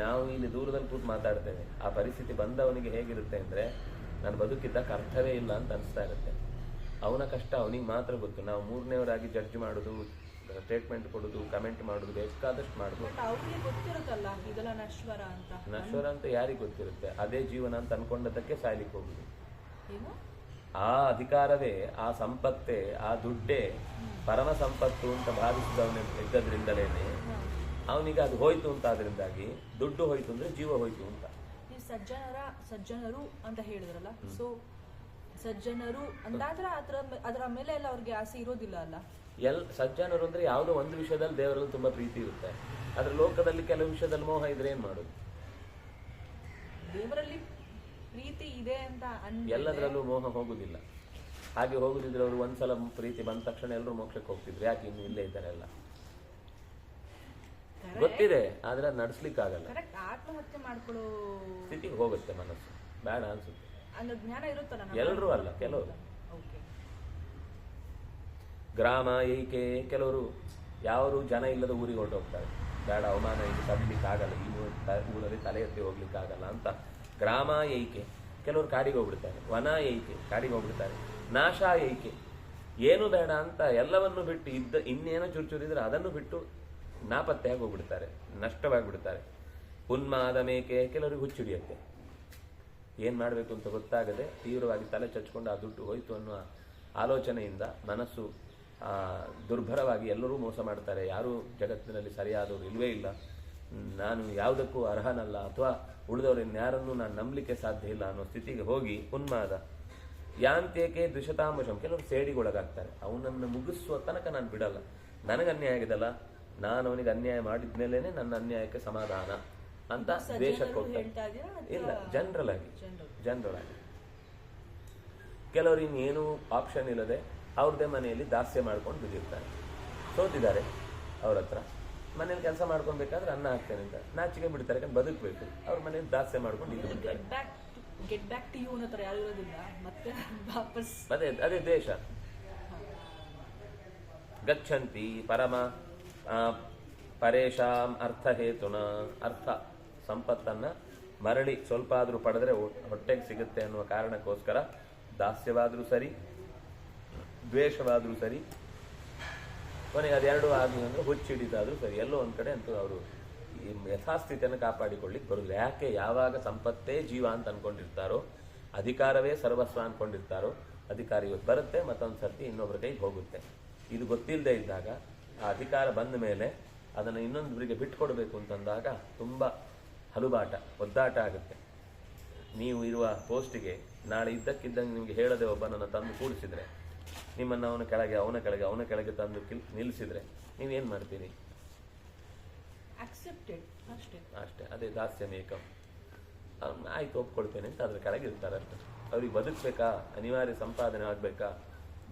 ನಾವು ಇಲ್ಲಿ ದೂರದಲ್ಲಿ ಕೂತು ಮಾತಾಡ್ತೇವೆ, ಆ ಪರಿಸ್ಥಿತಿ ಬಂದವನಿಗೆ ಹೇಗಿರುತ್ತೆ ಅಂದ್ರೆ ನಾನು ಬದುಕಿದ್ದಕ್ಕೆ ಅರ್ಥವೇ ಇಲ್ಲ ಅಂತ ಅನಿಸ್ತಾ ಇರುತ್ತೆ. ಅವನ ಕಷ್ಟ ಅವನಿಗೆ ಮಾತ್ರ ಗೊತ್ತು. ನಾವು ಮೂರನೇವರಾಗಿ ಜಡ್ಜ್ ಮಾಡೋದು, ಸ್ಟೇಟ್ಮೆಂಟ್ ಕೊಡೋದು, ಕಮೆಂಟ್ ಮಾಡೋದು ಬೇಕಾದಷ್ಟು ಮಾಡೋದು. ನಶ್ವರ ಅಂತ ಯಾರಿಗೆ ಗೊತ್ತಿರುತ್ತೆ? ಅದೇ ಜೀವನ ಅಂತ ಅನ್ಕೊಂಡದಕ್ಕೆ ಸಾಯ್ಲಿಕ್ಕೆ ಹೋಗುದು. ಆ ಅಧಿಕಾರವೇ, ಆ ಸಂಪತ್ತೇ, ಆ ದುಡ್ಡೇ ಪರಮ ಸಂಪತ್ತು ಅಂತ ಭಾವಿಸಿದವನ ಇದ್ದದ್ರಿಂದಲೇನೆ ಅವನಿಗೆ ಅದು ಹೋಯ್ತು ಅಂತ. ಅದರಿಂದಾಗಿ ದುಡ್ಡು ಹೋಯ್ತು ಅಂದ್ರೆ ಜೀವ ಹೋಯ್ತು ಅಂತ. ಸಜ್ಜನರು ಅಂತ ಹೇಳಿದ್ರಲ್ಲ, ಸೊ ಸಜ್ಜನರು ಅಂದಾದ್ರೆ ಅದರ ಮೇಲೆ ಎಲ್ಲ ಅವ್ರಿಗೆ ಆಸೆ ಇರೋದಿಲ್ಲ ಅಲ್ಲ. ಸಜ್ಜನರು ಅಂದ್ರೆ ಯಾವುದೋ ಒಂದು ವಿಷಯದಲ್ಲಿ ದೇವರಲ್ಲಿ ತುಂಬಾ ಪ್ರೀತಿ ಇರುತ್ತೆ, ಆದ್ರೆ ಲೋಕದಲ್ಲಿ ಕೆಲವು ವಿಷಯದಲ್ಲಿ ಮೋಹ ಇದ್ರೆ ಏನ್ ಮಾಡೋದು? ದೇವರಲ್ಲಿ ಪ್ರೀತಿ ಇದೆ ಅಂತ ಎಲ್ಲದರಲ್ಲೂ ಮೋಹ ಹೋಗುದಿಲ್ಲ. ಹಾಗೆ ಹೋಗುದಿದ್ರೆ ಅವರು ಒಂದ್ಸಲ ಪ್ರೀತಿ ಬಂದ ತಕ್ಷಣ ಎಲ್ಲರೂ ಮೋಕ್ಷಕ್ಕೆ ಹೋಗ್ತಿದ್ರು. ಯಾಕೆ ಇನ್ನು ಇಲ್ಲೇ ಇದ್ದಾರೆ ಎಲ್ಲ ಗೊತ್ತಿದೆ, ಆದ್ರೆ ಅದು ನಡ್ಸ್ಲಿಕ್ಕಾಗಲ್ಲ. ಆತ್ಮಹತ್ಯೆ ಮಾಡ್ಕೊಳ್ಳೋ ಸ್ಥಿತಿಗೆ ಹೋಗುತ್ತೆ ಮನಸ್ಸು, ಬೇಡ ಅನ್ಸುತ್ತೆ. ಅಂದ್ರೆ ಜ್ಞಾನ ಇರುತ್ತಲ್ಲ, ಎಲ್ಲರೂ ಅಲ್ಲ, ಕೆಲವರು. ಗ್ರಾಮ ಏಕೆ ಕೆಲವರು ಯಾರು ಜನ ಇಲ್ಲದ ಊರಿಗೆ ಹೊರಟೋಗ್ತಾರೆ. ಬೇಡ, ಅವಮಾನ ಇಲ್ಲಿ ತಡಲಿಕ್ಕಾಗಲ್ಲ, ಈ ಊರಲ್ಲಿ ತಲೆ ಎತ್ತಿ ಹೋಗ್ಲಿಕ್ಕಾಗಲ್ಲ ಅಂತ ಗ್ರಾಮ ಏಕೆ. ಕೆಲವರು ಕಾಡಿಗೆ ಹೋಗ್ಬಿಡ್ತಾರೆ. ವನ ಏಕೆ, ಕಾಡಿಗೆ ಹೋಗ್ಬಿಡ್ತಾರೆ. ನಾಶ ಏಕೆ, ಏನು ಬೇಡ ಅಂತ ಎಲ್ಲವನ್ನು ಬಿಟ್ಟು ಇನ್ನೇನೋ ಚುರುಚುರಿದ್ರೆ ಅದನ್ನು ಬಿಟ್ಟು ನಾಪತ್ತೆಯಾಗಿ ಹೋಗ್ಬಿಡ್ತಾರೆ, ನಷ್ಟವಾಗಿಬಿಡ್ತಾರೆ. ಉನ್ಮಾದ ಮೇಕೆ, ಕೆಲವರಿಗೆ ಹುಚ್ಚಿಡಿಯುತ್ತೆ. ಏನು ಮಾಡಬೇಕು ಅಂತ ಗೊತ್ತಾಗದೆ ತೀವ್ರವಾಗಿ ತಲೆ ಚಚ್ಕೊಂಡು ಆ ದುಡ್ಡು ಹೋಯ್ತು ಅನ್ನುವ ಆಲೋಚನೆಯಿಂದ ಮನಸ್ಸು ದುರ್ಭರವಾಗಿ ಎಲ್ಲರೂ ಮೋಸ ಮಾಡ್ತಾರೆ. ಯಾರೂ ಜಗತ್ತಿನಲ್ಲಿ ಸರಿಯಾದವರು ಇಲ್ವೇ ಇಲ್ಲ, ನಾನು ಯಾವುದಕ್ಕೂ ಅರ್ಹನಲ್ಲ, ಅಥವಾ ಉಳಿದವರು ಇನ್ಯಾರನ್ನೂ ನಾನು ನಂಬಲಿಕ್ಕೆ ಸಾಧ್ಯ ಇಲ್ಲ ಅನ್ನೋ ಸ್ಥಿತಿಗೆ ಹೋಗಿ ಉನ್ಮಾದ. ಯಾಂತ್ಯಕ್ಕೆ ದ್ವಿಷತಾಂಬಶಂ, ಕೆಲವರು ಸೇಡಿಗೊಳಗಾಗ್ತಾರೆ. ಅವನನ್ನು ಮುಗಿಸುವ ತನಕ ನಾನು ಬಿಡಲ್ಲ, ನನಗೆ ಅನ್ಯಾಯ ಆಗಿದಲ್ಲ, ನಾನು ಅವನಿಗೆ ಅನ್ಯಾಯ ಮಾಡಿದ್ಮೇಲೇನೆ ನನ್ನ ಅನ್ಯಾಯಕ್ಕೆ ಸಮಾಧಾನ ಅಂತ ದ್ವೇಷಕ್ಕೆ ಹೋಗ್ತಾರೆ. ಇಲ್ಲ, ಜನರಲ್ ಆಗಿ. ಕೆಲವರು ಇನ್ನೇನು ಆಪ್ಷನ್ ಇಲ್ಲದೆ ಅವ್ರದ್ದೇ ಮನೆಯಲ್ಲಿ ದಾಸ್ಯ ಮಾಡ್ಕೊಂಡು ಬಿದ್ದಿರ್ತಾರೆ. ಸೋತಿದ್ದಾರೆ ಅವ್ರ ಹತ್ರ, ಮನೇಲಿ ಕೆಲಸ ಮಾಡ್ಕೊಳ್ಬೇಕಾದ್ರೆ ಅನ್ನ ಹಾಕ್ತೇನೆ ಅಂತ ನಾಚಿಕೆ ಬಿಡ್ತಾರೆ, ಯಾಕಂದ್ರೆ ಬದುಕಬೇಕು. ಅವ್ರ ಮನೇಲಿ ದಾಸ್ಯ ಮಾಡ್ಕೊಂಡು ಇದು ಬಿಡ್ತಾರೆ. ಅದೇ ದೇಶ. ಗಚ್ಚಂತಿ ಪರಮ ಪರೇಶಾಂ ಅರ್ಥ ಹೇತುನ, ಅರ್ಥ ಸಂಪತ್ತನ್ನ ಮರಳಿ ಸ್ವಲ್ಪ ಆದ್ರೂ ಪಡೆದ್ರೆ ಹೊಟ್ಟೆಗೆ ಸಿಗುತ್ತೆ ಅನ್ನುವ ಕಾರಣಕ್ಕೋಸ್ಕರ ದಾಸ್ಯವಾದ್ರೂ ಸರಿ, ದ್ವೇಷವಾದ್ರೂ ಸರಿ, ಕೊನೆಗೆ ಅದೆರಡೂ ಆಗಲಿ ಅಂದ್ರೆ ಹುಚ್ಚಿಡಿದಾದ್ರೂ ಸರಿ, ಎಲ್ಲೋ ಒಂದ್ ಕಡೆ ಅಂತೂ ಅವರು ಈ ಯಥಾಸ್ಥಿತಿಯನ್ನು ಕಾಪಾಡಿಕೊಳ್ಳಿಕ್ಕೆ ಬರುದಿಲ್ಲ. ಯಾಕೆ? ಯಾವಾಗ ಸಂಪತ್ತೇ ಜೀವ ಅಂತ ಅನ್ಕೊಂಡಿರ್ತಾರೋ, ಅಧಿಕಾರವೇ ಸರ್ವಸ್ವ ಅನ್ಕೊಂಡಿರ್ತಾರೋ, ಅಧಿಕಾರ ಇವತ್ತು ಬರುತ್ತೆ, ಮತ್ತೊಂದು ಸರ್ತಿ ಇನ್ನೊಬ್ಬರ ಕೈಗೆ ಹೋಗುತ್ತೆ. ಇದು ಗೊತ್ತಿಲ್ಲದೆ ಇದ್ದಾಗ ಆ ಅಧಿಕಾರ ಬಂದ ಮೇಲೆ ಅದನ್ನು ಇನ್ನೊಂದರಿಗೆ ಬಿಟ್ಕೊಡ್ಬೇಕು ಅಂತಂದಾಗ ತುಂಬ ಹಲುಬಾಟ, ಒದ್ದಾಟ ಆಗುತ್ತೆ. ನೀವು ಇರುವ ಪೋಸ್ಟಿಗೆ ನಾಳೆ ಇದ್ದಕ್ಕಿದ್ದಂಗೆ ನಿಮಗೆ ಹೇಳದೆ ಒಬ್ಬನನ್ನು ತಂದು ಕೂಡಿಸಿದ್ರೆ, ನಿಮ್ಮನ್ನು ಅವನ ಕೆಳಗೆ ತಂದು ನಿಲ್ಲಿಸಿದ್ರೆ ನೀವೇನು ಮಾಡ್ತೀರಿ? ಅಷ್ಟೇ. ಅದೇ ದಾಸ್ಯ ಮೇಕಂ. ಆಯ್ತು, ಒಪ್ಕೊಳ್ತೇನೆ ಅಂತ ಅದ್ರ ಕೆಳಗೆ ಇರ್ತಾರೆ ಅಷ್ಟೇ. ಅವ್ರಿಗೆ ಬದುಕಬೇಕಾ, ಅನಿವಾರ್ಯ ಸಂಪಾದನೆ ಆಗಬೇಕಾ,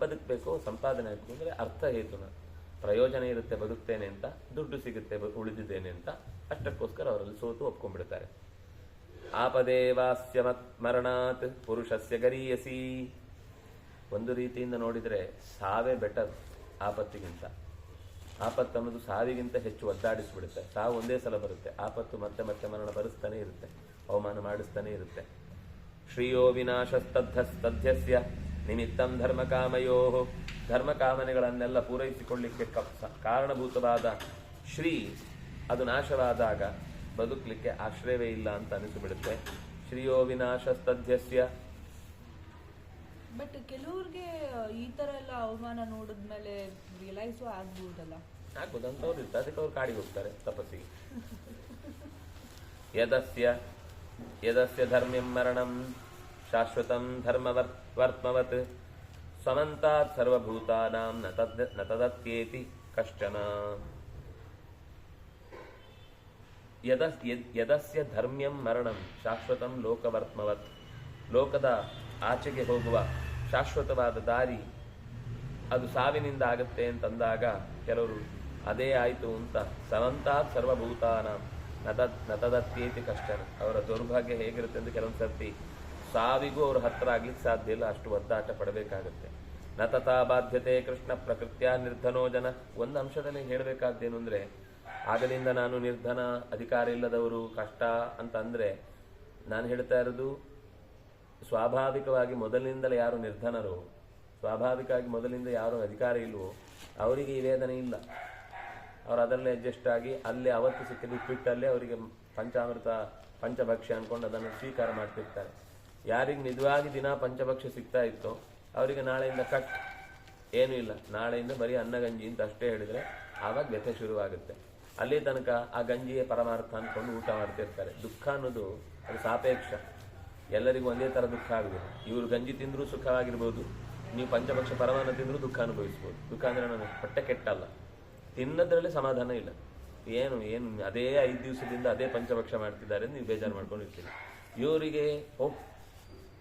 ಬದುಕಬೇಕು, ಸಂಪಾದನೆ ಆಗಬೇಕು ಅಂದರೆ ಅರ್ಥ ಹೇತುನ, ಪ್ರಯೋಜನ ಇರುತ್ತೆ ಬದುಕ್ತೇನೆ ಅಂತ, ದುಡ್ಡು ಸಿಗುತ್ತೆ ಉಳಿದಿದ್ದೇನೆ ಅಂತ, ಅಷ್ಟಕ್ಕೋಸ್ಕರ ಅವರಲ್ಲಿ ಸೋತು ಒಪ್ಕೊಂಡ್ಬಿಡ್ತಾರೆ. ಆಪದೇವಾಸ್ಯ ಮರಣಾತ್ ಪುರುಷಸ್ಯ ಗರೀಯಸಿ. ಒಂದು ರೀತಿಯಿಂದ ನೋಡಿದರೆ ಸಾವೇ ಬೆಟರ್ ಆಪತ್ತಿಗಿಂತ. ಆಪತ್ತು ಅನ್ನೋದು ಸಾವಿಗಿಂತ ಹೆಚ್ಚು ಒದ್ದಾಡಿಸ್ಬಿಡುತ್ತೆ. ಸಾವು ಒಂದೇ ಸಲ ಬರುತ್ತೆ, ಆಪತ್ತು ಮತ್ತೆ ಮತ್ತೆ ಮರಣ ಬರೆಸ್ತಾನೆ ಇರುತ್ತೆ, ಅವಮಾನ ಮಾಡಿಸ್ತಾನೆ ಇರುತ್ತೆ. ಶ್ರೀಯೋ ವಿನಾಶಸ್ತದ್ಧಸ್ಯ ನಿಮಿತ್ತಂ ಧರ್ಮಕಾಮಯೋ, ಧರ್ಮಕಾಮನೆಗಳನ್ನೆಲ್ಲ ಪೂರೈಸಿಕೊಳ್ಳಿಕ್ಕೆ ಕಾರಣಭೂತವಾದ ಶ್ರೀ ಅದು ನಾಶವಾದಾಗ ಬದುಕಲಿಕ್ಕೆ ಆಶ್ರಯವೇ ಇಲ್ಲ ಅಂತ ಅನಿಸಿಬಿಡುತ್ತೆ. ಶ್ರೀಯೋ ವಿನಾಶಸ್ತದ್ಧಸ್ಯ. ಬಟ್ ಕೆಲವ್ರಿಗೆ ಈ ತರ ಎಲ್ಲ ಅವಮಾನ ನೋಡಿದ್ಮೇಲೆ ರಿಯಲೈಸು ಆಗ್ಬೋದಲ್ಲ. ಆಗ್ಬೋದು ಅಂತವ್ರು ಇರ್ತಾರೆ, ಅದಕ್ಕೆ ಅವ್ರು ಕಾಡಿಗೆ ಹೋಗ್ತಾರೆ ತಪಸ್ಸಿಗೆ. ಯದಸ್ಯ ಧರ್ಮ್ಯಂ ಮರಣಂ ಶಾಶ್ವತಂ ಧರ್ಮವರ್ತ್ಮವತ್ ಸಮಂತಾತ್ ಸರ್ವಭೂತಾನಾಂ ನ ತದತ್ಯೇತಿ ಕಶ್ಚನ. ಯದಸ್ಯ ಧರ್ಮ್ಯಂ ಮರಣಂ ಶಾಶ್ವತಂ ಲೋಕವರ್ತ್ಮವತ್. ಲೋಕದ ಆಚೆಗೆ ಹೋಗುವ ಶಾಶ್ವತವಾದ ದಾರಿ ಅದು ಸಾವಿನಿಂದ ಆಗುತ್ತೆ ಅಂತಂದಾಗ ಕೆಲವರು ಅದೇ ಆಯಿತು ಅಂತ ಸಮಂತಾತ್ ಸರ್ವಭೂತಾನಾಂ ನ ತದತ್ಯೇತಿ ಕಷ್ಟನ. ಅವರ ದೌರ್ಭಾಗ್ಯ ಹೇಗಿರುತ್ತೆ ಅಂತ ಕೆಲವೊಂದು ಸರ್ತಿ ಸಾವಿಗೂ ಅವ್ರ ಹತ್ರ ಆಗ್ಲಿಕ್ಕೆ ಸಾಧ್ಯ ಇಲ್ಲ, ಅಷ್ಟು ಒದ್ದಾಟ ಪಡಬೇಕಾಗುತ್ತೆ. ನ ತಥಾ ಬಾಧ್ಯತೆ ಕೃಷ್ಣ ಪ್ರಕೃತ್ಯ ನಿರ್ಧನೋ ಜನ. ಒಂದು ಅಂಶದಲ್ಲಿ ಹೇಳಬೇಕಾದ್ದೇನು ಅಂದರೆ, ಆಗಲಿಂದ ನಾನು ನಿರ್ಧನ, ಅಧಿಕಾರ ಇಲ್ಲದವರು, ಕಷ್ಟ ಅಂತ ಅಂದರೆ ನಾನು ಹೇಳ್ತಾ ಇರೋದು ಸ್ವಾಭಾವಿಕವಾಗಿ ಮೊದಲಿನಿಂದಲೇ ಯಾರು ನಿರ್ಧನರು, ಸ್ವಾಭಾವಿಕವಾಗಿ ಮೊದಲಿಂದ ಯಾರು ಅಧಿಕಾರ ಇಲ್ವೋ ಅವರಿಗೆ ಈ ವೇದನೆ ಇಲ್ಲ. ಅವ್ರು ಅದರಲ್ಲೇ ಅಡ್ಜಸ್ಟ್ ಆಗಿ ಅಲ್ಲೇ ಅವತ್ತು ಸಿಕ್ಕಿದ್ದು ಬಿಟ್ಟಲ್ಲೇ ಅವರಿಗೆ ಪಂಚಾಮೃತ ಪಂಚಭಕ್ಷ್ಯ ಅಂದ್ಕೊಂಡು ಅದನ್ನು ಸ್ವೀಕಾರ ಮಾಡ್ತಿರ್ತಾರೆ. ಯಾರಿಗೆ ನಿಜವಾಗಿ ದಿನ ಪಂಚಭಕ್ಷ್ಯ ಸಿಗ್ತಾ ಇತ್ತೋ ಅವರಿಗೆ ನಾಳೆಯಿಂದ ಕಟ್ ಏನೂ ಇಲ್ಲ, ನಾಳೆಯಿಂದ ಬರೀ ಅನ್ನಗಂಜಿ ಅಂತ ಅಷ್ಟೇ ಹೇಳಿದರೆ ಆವಾಗ ವ್ಯಥೆ ಶುರುವಾಗುತ್ತೆ. ಅಲ್ಲಿ ತನಕ ಆ ಗಂಜಿಯೇ ಪರಮಾರ್ಥ ಅಂದ್ಕೊಂಡು ಊಟ ಮಾಡ್ತಿರ್ತಾರೆ. ದುಃಖ ಅನ್ನೋದು ಅದು ಸಾಪೇಕ್ಷ. ಎಲ್ಲರಿಗೂ ಒಂದೇ ಥರ ದುಃಖ ಆಗುದಿಲ್ಲ. ಇವರು ಗಂಜಿ ತಿಂದರೂ ಸುಖವಾಗಿರ್ಬೋದು, ನೀವು ಪಂಚಭಕ್ಷ ಪರಮಾನ್ನ ತಿಂದರೂ ದುಃಖ ಅನುಭವಿಸ್ಬೋದು. ದುಃಖ ಅಂದರೆ ನಾನು ಹೊಟ್ಟೆ ಕೆಟ್ಟಲ್ಲ, ತಿನ್ನೋದ್ರಲ್ಲಿ ಸಮಾಧಾನ ಇಲ್ಲ. ಏನು ಅದೇ 5 ದಿವಸದಿಂದ ಅದೇ ಪಂಚಭಕ್ಷ ಮಾಡ್ತಿದ್ದಾರೆ, ನೀವು ಬೇಜಾರು ಮಾಡ್ಕೊಂಡಿರ್ತೀರಿ. ಇವರಿಗೆ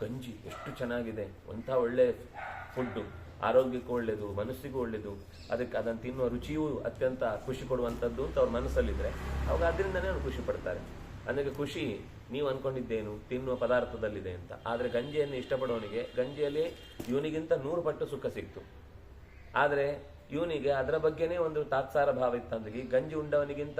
ಗಂಜಿ ಎಷ್ಟು ಚೆನ್ನಾಗಿದೆ, ಒಂಥ ಒಳ್ಳೆ ಫುಡ್ಡು, ಆರೋಗ್ಯಕ್ಕೂ ಒಳ್ಳೆಯದು, ಮನಸ್ಸಿಗೂ ಒಳ್ಳೆಯದು, ಅದಕ್ಕೆ ಅದನ್ನು ತಿನ್ನುವ ರುಚಿಯೂ ಅತ್ಯಂತ ಖುಷಿ ಕೊಡುವಂಥದ್ದು ಅಂತ ಅವ್ರ ಮನಸ್ಸಲ್ಲಿದ್ದರೆ ಅವಾಗ ಅದರಿಂದನೇ ಅವ್ರು ಖುಷಿ ಪಡ್ತಾರೆ. ನನಗೆ ಖುಷಿ ನೀವು ಅಂದ್ಕೊಂಡಿದ್ದೇನು ತಿನ್ನುವ ಪದಾರ್ಥದಲ್ಲಿದೆ ಅಂತ. ಆದರೆ ಗಂಜಿಯನ್ನು ಇಷ್ಟಪಡೋನಿಗೆ ಗಂಜಿಯಲ್ಲಿ ಇವನಿಗಿಂತ 100 ಪಟ್ಟು ಸುಖ ಸಿಕ್ತು. ಆದರೆ ಇವನಿಗೆ ಅದರ ಬಗ್ಗೆನೇ ಒಂದು ತಾತ್ಸಾರ ಭಾವ ಇತ್ತಂದ್ರೆ, ಈ ಗಂಜಿ ಉಂಡವನಿಗಿಂತ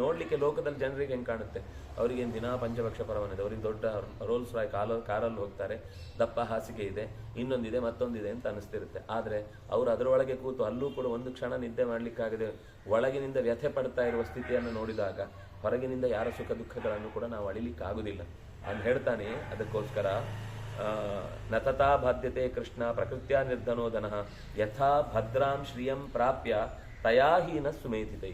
ನೋಡ್ಲಿಕ್ಕೆ ಲೋಕದಲ್ಲಿ ಜನರಿಗೆ ಹೆಂಗೆ ಕಾಣುತ್ತೆ, ಅವರಿಗೇನು ದಿನಾ ಪಂಚಭಕ್ಷ ಪರವನಿದೆ, ಅವ್ರಿಗೆ ದೊಡ್ಡ ರೋಲ್ಸ್ ರಾಯ್ ಕಾರಲ್ಲಿ ಹೋಗ್ತಾರೆ, ದಪ್ಪ ಹಾಸಿಗೆ ಇದೆ, ಇನ್ನೊಂದಿದೆ ಮತ್ತೊಂದಿದೆ ಅಂತ ಅನಿಸ್ತಿರುತ್ತೆ. ಆದರೆ ಅವರು ಅದರೊಳಗೆ ಕೂತು ಅಲ್ಲೂ ಕೂಡ ಒಂದು ಕ್ಷಣ ನಿದ್ದೆ ಮಾಡಲಿಕ್ಕಾಗದೆ ಒಳಗಿನಿಂದ ವ್ಯಥೆ ಪಡ್ತಾ ಇರುವ ಸ್ಥಿತಿಯನ್ನು ನೋಡಿದಾಗ ಹೊರಗಿನಿಂದ ಯಾರ ಸುಖ ದುಃಖಗಳನ್ನು ಕೂಡ ನಾವು ಅಳಿಲಿಕ್ಕಾಗುವುದಿಲ್ಲ ಅಂತ ಹೇಳ್ತಾನೆ. ಅದಕ್ಕೋಸ್ಕರ ನತತಾ ಬಾಧ್ಯತೆ ಕೃಷ್ಣ ಪ್ರಕೃತ್ಯ ನಿರ್ಧನೋದನಃ ಯಥಾ ಭದ್ರಾಂ ಶ್ರಿಯಂ ಪ್ರಾಪ್ಯ ತಯಾಹೀನ ಸುಮೇಧಿತೈ.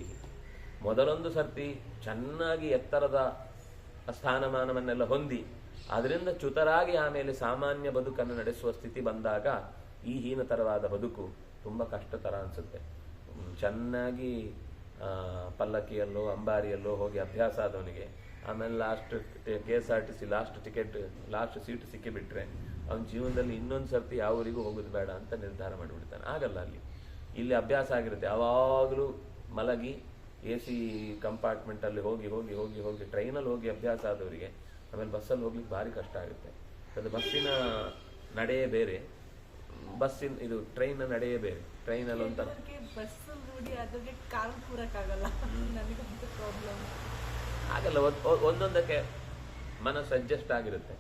ಮೊದಲೊಂದು ಸರ್ತಿ ಚೆನ್ನಾಗಿ ಎತ್ತರದ ಸ್ಥಾನಮಾನವನ್ನೆಲ್ಲ ಹೊಂದಿ ಅದರಿಂದ ಚ್ಯುತರಾಗಿ ಆಮೇಲೆ ಸಾಮಾನ್ಯ ಬದುಕನ್ನು ನಡೆಸುವ ಸ್ಥಿತಿ ಬಂದಾಗ ಈ ಹೀನತರವಾದ ಬದುಕು ತುಂಬ ಕಷ್ಟತರ ಅನಿಸುತ್ತೆ. ಚೆನ್ನಾಗಿ ಪಲ್ಲಕ್ಕಿಯಲ್ಲೋ ಅಂಬಾರಿಯಲ್ಲೋ ಹೋಗಿ ಅಭ್ಯಾಸ ಆದವನಿಗೆ ಆಮೇಲೆ ಲಾಸ್ಟ್ KSRTC ಲಾಸ್ಟ್ ಸೀಟ್ ಸಿಕ್ಕಿಬಿಟ್ರೆ ಅವನ ಜೀವನದಲ್ಲಿ ಇನ್ನೊಂದು ಸರ್ತಿ ಯಾವ ಊರಿಗೂ ಹೋಗೋದು ಬೇಡ ಅಂತ ನಿರ್ಧಾರ ಮಾಡಿಬಿಡ್ತಾನೆ. ಆಗಲ್ಲ. ಇಲ್ಲಿ ಅಭ್ಯಾಸ ಆಗಿರುತ್ತೆ, ಯಾವಾಗಲೂ ಮಲಗಿ AC ಕಂಪಾರ್ಟ್ಮೆಂಟಲ್ಲಿ ಹೋಗಿ ಹೋಗಿ ಹೋಗಿ ಹೋಗಿ ಟ್ರೈನಲ್ಲಿ ಹೋಗಿ ಅಭ್ಯಾಸ ಆದವರಿಗೆ ಆಮೇಲೆ ಬಸ್ಸಲ್ಲಿ ಹೋಗ್ಲಿಕ್ಕೆ ಭಾರಿ ಕಷ್ಟ ಆಗುತ್ತೆ. ಅದು ಬಸ್ಸಿನ ನಡೆಯೇ ಬೇರೆ, ಇದು ಟ್ರೈನ್ನ ನಡೆಯೇ ಬೇರೆ. ಟ್ರೈನಲ್ಲಿ ಒಂಥರ ಆಗಲ್ಲ, ಒಂದೊಂದಕ್ಕೆ ಮನಸ್ಸು ಅಡ್ಜಸ್ಟ್ ಆಗಿರುತ್ತೆ.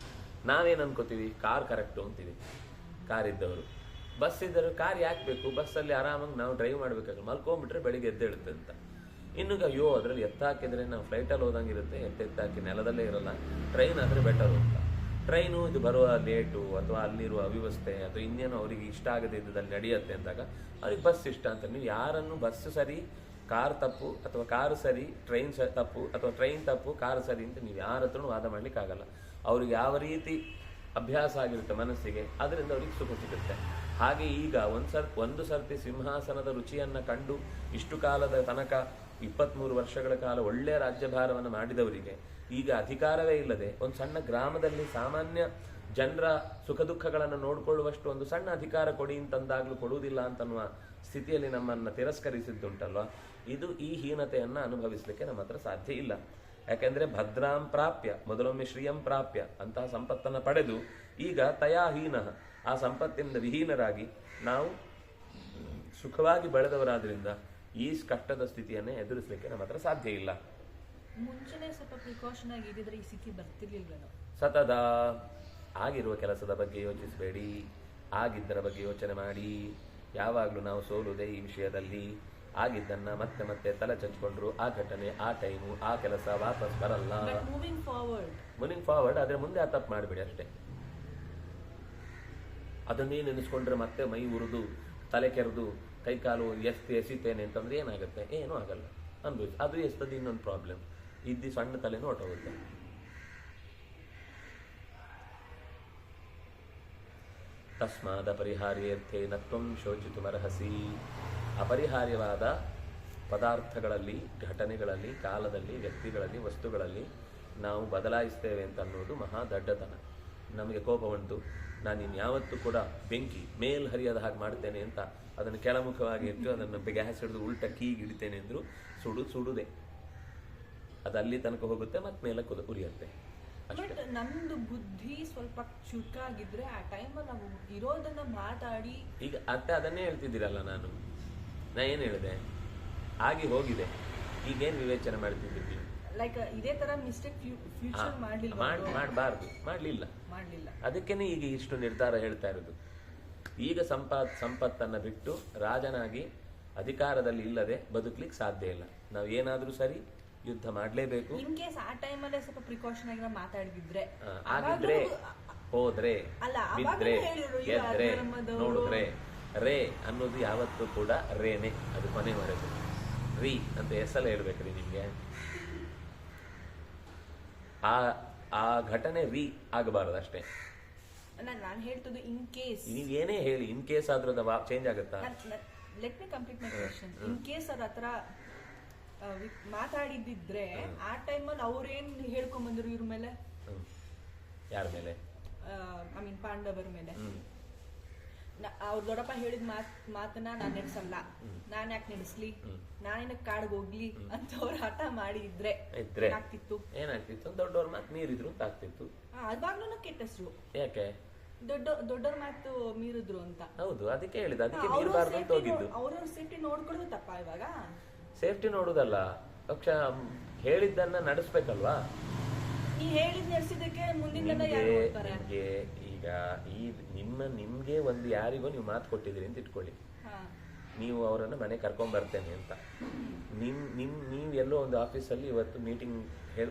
ನಾವೇನು ಅನ್ಕೋತೀವಿ, ಕಾರ್ ಕರೆಕ್ಟು ಅಂತೀವಿ. ಕಾರ್ ಇದ್ದವರು, ಬಸ್ ಇದ್ದರು ಕಾರ್ ಯಾಕೆ ಬೇಕು, ಬಸ್ಸಲ್ಲಿ ಆರಾಮಾಗಿ ನಾವು ಡ್ರೈವ್ ಮಾಡಬೇಕಾಗಲ್ಲ, ಮಲ್ಕೊಂಡ್ಬಿಟ್ರೆ ಬೆಳಿಗ್ಗೆ ಎದ್ದೇಳುತ್ತೆ ಅಂತ. ಇನ್ನು ಅಯ್ಯೋ ಅದರಲ್ಲಿ ಎತ್ತಾಕಿದ್ರೆ ನಾವು ಫ್ಲೈಟಲ್ಲಿ ಹೋದಂಗಿರುತ್ತೆ, ಎತ್ತಾಕಿ ನೆಲದಲ್ಲೇ ಇರಲ್ಲ, ಟ್ರೈನ್ ಆದರೆ ಬೆಟರು ಅಂತ. ಟ್ರೈನು ಇದು ಬರುವ ಲೇಟು ಅಥವಾ ಅಲ್ಲಿರುವ ಅವ್ಯವಸ್ಥೆ ಅಥವಾ ಇನ್ನೇನು ಅವರಿಗೆ ಇಷ್ಟ ಆಗದೆ ಇದ್ದದಲ್ಲಿ ನಡೆಯುತ್ತೆ ಅಂದಾಗ ಅವ್ರಿಗೆ ಬಸ್ ಇಷ್ಟ ಅಂತ. ನೀವು ಯಾರನ್ನು ಬಸ್ ಸರಿ ಕಾರ್ ತಪ್ಪು ಅಥವಾ ಕಾರು ಸರಿ ಟ್ರೈನ್ ತಪ್ಪು ಅಥವಾ ಟ್ರೈನ್ ತಪ್ಪು ಕಾರು ಸರಿ ಅಂತ ನೀವು ಯಾರ ಹತ್ರನೂ ವಾದ ಮಾಡಲಿಕ್ಕಾಗಲ್ಲ. ಅವ್ರಿಗೆ ಯಾವ ರೀತಿ ಅಭ್ಯಾಸ ಆಗಿರುತ್ತೆ ಮನಸ್ಸಿಗೆ, ಅದರಿಂದ ಅವ್ರಿಗೆ ಸುಖ ಸಿಗುತ್ತೆ. ಹಾಗೆ ಈಗ ಒಂದು ಸರ್ತಿ ಸಿಂಹಾಸನದ ರುಚಿಯನ್ನು ಕಂಡು ಇಷ್ಟು ಕಾಲದ ತನಕ 23 ವರ್ಷಗಳ ಕಾಲ ಒಳ್ಳೆಯ ರಾಜ್ಯಭಾರವನ್ನು ಮಾಡಿದವರಿಗೆ ಈಗ ಅಧಿಕಾರವೇ ಇಲ್ಲದೆ ಒಂದು ಸಣ್ಣ ಗ್ರಾಮದಲ್ಲಿ ಸಾಮಾನ್ಯ ಜನರ ಸುಖ ದುಃಖಗಳನ್ನು ನೋಡಿಕೊಳ್ಳುವಷ್ಟು ಒಂದು ಸಣ್ಣ ಅಧಿಕಾರ ಕೊಡಿ ಅಂತಂದಾಗ್ಲೂ ಕೊಡುವುದಿಲ್ಲ ಅಂತನ್ನುವ ಸ್ಥಿತಿಯಲ್ಲಿ ನಮ್ಮನ್ನು ತಿರಸ್ಕರಿಸಿದ್ದುಂಟಲ್ವ, ಇದು ಈ ಹೀನತೆಯನ್ನು ಅನುಭವಿಸಲಿಕ್ಕೆ ನಮ್ಮ ಹತ್ರ ಸಾಧ್ಯ ಇಲ್ಲ. ಯಾಕೆಂದ್ರೆ ಭದ್ರಾಂ ಪ್ರಾಪ್ಯ, ಮೊದಲೊಮ್ಮೆ ಶ್ರೀಯಂ ಪ್ರಾಪ್ಯ ಅಂತಹ ಸಂಪತ್ತನ್ನು ಪಡೆದು ಈಗ ತಯಾಹೀನ, ಆ ಸಂಪತ್ತಿನಿಂದ ವಿಹೀನರಾಗಿ ನಾವು ಸುಖವಾಗಿ ಬೆಳೆದವರಾದ್ರಿಂದ ಈ ಕಷ್ಟದ ಸ್ಥಿತಿಯನ್ನೇ ಎದುರಿಸಲಿಕ್ಕೆ ನಮ್ಮ ಹತ್ರ ಸಾಧ್ಯ ಇಲ್ಲ. ಮುಂಚೆನೆ ಸ್ವಲ್ಪ ಪ್ರಿಕಾಷನ್ ಆಗಿದ್ರೆ ಈ ಸ್ಥಿತಿ ಬರ್ತಿರ್ಲಿಲ್ವೇನೋ. ಸತತ ಆಗಿರುವ ಕೆಲಸದ ಬಗ್ಗೆ ಯೋಚಿಸಬೇಡಿ, ಆಗಿದ್ದರ ಬಗ್ಗೆ ಯೋಚನೆ ಮಾಡಿ. ಯಾವಾಗಲೂ ನಾವು ಸೋಲುವುದೇ ಈ ವಿಷಯದಲ್ಲಿ. ಆಗಿದ್ದನ್ನ ಮತ್ತೆ ಮತ್ತೆ ತಲೆ ಚಚ್ಕೊಂಡ್ರು ಆ ಘಟನೆ, ಆ ಟೈಮು, ಆ ಕೆಲಸ ವಾಪಸ್ ಬರಲ್ಲ. ಮೂವಿಂಗ್ ಫಾರ್ವರ್ಡ್ ಆದರೆ ಮುಂದೆ ಆ ತಪ್ಪು ಮಾಡಬೇಡಿ ಅಷ್ಟೇ. ಅದನ್ನೇ ನೆನೆಸ್ಕೊಂಡ್ರೆ ಮತ್ತೆ ಮೈ ಉರಿದು ತಲೆ ಕೆರೆದು ಕೈಕಾಲು ಎಸಿತೇನೆ ಅಂತಂದ್ರೆ ಏನಾಗುತ್ತೆ? ಏನೂ ಆಗಲ್ಲ. ಅನ್ಭವಿಸಿ ಅದು ಎಸ್ತದೆ ಇನ್ನೊಂದು ಪ್ರಾಬ್ಲಮ್, ಸಣ್ಣ ತಲೆನೂ ಹೊಟ್ಟೋಗುತ್ತೆ. ತಸ್ಮಾದ ಪರಿಹಾರ್ಯರ್ಥೇ ನತ್ವಂ ಶೋಚಿತುಮರ್ಹಸಿ. ಅಪರಿಹಾರ್ಯವಾದ ಪದಾರ್ಥಗಳಲ್ಲಿ, ಘಟನೆಗಳಲ್ಲಿ, ಕಾಲದಲ್ಲಿ, ವ್ಯಕ್ತಿಗಳಲ್ಲಿ, ವಸ್ತುಗಳಲ್ಲಿ ನಾವು ಬದಲಾಯಿಸ್ತೇವೆ ಅಂತ ಅನ್ನೋದು ಮಹಾ ದಡ್ಡತನ. ನಮಗೆ ಕೋಪ ಉಂಟು, ನಾನು ಇನ್ಯಾವತ್ತೂ ಕೂಡ ಬೆಂಕಿ ಮೇಲ್ ಹರಿಯದ ಹಾಗೆ ಮಾಡ್ತೇನೆ ಅಂತ ಅದನ್ನು ಕೆಳಮುಖವಾಗಿ ಇಟ್ಟು ಅದನ್ನು ಗ್ಯಾಸ್ ಹಿಡಿದು ಉಲ್ಟ ಕೀಗೆ ಹಿಡಿತೇನೆ ಅಂದರೂ ಸುಡುದೇ. ಅದು ಅಲ್ಲಿ ತನಕ ಹೋಗುತ್ತೆ, ಮತ್ತೆ ಮೇಲಕ್ಕೆ ಉರಿಯುತ್ತೆ. ಬಟ್ ನಮ್ದು ಬುದ್ಧಿ ಸ್ವಲ್ಪ ಚುರುಕಾಗಿದ್ರೆ ಆ ಟೈಮಲ್ಲಿ ನಾವು ಇರೋದನ್ನ ಮಾತಾಡಿ. ಈಗ ಅದನ್ನೇ ಹೇಳ್ತಿದ್ದೀರಲ್ಲ, ನಾ ಏನು ಹೇಳಿದೆ, ಆಗಿ ಹೋಗಿದೆ, ಈಗೇನು ವಿವೇಚನೆ ಮಾಡ್ತಿದ್ದೀವಿ? ಲೈಕ್ ಇದೇ ತರ ಮಿಸ್ಟೇಕ್ ಫ್ಯೂಚರ್ ಮಾಡಲಿಲ್ಲ. ಅದಕ್ಕೇನೆ ಈಗ ಇಷ್ಟು ನಿರ್ಧಾರ ಹೇಳ್ತಾ ಇರೋದು. ಈಗ ಸಂಪತ್ತನ್ನು ಬಿಟ್ಟು ರಾಜನಾಗಿ ಅಧಿಕಾರದಲ್ಲಿ ಇಲ್ಲದೆ ಬದುಕಲಿಕ್ಕೆ ಸಾಧ್ಯ ಇಲ್ಲ. ನಾವು ಏನಾದ್ರೂ ಸರಿ ಯುದ್ಧ ಮಾಡಲೇಬೇಕು. ಇನ್ ಕೇಸ್ ಆ ಟೈಮಲ್ಲೇ ಸ್ವಲ್ಪ ಪ್ರಿಕಾಷನ್ ಆಗಿ ಮಾತಾಡಿದ್ರೆ, ಆಗಿದ್ರೆ, ಹೋದ್ರೆ, ಬಿದ್ರೆ, ಗೆದ್ರೆ, ನೋಡಿದ್ರೆ, ರೇ ಅನ್ನೋದು ಯಾವತ್ತೂ ಕೂಡ ರೇನೆ, ಅದು ಕೊನೆವರೆಗೂ. ರೀ ಅಂತ ಹೆಸರು ಹೇಳ್ಬೇಕ್ರಿ ನಿಮ್ಗೆ. ಆ ಘಟನೆ ಆಗಬಾರದು ಅಷ್ಟೇ. ನಾನು ಹೇಳ್ತದ್ದು ಇನ್ ಕೇಸ್ ನೀವೇನೇ ಹೇಳಿ ಇನ್ ಕೇಸ್ ಆದ್ರೂ ಚೇಂಜ್ ಆಗುತ್ತಾ? Let me complete my question. In case ಅವ್ರ ಹತ್ರ ಮಾತಾಡಿದ್ರೆ ಆ ಟೈಮಲ್ಲಿ ಅವ್ರೇನ್ ಹೇಳ್ಕೊಂಡ್ ಬಂದ್ರು ಇವ್ರ ಮೇಲೆ, ಯಾರ ಮೇಲೆ? ಐ ಮೀನ್ ಪಾಂಡವರ ಮೇಲೆ. ಅವ್ರ ದೊಡ್ಡಪ್ಪ ಹೇಳಿದ ಮಾತನ್ನ ನಾನ್ ನಡೆಸಲ್ಲ, ನಾನ್ ಯಾಕೆ ನಡೆಸ್ಲಿ, ನಾನೇನಕ್ ಕಾಡ್ಗೆ ಹೋಗ್ಲಿ ಅಂತ ಅವ್ರ ಹಠ ಮಾಡಿದ್ರೆ ಏನಾಗ್ತಿತ್ತು? ದೊಡ್ಡವ್ರ ಮಾತು ಮೀರಿದ್ರು ಅಂತ ಆಗ್ತಿತ್ತು. ಅವಾಗ್ಲೂ ಕೆಟ್ಟ ಹೆಸರು. ಯಾಕೆ? ದೊಡ್ಡವ್ರ ಮಾತು ಮೀರಿದ್ರು ಅಂತ. ಹೌದು, ಅದಕ್ಕೆ ಹೇಳಿದ, ಅದಕ್ಕೆ ಮೀರಬಾರ್ದು ಅಂತ ಹೋಗಿದ್ದು. ಅವ್ರವ್ರ ಸೇಫ್ಟಿ ನೋಡ್ಕೊಳ್ಳೋದು ತಪ್ಪ ಇವಾಗ? ಸೇಫ್ಟಿ ನೋಡುದಲ್ಲ, ಪಕ್ಷ ಹೇಳಿದ್ದನ್ನ ನಡೆಸ್ಬೇಕಲ್ವಾ? ನೀ ಹೇಳಿದ್ ನಡೆಸಿದಕ್ಕೆ ಮುಂದಿನ ಜನ ಯಾರು ಹೋಗ್ತಾರೆ? ಈಗ ನಿಮ್ಗೆ ಒಂದು ಯಾರಿಗೋ ನೀವು ಮಾತು ಕೊಟ್ಟಿದ್ದೀರಿ ಅಂತ ಇಟ್ಕೊಳ್ಳಿ, ನೀವು ಅವರನ್ನ ಮನೆ ಕರ್ಕೊಂಡ್ ಬರ್ತೇನೆ ಅಂತ. ನೀವ್ ಎಲ್ಲೋ ಒಂದು ಆಫೀಸಲ್ಲಿ ಇವತ್ತು ಮೀಟಿಂಗ್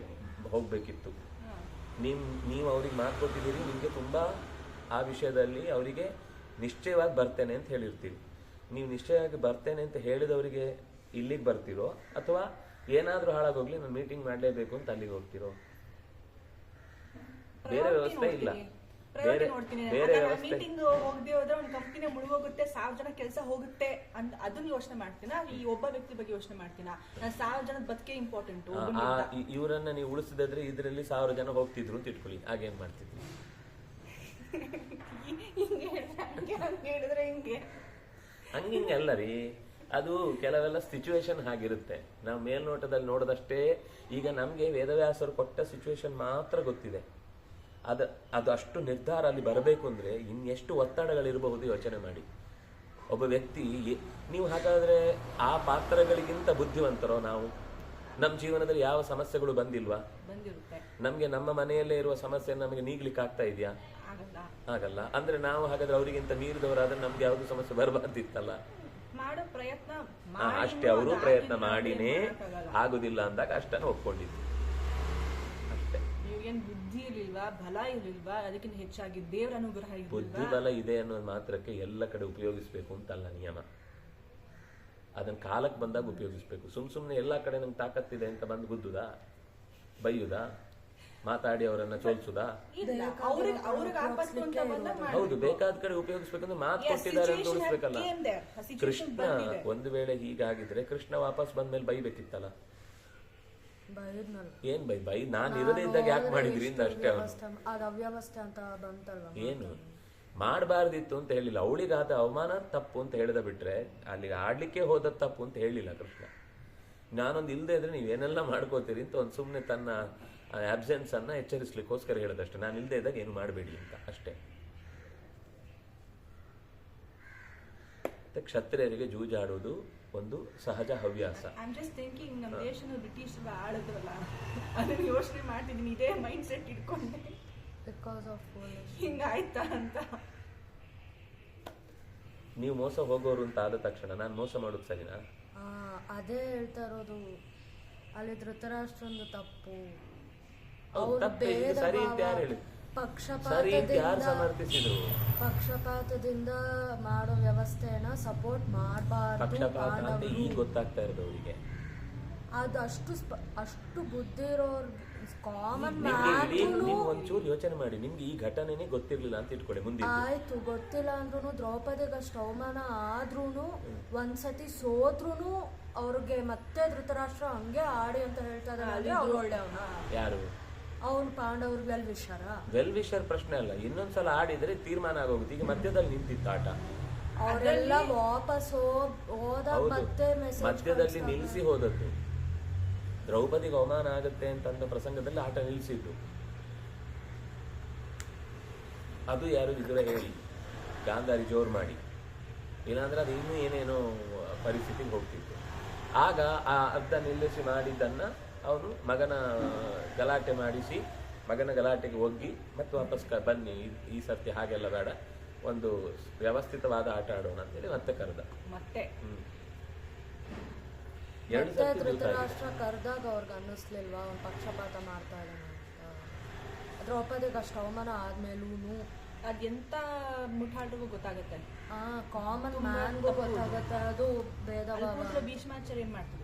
ಹೋಗ್ಬೇಕಿತ್ತು, ನೀವು ಅವ್ರಿಗೆ ಮಾತು ಕೊಟ್ಟಿದ್ದೀರಿ, ನಿಮ್ಗೆ ತುಂಬಾ ಆ ವಿಷಯದಲ್ಲಿ ಅವರಿಗೆ ನಿಶ್ಚಯವಾಗಿ ಬರ್ತೇನೆ ಅಂತ ಹೇಳಿರ್ತೀರಿ. ನೀವು ನಿಶ್ಚಯವಾಗಿ ಬರ್ತೇನೆ ಅಂತ ಹೇಳಿದವರಿಗೆ ಇಲ್ಲಿಗೆ ಬರ್ತಿರೋ, ಅಥವಾ ಏನಾದ್ರೂ ಹಾಳಾಗೋಗ್ಲಿ ನಾನು ಮೀಟಿಂಗ್ ಮಾಡ್ಲೇಬೇಕು ಅಂತ ಅಲ್ಲಿಗೆ ಹೋಗ್ತಿರೋ? ಬೇರೆ ವ್ಯವಸ್ಥೆ ಇಲ್ಲ, ಬೇರೆ ವ್ಯವಸ್ಥೆ. ಮೀಟಿಂಗ್ ಹೋಗದೆ ಹೋದ್ರೆ ಒಂದು ಕಂಪ್ನಿ ಮುಳುಗೋಗುತ್ತೆ, 1000 ಜನ ಕೆಲಸ ಹೋಗುತ್ತೆ ಅಂತ ಅದನ್ನ ಯೋಚನೆ ಮಾಡ್ತೀನಾ? ಈ ಒಬ್ಬ ವ್ಯಕ್ತಿ ಬಗ್ಗೆ ಯೋಚನೆ ಮಾಡ್ತೀನಾ? ನಾನು 1000 ಜನದ ಬದುಕೆ ಇಂಪಾರ್ಟೆಂಟ್. ಇವರನ್ನ ನೀವು ಉಳಿಸಿದ್ರೆ ಇದರಲ್ಲಿ 1000 ಜನ ಹೋಗ್ತಿದ್ರು ಅಂತ ಇಟ್ಕೊಳ್ಳಿ, ಹಾಗೇನ್ ಮಾಡ್ತಿದ್ವಿ? ಹೇಳಿದ್ರೆ ಹಂಗಿಂಗೆ ಅಲ್ಲ ರೀ, ಅದು ಕೆಲವೆಲ್ಲ ಸಿಚುವೇಶನ್ ಹಾಗಿರುತ್ತೆ. ನಾವು ಮೇಲ್ನೋಟದಲ್ಲಿ ನೋಡದಷ್ಟೇ. ಈಗ ನಮ್ಗೆ ವೇದವ್ಯಾಸರು ಕೊಟ್ಟ ಸಿಚುವೇಶನ್ ಮಾತ್ರ ಗೊತ್ತಿದೆ. ಅದು ಅಷ್ಟು ನಿರ್ಧಾರ ಅಲ್ಲಿ ಬರಬೇಕು ಅಂದ್ರೆ ಇನ್ನೆಷ್ಟು ಒತ್ತಡಗಳಿರಬಹುದು ಯೋಚನೆ ಮಾಡಿ. ಒಬ್ಬ ವ್ಯಕ್ತಿ, ನೀವು ಹಾಗಾದ್ರೆ ಆ ಪಾತ್ರಗಳಿಗಿಂತ ಬುದ್ಧಿವಂತರೋ ನಾವು? ನಮ್ಮ ಜೀವನದಲ್ಲಿ ಯಾವ ಸಮಸ್ಯೆಗಳು ಬಂದಿಲ್ವಾ? ನಮ್ಗೆ ನಮ್ಮ ಮನೆಯಲ್ಲೇ ಇರುವ ಸಮಸ್ಯೆ ನಮಗೆ ನೀಗ್ಲಿಕ್ಕೆ ಆಗ್ತಾ ಇದೆಯಾ? ಆಗಲ್ಲ. ಅಂದ್ರೆ ನಾವು ಹಾಗಾದ್ರೆ ಅವರಿಗಿಂತ ಮೀರಿದವರಾದ್ರೆ ನಮ್ಗೆ ಯಾವ್ದು ಸಮಸ್ಯೆ ಬರಬಾರ್ದಿತ್ತಲ್ಲ? ಮಾಡೋ ಪ್ರಯತ್ನ ಅಷ್ಟೇ, ಅವರು ಪ್ರಯತ್ನ ಮಾಡಿನೇ ಆಗುದಿಲ್ಲ ಅಂದಾಗ ಅಷ್ಟನ್ನು ಒಪ್ಕೊಂಡಿದ್ದು ಅಷ್ಟೇ. ಏನ್ ಬುದ್ಧಿ ಇರ್ಲಿಲ್ವಾ, ಬಲ ಇರ್ಲಿಲ್ವಾ? ಅದಕ್ಕಿಂತ ಹೆಚ್ಚಾಗಿ ದೇವರ ಅನುಗ್ರಹ ಇರ್ಲಿಲ್ವಾ? ಬುದ್ಧಿ ಬಲ ಇದೆ ಅನ್ನೋದು ಮಾತ್ರಕ್ಕೆ ಎಲ್ಲ ಕಡೆ ಉಪಯೋಗಿಸ್ಬೇಕು ಅಂತಲ್ಲ ನಿಯಮ. ಅದನ್ನ ಕಾಲಕ್ಕೆ ಬಂದಾಗ ಉಪಯೋಗಿಸ್ಬೇಕು. ಸುಮ್ನೆ ಎಲ್ಲಾ ಕಡೆ ನಂಗೆ ತಾಕತ್ತಿದೆ ಅಂತ ಬಂದು ಗುದ್ದುದಾ, ಬೈಯುದಾ, ಮಾತಾಡಿ ಅವರನ್ನ ಸೋಲ್ಸುದಾ? ಹೌದು, ಬೇಕಾದ ಕಡೆ ಉಪಯೋಗಿಸ್ಬೇಕಂದ್ರೆ ಮಾತು ಕೊಟ್ಟಿದ್ದಾರೆ ಅಂತ ಉಳಿಸ್ಬೇಕಲ್ಲ. ಕೃಷ್ಣ ಒಂದು ವೇಳೆ ಹೀಗಾಗಿದ್ರೆ ಕೃಷ್ಣ ವಾಪಸ್ ಬಂದ್ಮೇಲೆ ಬೈಬೇಕಿತ್ತಲ್ಲ. ಏನ್ ಬೈ ನಾನ್ ಇರದೇ ಇದ್ದಾಗ ಯಾಕೆ ಮಾಡಿದ್ರಿ ಅಂತ ಅಷ್ಟೇ. ಏನು ಮಾಡಬಾರ್ದಿತ್ತು ಅಂತ ಹೇಳಿಲ್ಲ. ಅವಳಿಗಾದ ಅವಮಾನ ತಪ್ಪು ಅಂತ ಹೇಳಿದ ಬಿಟ್ರೆ ಅಲ್ಲಿಗೆ ಆಡ್ಲಿಕ್ಕೆ ಹೋದ ತಪ್ಪು ಅಂತ ಹೇಳಿಲ್ಲ ಕೃಷ್ಣ. ನಾನೊಂದು ಇಲ್ದೇ ಇದ್ರೆ ನೀವೇನೆಲ್ಲ ಮಾಡ್ಕೋತೀರಿ ಅಂತ ಒಂದು ಸುಮ್ಮನೆ ತನ್ನ ಆಬ್ಸೆನ್ಸ್ ಅನ್ನ ಎಚ್ಚರಿಸ್ಲಿಕ್ಕೋಸ್ಕರ ಹೇಳದಷ್ಟೇ. ನಾನು ಇಲ್ದೇ ಇದ್ದಾಗ ಏನು ಮಾಡಬೇಡಿ ಅಂತ ಅಷ್ಟೇ. ಕ್ಷತ್ರಿಯರಿಗೆ ಜೂಜಾಡುವುದು ಒಂದು ಸಹಜ ಹವ್ಯಾಸ. ನಮ್ಮ ದೇಶನ ಬ್ರಿಟಿಷ್ ಆಳಿದ್ರಲ್ಲ, ಅದನ್ನ ಯೋಚನೆ ಮಾಡ್ತಿದ್ದೀನಿ, ಇದೇ ಮೈಂಡ್ ಸೆಟ್ ಇಟ್ಕೊಂಡೆ ಹಿಂಗಾಯ್ತಾ ಅಂತ. ನೀವು ಮೋಸ ಹೋಗೋರು ಅಂತ ಆದ ತಕ್ಷಣ ನಾನು ಮೋಸ ಮಾಡೋದು ಸರಿನಾ? ಅದೇ ಹೇಳ್ತಾ ಇರೋದು, ಅಲ್ಲಿ ಧೃತರಾಷ್ಟ್ರಂದು ತಪ್ಪು. ಸರಿ ಅಂತ ಯಾರು ಹೇಳಿ? ಪಕ್ಷಪಾತದಿಂದ ಮಾಡೋ ವ್ಯವಸ್ಥೆನ ಸಪೋರ್ಟ್ ಮಾಡಬಾರ್ದು. ಈಗ ಗೊತ್ತಾಗ್ತಾ ಇರೋದು ಅವರಿಗೆ. ಅದು ಅಷ್ಟು ಬುದ್ಧಿ ಇರೋರು ಕಾಮನ್ ಒಂಚೂರು ಯೋಚನೆ ಮಾಡಿ. ನಿಮ್ಗೆ ಈ ಘಟನೆನೇ ಗೊತ್ತಿರ್ಲಿಲ್ಲ ಅಂತ ಇಟ್ಕೊಳ್ಳಿ, ಮುಂದೆ ಆಯ್ತು ಗೊತ್ತಿಲ್ಲ ಅಂದ್ರೂ ದ್ರೌಪದಿಗೆ ಅಷ್ಟು ಅವಮಾನ ಆದ್ರೂನು ಒಂದ್ಸತಿ ಸೋತ್ರುನು ಅವ್ರಿಗೆ ಮತ್ತೆ ಧೃತರಾಷ್ಟ್ರ ಹಂಗೆ ಆಡಿ ಅಂತ ಹೇಳ್ತಾ ಇದ್ದಾರೆ. ಅವ್ರು ಒಳ್ಳೆಯವನ? ಯಾರು? ಅವ್ನು ಪಾಂಡವ್ರು ವೆಲ್ ವಿಷರ್ ಪ್ರಶ್ನೆ ಅಲ್ಲ. ಇನ್ನೊಂದ್ಸಲ ಆಡಿದ್ರೆ ತೀರ್ಮಾನ ಆಗೋಗುತ್ತೆ. ಈಗ ಮಧ್ಯದಲ್ಲಿ ನಿಂತಿತ್ತು ಆಟ, ಅವರೆಲ್ಲ ವಾಪಸ್ ಹೋದ ಮತ್ತೆ ಮಧ್ಯದಲ್ಲಿ ನಿಲ್ಲಿಸಿ ಹೋದದ್ದು. ದ್ರೌಪದಿಗೆ ಅವಮಾನ ಆಗುತ್ತೆ ಅಂತ ಪ್ರಸಂಗದಲ್ಲಿ ಆಟ ನಿಲ್ಲಿಸಿದ್ದು. ಅದು ಯಾರು ಇದ್ರೆ ಹೇಳಿ, ಗಾಂಧಾರಿ ಜೋರ್ ಮಾಡಿ, ಇಲ್ಲಾಂದ್ರೆ ಅದು ಇನ್ನೂ ಏನೇನೋ ಪರಿಸ್ಥಿತಿಗೆ ಹೋಗ್ತಿತ್ತು. ಆಗ ಆ ಅರ್ಧ ನಿಲ್ಲಿಸಿ ಮಾಡಿದ್ದನ್ನ ಅವನು ಮಗನ ಗಲಾಟೆ ಮಾಡಿಸಿ, ಮಗನ ಗಲಾಟೆಗೆ ಒಗ್ಗಿ ಮತ್ತೆ ವಾಪಸ್ ಬನ್ನಿ, ಈ ಸರ್ತಿ ಹಾಗೆಲ್ಲ ಬೇಡ, ಒಂದು ವ್ಯವಸ್ಥಿತವಾದ ಆಟ ಆಡೋಣ ಅಂತೇಳಿ ಮತ್ತೆ ಕರೆದ. ಮತ್ತೆ ಧೃತರಾಷ್ಟ್ರ ಕರೆದಾಗ ಅವ್ರಿಗೆ ಅನ್ನಿಸ್ಲಿಲ್ವಾ ಅವ್ನು ಪಕ್ಷಪಾತ ಮಾಡ್ತಾ ಇದ್ದಾನೆ ಅಂತ? ದ್ರೌಪದಿಗೆ ಅಷ್ಟು ಅವಮಾನ ಆದ್ಮೇಲೂ ಅದೆಂತ ಮುಟ್ಟಾಟಗೂ ಗೊತ್ತಾಗುತ್ತೆ. ಕಾಮನ್ ಮ್ಯಾನ್ಗೂ ಗೊತ್ತಾಗುತ್ತೆ. ಅದು ಭೇದಭಾವ. ಭೀಷ್ಮಾಚಾರ್ಯ ಏನ್ ಮಾಡ್ತಿದ್ರು?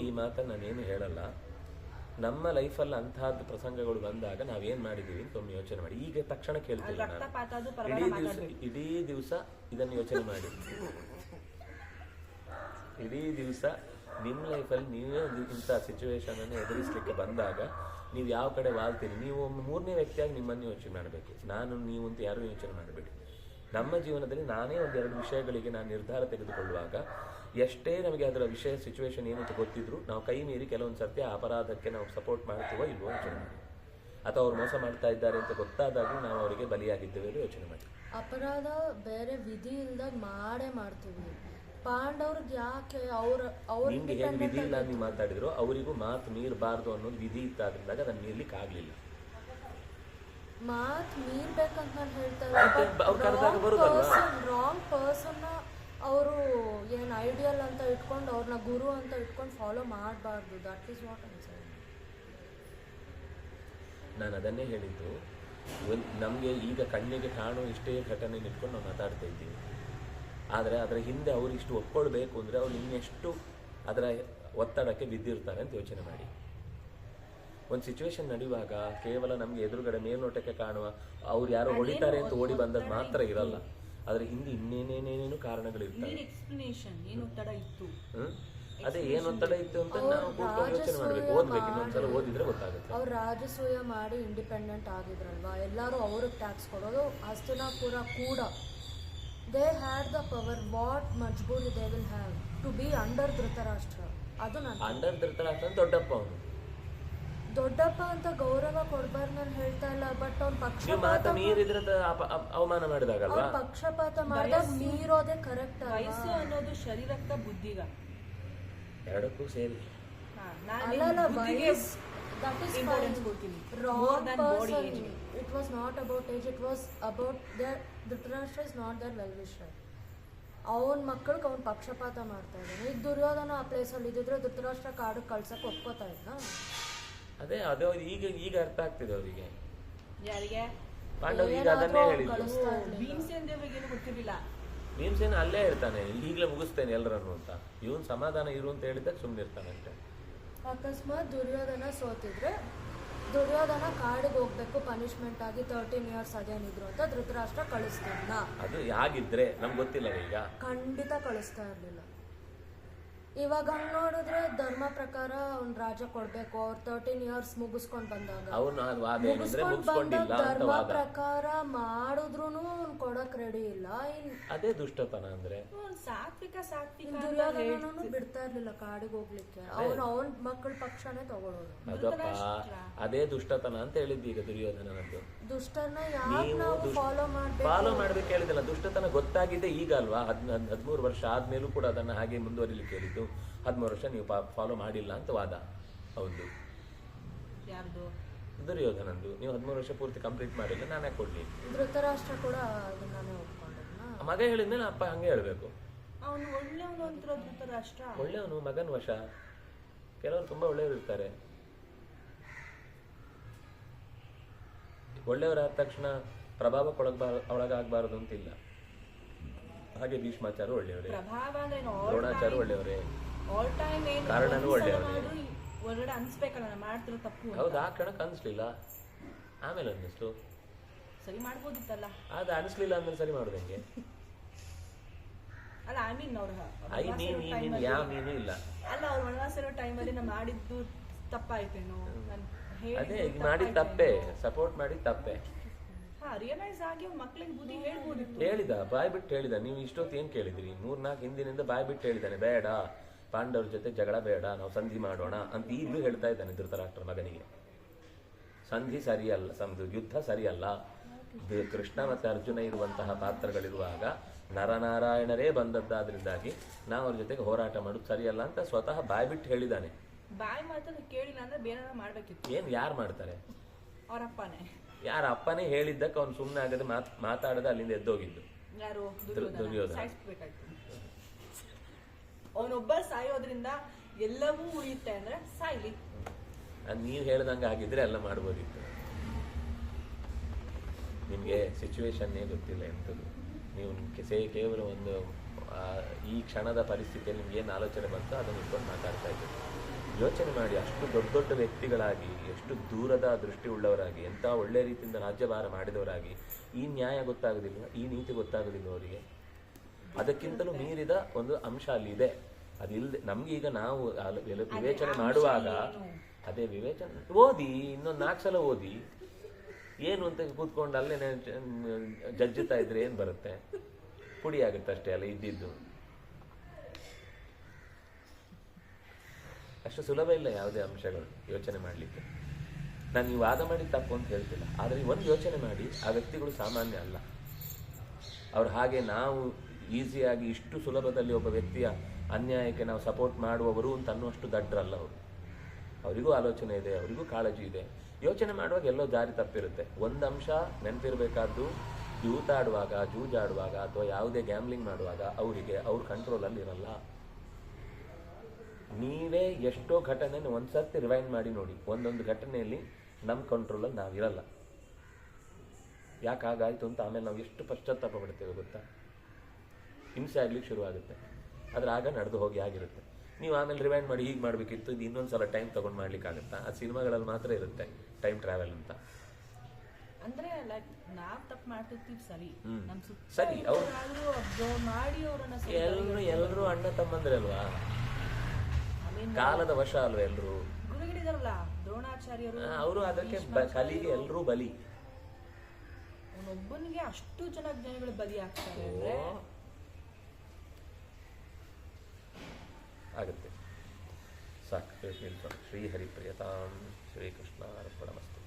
ಈ ಮಾತನ್ನ ನಾನೇನು ಹೇಳಲ್ಲ. ನಮ್ಮ ಲೈಫಲ್ಲಿ ಅಂತಹದ್ದು ಪ್ರಸಂಗಗಳು ಬಂದಾಗ ನಾವೇನ್ ಮಾಡಿದೀವಿ ಅಂತ ಒಮ್ಮೆ ಯೋಚನೆ ಮಾಡಿ. ಈಗ ತಕ್ಷಣ ಕೇಳ್ತಿಲ್ಲ ನಾನು, ರಕ್ತಪಾತ ಅದು ಪರವಾಗಿಲ್ಲ ಇಡೀ ದಿವಸ ಇದನ್ನು ಯೋಚನೆ ಮಾಡಿ. ಇಡೀ ದಿವಸ ನಿಮ್ಮ ಲೈಫಲ್ಲಿ ನೀವೇ ಇಂಥ ಸಿಚುವೇಶನ್ ಅನ್ನು ಎದುರಿಸಲಿಕ್ಕೆ ಬಂದಾಗ ನೀವು ಯಾವ ಕಡೆ ವಾಲ್ತೀರಿ. ನೀವು ಒಮ್ಮೆ ಮೂರನೇ ವ್ಯಕ್ತಿಯಾಗಿ ನಿಮ್ಮನ್ನು ಯೋಚನೆ ಮಾಡಬೇಕು. ನಾನು ನೀವು ಅಂತ ಯಾರೂ ಯೋಚನೆ ಮಾಡಬೇಡಿ. ನಮ್ಮ ಜೀವನದಲ್ಲಿ ನಾನೇ ಒಂದೆರಡು ವಿಷಯಗಳಿಗೆ ನಾನು ನಿರ್ಧಾರ ತೆಗೆದುಕೊಳ್ಳುವಾಗ ಎಷ್ಟೇ ನಮಗೆ ಅದರ ವಿಷಯ ಸಿಚುವೇಶನ್ ಏನು ಅಂತ ಗೊತ್ತಿದ್ರು ನಾವು ಕೈ ಮೀರಿ ಕೆಲವೊಂದು ಸರ್ತಿ ಆ ಅಪರಾಧಕ್ಕೆ ನಾವು ಸಪೋರ್ಟ್ ಮಾಡ್ತೀವೋ ಇಲ್ವೋ ಯೋಚನೆ ಮಾಡಿ. ಅಥವಾ ಅವ್ರು ಮೋಸ ಮಾಡ್ತಾ ಇದ್ದಾರೆ ಅಂತ ಗೊತ್ತಾದಾಗೂ ನಾವು ಅವರಿಗೆ ಬಲಿಯಾಗಿದ್ದೇವೆ ಯೋಚನೆ ಮಾಡಿ. ಅಪರಾಧ ಬೇರೆ ವಿಧಿ ಇಲ್ದಾಗ ಮಾಡೇ ಮಾಡ್ತೀವಿ. ಪಾಂಡವ್ರಿಗೆ ಯಾಕೆ ನಿಮ್ಗೆ ಹೇಗೆ ವಿಧಿ ಇಲ್ಲ ನೀವು ಮಾತಾಡಿದ್ರು, ಅವರಿಗೂ ಮಾತು ಮೀರಬಾರ್ದು ಅನ್ನೋದು ವಿಧಿ ಇತ್ತಾದ್ರಿಂದಾಗ ಅದನ್ನು ಮೀರ್ಲಿಕ್ಕೆ ಆಗ್ಲಿಲ್ಲ. ಮಾತು ಮೀರ್ಬೇಕಂತ ನಾನು ಹೇಳ್ತಾ ರಾಂಗ್ ಪರ್ಸನ್ನ ಅವರು ಏನು ಐಡಿಯಲ್ ಅಂತ ಇಟ್ಕೊಂಡು ಅವ್ರನ್ನ ಗುರು ಅಂತ ಇಟ್ಕೊಂಡು ಫಾಲೋ ಮಾಡಬಾರ್ದು. That is what answer. ನಾನು ಅದನ್ನೇ ಹೇಳಿದ್ದು. ನಮಗೆ ಈಗ ಕಣ್ಣಿಗೆ ಕಾಣೋ ಇಷ್ಟೇ ಘಟನೆ ಇಟ್ಕೊಂಡು ನಾವು ಮಾತಾಡ್ತಾ ಇದ್ದೀವಿ. ಆದರೆ ಅದರ ಹಿಂದೆ ಅವರು ಇಷ್ಟು ಒಪ್ಕೊಳ್ಬೇಕು ಅಂದರೆ ಅವ್ರು ಇನ್ನೆಷ್ಟು ಅದರ ಒತ್ತಡಕ್ಕೆ ಬಿದ್ದಿರ್ತಾರೆ ಅಂತ ಯೋಚನೆ ಮಾಡಿ. ಒಂದು ಸಿಚುವೇಶನ್ ನಡೆಯುವಾಗ ಕೇವಲ ನಮಗೆ ಎದುರುಗಡೆ ಮೇಲ್ನೋಟಕ್ಕೆ ಕಾಣುವ ಅವ್ರು ಯಾರೋ ಹೊಡಿತಾರೆ ಅಂತ ಓಡಿ ಬಂದದ್ದು ಮಾತ್ರ ಇರಲ್ಲ, ಅದ್ರ ಹಿಂದೆ ಇನ್ನೇನೇನೇನೇನು ಕಾರಣಗಳಿರ್ತವೆ. ಅದೇ ಏನು ಒತ್ತಡ ಇತ್ತು ಅಂತ ನಾವು ಕೂತ್ಕೊಂಡು ಯೋಚನೆ ಮಾಡ್ಬೇಕು, ಓದ್ಬೇಕು, ಇನ್ನೊಂದ್ಸಲ ಓದಿದ್ರೆ ಗೊತ್ತಾಗುತ್ತೆ. ಅವ್ರು ರಾಜಸೂಯ ಮಾಡಿ ಇಂಡಿಪೆಂಡೆಂಟ್ ಆಗಿದ್ರಲ್ವಾ, ಎಲ್ಲರೂ ಅವ್ರಿಗೆ ಟ್ಯಾಕ್ಸ್ ಕೊಡೋದು. ಹಸ್ತಿನಾಪುರ ಕೂಡ they had the power. What ಮಜ್ಬೂರಿ they will have to be under Dhritarashtra. ಅದು ನಾನು ಅಂಡರ್ ಧೃತರಾಷ್ಟ್ರ ದೊಡ್ಡಪ್ಪ, ಅವನು ದೊಡ್ಡಪ್ಪ ಅಂತ ಗೌರವ ಕೊಡ್ಬಾರ್ದು ನಾನು ಹೇಳ್ತಾ ಇಲ್ಲ. ಬಟ್ ಅವ್ನು ಪಕ್ಷಪಾತ ಮೀರಿದ್ರೆ ಅವಮಾನ ಮಾಡಿದಾಗಲ್ವಾ, ಪಕ್ಷಪಾತ ಮಾಡಿದಾಗ ಮೀರೋದೇ ಕರೆಕ್ಟ್. ವಯಸ್ಸು ಅನ್ನೋದು ಶರೀರಕ್ಕ ಬುದ್ಧಿಗ ಎರಡಕ್ಕೂ ಸೇರಿ. It was not about age, it was about their Dhritarashtra is not their well-wisher. ಅವನ ಮಕ್ಕಳಿಗೆ ಅವ್ನು ಪಕ್ಷಪಾತ ಮಾಡ್ತಾ ಇದ್ದಾನೆ. ಈಗ ದುರ್ಯೋಧನ ಆ ಪ್ಲೇಸಲ್ಲಿ ಇದ್ದಿದ್ರೆ ಧೃತರಾಷ್ಟ್ರ ಕಾಡು ಕಳ್ಸಕ್ಕೆ ಒಪ್ಕೋತಾ ಇದ್ದ. ಅದೇ ಅದೇ ಈಗ ಅರ್ಥ ಆಗ್ತಿದೆ ಅವರಿಗೆ. ಯಾರಿಗೆ? ಪಾಂಡವರು ಈಗ ಅದನ್ನೇ ಹೇಳಿದ್ರು. ಭೀಮಸೇನ ದೇವರಿಗೆ ಏನು ಗೊತ್ತಿರಲಿಲ್ಲ. ಭೀಮಸೇನ ಅಲ್ಲೇ ಹೇಳ್ತಾನೆ, ಈಗಲೇ ಮುಗಿಸ್ತೇನೆ ಎಲ್ಲರನ್ನು ಅಂತ. ಇವನ್ ಸಮಾಧಾನ ಇರು ಅಂತ ಹೇಳಿದಾಗ ಸುಮ್ಮನಿರ್ತಾನಂತೆ. ಅಕಸ್ಮಾತ್ ದುರ್ಯೋಧನ ಸೋತಿದ್ರೆ ದುರ್ಯೋಧನ ಕಾಡಿಗೆ ಹೋಗ್ಬೇಕು ಪನಿಷ್ಮೆಂಟ್ ಆಗಿ 13 years ಅದೇನಿದ್ರು ಅಂತ ಧೃತರಾಷ್ಟ್ರ ಕಳಿಸ್ತಿದ್ನ. ಅದು ಯಾಗಿದ್ರೆ ನಮ್ಗೆ ಗೊತ್ತಿಲ್ಲ. ಈಗ ಖಂಡಿತ ಕಳಿಸ್ತಾ ಇರ್ಲಿಲ್ಲ. ಇವಾಗ ಹಂಗ್ ನೋಡಿದ್ರೆ ಧರ್ಮ ಪ್ರಕಾರ ಅವ್ನ್ ರಾಜ ಕೊಡ್ಬೇಕು. ಅವ್ರು 13 years ಮುಗಿಸ್ಕೊಂಡ್ ಬಂದಾಗ ಧರ್ಮ ಪ್ರಕಾರ ಮಾಡಿದ್ರು ಕೊಡಕ್ ರೆಡಿ ಇಲ್ಲ. ಅದೇ ದುಷ್ಟತನ ಅಂದ್ರೆ. ದುರ್ಯೋಧನನು ಬಿಡ್ತಾ ಇರ್ಲಿಲ್ಲ ಕಾಡಿಗೆ ಹೋಗ್ಲಿಕ್ಕೆ. ಅವನ್ ಮಕ್ಕಳ ಪಕ್ಷನೇ ತಗೊಳ್ಳೋದು. ಅದಪ್ಪ ಅದೇ ದುಷ್ಟತನ ಅಂತ ಹೇಳಿದ್ದು. ಈಗ ದುರ್ಯೋಧನನದ್ದು ದುಷ್ಟನ ಯಾಕೆ ನಾವು ಫಾಲೋ ಮಾಡ್ಬೇಕು ಹೇಳಿದಲ್ಲ. ದುಷ್ಟತನ ಗೊತ್ತಾಗಿದೆ ಈಗ ಅಲ್ವಾ. 13 ವರ್ಷ ಆದ್ಮೇಲೂ ಕೂಡ ಅದನ್ನ ಹಾಗೆ ಮುಂದುವರಿಲಿಕ್ಕೆ ಹೇಳಿದ್ದು. 13 ವರ್ಷ ನೀವು ಫಾಲೋ ಮಾಡಿಲ್ಲ ಅಂತ ವಾದ. ಹೌದು, ದುರ್ಯೋಧನಂದು. ನೀವು 13 ವರ್ಷ ಪೂರ್ತಿ ಕಂಪ್ಲೀಟ್ ಮಾಡಿಲ್ಲ, ನಾನೇ ಕೊಡ್ಲಿ. ಧೃತರಾಷ್ಟ್ರ ಕೂಡ ಅದನ್ನೇ ಒಪ್ಕೊಂಡಿದ್ನ. ಮಗ ಹೇಳಿದ್ಮೇಲೆ ಅಪ್ಪ ಹಂಗೆ ಹೇಳ್ಬೇಕು. ಅವನು ಒಳ್ಳೆಯವನು ಅಂತ ಧೃತರಾಷ್ಟ್ರ ಒಳ್ಳೆಯವನು, ಮಗನ ವಶ. ಕೆಲವರು ತುಂಬಾ ಒಳ್ಳೆಯವರು ಇರ್ತಾರೆ. ಒಳ್ಳೆಯವರಾದ ತಕ್ಷಣ ಪ್ರಭಾವಕ್ಕೆ ಒಳಗಾಗಬಾರದು ಅಂತಿಲ್ಲ. ಹಾಗೆ ಭೀಷ್ಮಾಚಾರ್ಯ ಒಳ್ಳೆಯವರೇ, ದ್ರೋಣಾಚಾರ್ಯ ಒಳ್ಳೆಯವರೇ, ಕಾರಣನೂ ಒಳ್ಳೆಯವರೇ. ಹೌದು, ಆ ಕ್ಷಣಕ್ಕೆ ಅನ್ಸ್ಲಿಲ್ಲ, ಆಮೇಲೆ ಅನ್ನಿಸ್ತು. ಸರಿ ಮಾಡ್ಬೋದಿತ್ತಲ್ಲ. ಅದು ಅನಿಸ್ಲಿಲ್ಲ ಅಂದ್ರೆ ಸರಿ ಮಾಡೋದು ಹೆಂಗೆ? ಅಲ್ಲ ಐ ಮೀನ್ ಅವ್ರ ಯಾವ ಮೀನು ಇಲ್ಲ. ಅಲ್ಲ ಅವ್ರು ವನವಾಸ ಇರೋ ಟೈಮಲ್ಲಿ ನಾವು ಮಾಡಿದ್ದು ತಪ್ಪಾಯ್ತೇನೋ. ಅದೇ ಮಾಡಿದ ತಪ್ಪೆ, ಸಪೋರ್ಟ್ ಮಾಡಿದ ತಪ್ಪೆ. ರಿಯಲೈಸ್ ಆಗಿ ಮಕ್ಳಿಗೆ ಬುದ್ಧಿ ಹೇಳ್ಬೋದಿತ್ತು. ಹೇಳಿದ, ಬಾಯ್ ಬಿಟ್ಟು ಹೇಳಿದ. ನೀವು ಇಷ್ಟೊತ್ತು ಏನ್ ಕೇಳಿದ್ರಿ? 3-4 ಹಿಂದಿನಿಂದ ಬಾಯ್ ಬಿಟ್ಟು ಹೇಳಿದ್ದಾನೆ, ಬೇಡ ಪಾಂಡವ್ರ ಜೊತೆ ಜಗಳ ಬೇಡ, ನಾವು ಸಂಧಿ ಮಾಡೋಣ ಅಂತ ಈಗಲೂ ಹೇಳ್ತಾ ಇದ್ದಾನೆ ಧೃತರಾಷ್ಟ್ರ ಮಗನಿಗೆ. ಸಂಧಿ ಸರಿಯಲ್ಲ, ಯುದ್ಧ ಸರಿಯಲ್ಲ. ಕೃಷ್ಣ ಮತ್ತೆ ಅರ್ಜುನ ಇರುವಂತಹ ಪಾತ್ರಗಳಿರುವಾಗ ನರನಾರಾಯಣರೇ ಬಂದದ್ದಾದ್ರಿಂದಾಗಿ ನಾವು ಅವ್ರ ಜೊತೆಗೆ ಹೋರಾಟ ಮಾಡೋದು ಸರಿಯಲ್ಲ ಅಂತ ಸ್ವತಃ ಬಾಯ್ ಬಿಟ್ಟು ಹೇಳಿದ್ದಾನೆ. ಬಾಯ್ ಮಾತನ್ನು ಕೇಳಿಲ್ಲ ಅಂದ್ರೆ ಬೇರೆ ಮಾಡ್ಬೇಕಿತ್ತು. ಏನ್ ಯಾರು ಮಾಡ್ತಾರೆ? ಅವರಪ್ಪನೇ. ಯಾರ ಅಪ್ಪನೇ ಹೇಳಿದ್ದಕ್ಕೆ ಅವ್ನು ಸುಮ್ಮನೆ ಆಗದೆ ಮಾತಾಡದೆ ಅಲ್ಲಿಂದ ಎದ್ದೋಗಿದ್ದು. ಯಾರು? ದುರ್ಯೋಧನ. ಅವನೊಬ್ಬ ಸಾಯೋದ್ರಿಂದ ಎಲ್ಲವೂ ಉಳಿಯುತ್ತೆ ಅಂದ್ರೆ ಸಾಯ್ಲಿ. ನೀವ್ ಹೇಳ್ದಂಗೆ ಆಗಿದ್ರೆ ಎಲ್ಲ ಮಾಡ್ಬೋದಿತ್ತು. ನಿಮ್ಗೆ ಸಿಚುವೇಶನ್ನೇ ಗೊತ್ತಿಲ್ಲ ಎಂಥದ್ದು. ನೀವು ಕೇವಲ ಒಂದು ಈ ಕ್ಷಣದ ಪರಿಸ್ಥಿತಿಯಲ್ಲಿ ನಿಮ್ಗೆ ಏನು ಆಲೋಚನೆ ಬಂತೋ ಅದನ್ನ ಇಟ್ಕೊಂಡು ಮಾತಾಡ್ತಾ ಇದ್ದೀವಿ. ಯೋಚನೆ ಮಾಡಿ, ಅಷ್ಟು ದೊಡ್ಡ ದೊಡ್ಡ ವ್ಯಕ್ತಿಗಳಾಗಿ, ಎಷ್ಟು ದೂರದ ದೃಷ್ಟಿ ಉಳ್ಳವರಾಗಿ, ಎಂಥ ಒಳ್ಳೆ ರೀತಿಯಿಂದ ರಾಜ್ಯಭಾರ ಮಾಡಿದವರಾಗಿ ಈ ನ್ಯಾಯ ಗೊತ್ತಾಗೋದಿಲ್ವ, ಈ ನೀತಿ ಗೊತ್ತಾಗೋದಿಲ್ಲ ಅವರಿಗೆ. ಅದಕ್ಕಿಂತಲೂ ಮೀರಿದ ಒಂದು ಅಂಶ ಅಲ್ಲಿ ಇದೆ. ಅದಿಲ್ಲದೆ ನಮ್ಗೀಗ ನಾವು ವಿವೇಚನೆ ಮಾಡುವಾಗ ಅದೇ ವಿವೇಚನೆ ಓದಿ, ಇನ್ನೊಂದು 4 ಸಲ ಓದಿ, ಏನು ಅಂತ ಕೂತ್ಕೊಂಡು ಅಲ್ಲೇ ಜಜ್ಜುತ್ತಾ ಇದ್ರೆ ಏನು ಬರುತ್ತೆ? ಪುಡಿ ಆಗುತ್ತೆ ಅಷ್ಟೇ ಅಲ್ಲ ಇದ್ದಿದ್ದು. ಅಷ್ಟು ಸುಲಭ ಇಲ್ಲ ಯಾವುದೇ ಅಂಶಗಳು ಯೋಚನೆ ಮಾಡಲಿಕ್ಕೆ. ನಾನು ನೀವು ವಾದ ಮಾಡಿ ತಪ್ಪು ಅಂತ ಹೇಳ್ತಿಲ್ಲ, ಆದರೆ ಒಂದು ಯೋಚನೆ ಮಾಡಿ, ಆ ವ್ಯಕ್ತಿಗಳು ಸಾಮಾನ್ಯ ಅಲ್ಲ. ಅವ್ರು ಹಾಗೆ ನಾವು ಈಸಿಯಾಗಿ ಇಷ್ಟು ಸುಲಭದಲ್ಲಿ ಒಬ್ಬ ವ್ಯಕ್ತಿಯ ಅನ್ಯಾಯಕ್ಕೆ ನಾವು ಸಪೋರ್ಟ್ ಮಾಡುವವರು ಅಂತ ಅನ್ನುವಷ್ಟು ದಡ್ಡರಲ್ಲ ಅವರು. ಅವರಿಗೂ ಆಲೋಚನೆ ಇದೆ, ಅವರಿಗೂ ಕಾಳಜಿ ಇದೆ. ಯೋಚನೆ ಮಾಡುವಾಗ ಎಲ್ಲೋ ದಾರಿ ತಪ್ಪಿರುತ್ತೆ. ಒಂದು ಅಂಶ ನೆನಪಿರಬೇಕಾದ್ದು, ಯೂತ್ ಆಡುವಾಗ, ಜೂಜಾಡುವಾಗ ಅಥವಾ ಯಾವುದೇ ಗ್ಯಾಮ್ಲಿಂಗ್ ಮಾಡುವಾಗ ಅವರಿಗೆ ಅವ್ರ ಕಂಟ್ರೋಲಲ್ಲಿ ಇರಲ್ಲ. ನೀವೇ ಎಷ್ಟೋ ಘಟನೆ ಒಂದ್ಸರ್ತಿ ರಿವೈಂಡ್ ಮಾಡಿ ನೋಡಿ, ಒಂದೊಂದು ಘಟನೆಯಲ್ಲಿ ನಮ್ಮ ಕಂಟ್ರೋಲಲ್ಲಿ ನಾವಿರಲ್ಲ. ಯಾಕೆ ಹಾಗಾಯಿತು ಅಂತ ಆಮೇಲೆ ನಾವು ಎಷ್ಟು ಪಶ್ಚಾತ್ತಾಪ ಪಡ್ತೇವೆ ಗೊತ್ತಾ? ಹಿಂಸೆ ಆಗ್ಲಿಕ್ಕೆ ಶುರುವಾಗುತ್ತೆ. ಆದರೆ ಆಗ ನಡೆದು ಹೋಗಿ ಆಗಿರುತ್ತೆ. ನೀವು ಆಮೇಲೆ ರಿವೈಂಡ್ ಮಾಡಿ ಹೀಗೆ ಮಾಡಬೇಕಿತ್ತು, ಇದು ಇನ್ನೊಂದ್ಸಲ ಟೈಮ್ ತೊಗೊಂಡು ಮಾಡ್ಲಿಕ್ಕಾಗತ್ತಾ? ಆ ಸಿನಿಮಾಗಳಲ್ಲಿ ಮಾತ್ರ ಇರುತ್ತೆ ಟೈಮ್ ಟ್ರಾವೆಲ್ ಅಂತ. ಅಂದ್ರೆ ಲೈಕ್ ನಾವ್ ತಪ್ಪು ಮಾಡ್ತಿರ್ತೀವಿ ಸರಿ, ನಮ್ ಸರಿ, ಅವ್ರು ಅಬ್ಸರ್ವ್ ಮಾಡಿ ಅವರನ್ನ ಎಲ್ಲರೂ ಅಣ್ಣ ತಮ್ಮಂದ್ರೆ ಅಲ್ವಾ, ಕಾಲದ ವಶ ಅಲ್ವಾ ಎಲ್ಲರೂ. ಗುರುಗಳಿದಾರಲ್ಲ ದ್ರೋಣಾಚಾರ್ಯರು, ಅವರು ಅದಕ್ಕೆ ಕಲಿಗೆ ಎಲ್ಲರೂ ಬಲಿ. ಅವನೊಬ್ಬನಿಗೆ ಅಷ್ಟು ಜನ ಜ್ಞಾನಿಗಳು ಬಲಿ ಆಗ್ತಾರೆ ಅಂದ್ರೆ ಆಗುತ್ತೆ. ಸಾಕು, ನಿಲ್ಸೋಣ. ಶ್ರೀ ಹರಿಪ್ರಿಯತಾಂ ಶ್ರೀಕೃಷ್ಣ ಅರ್ಪಣಮಸ್ತು.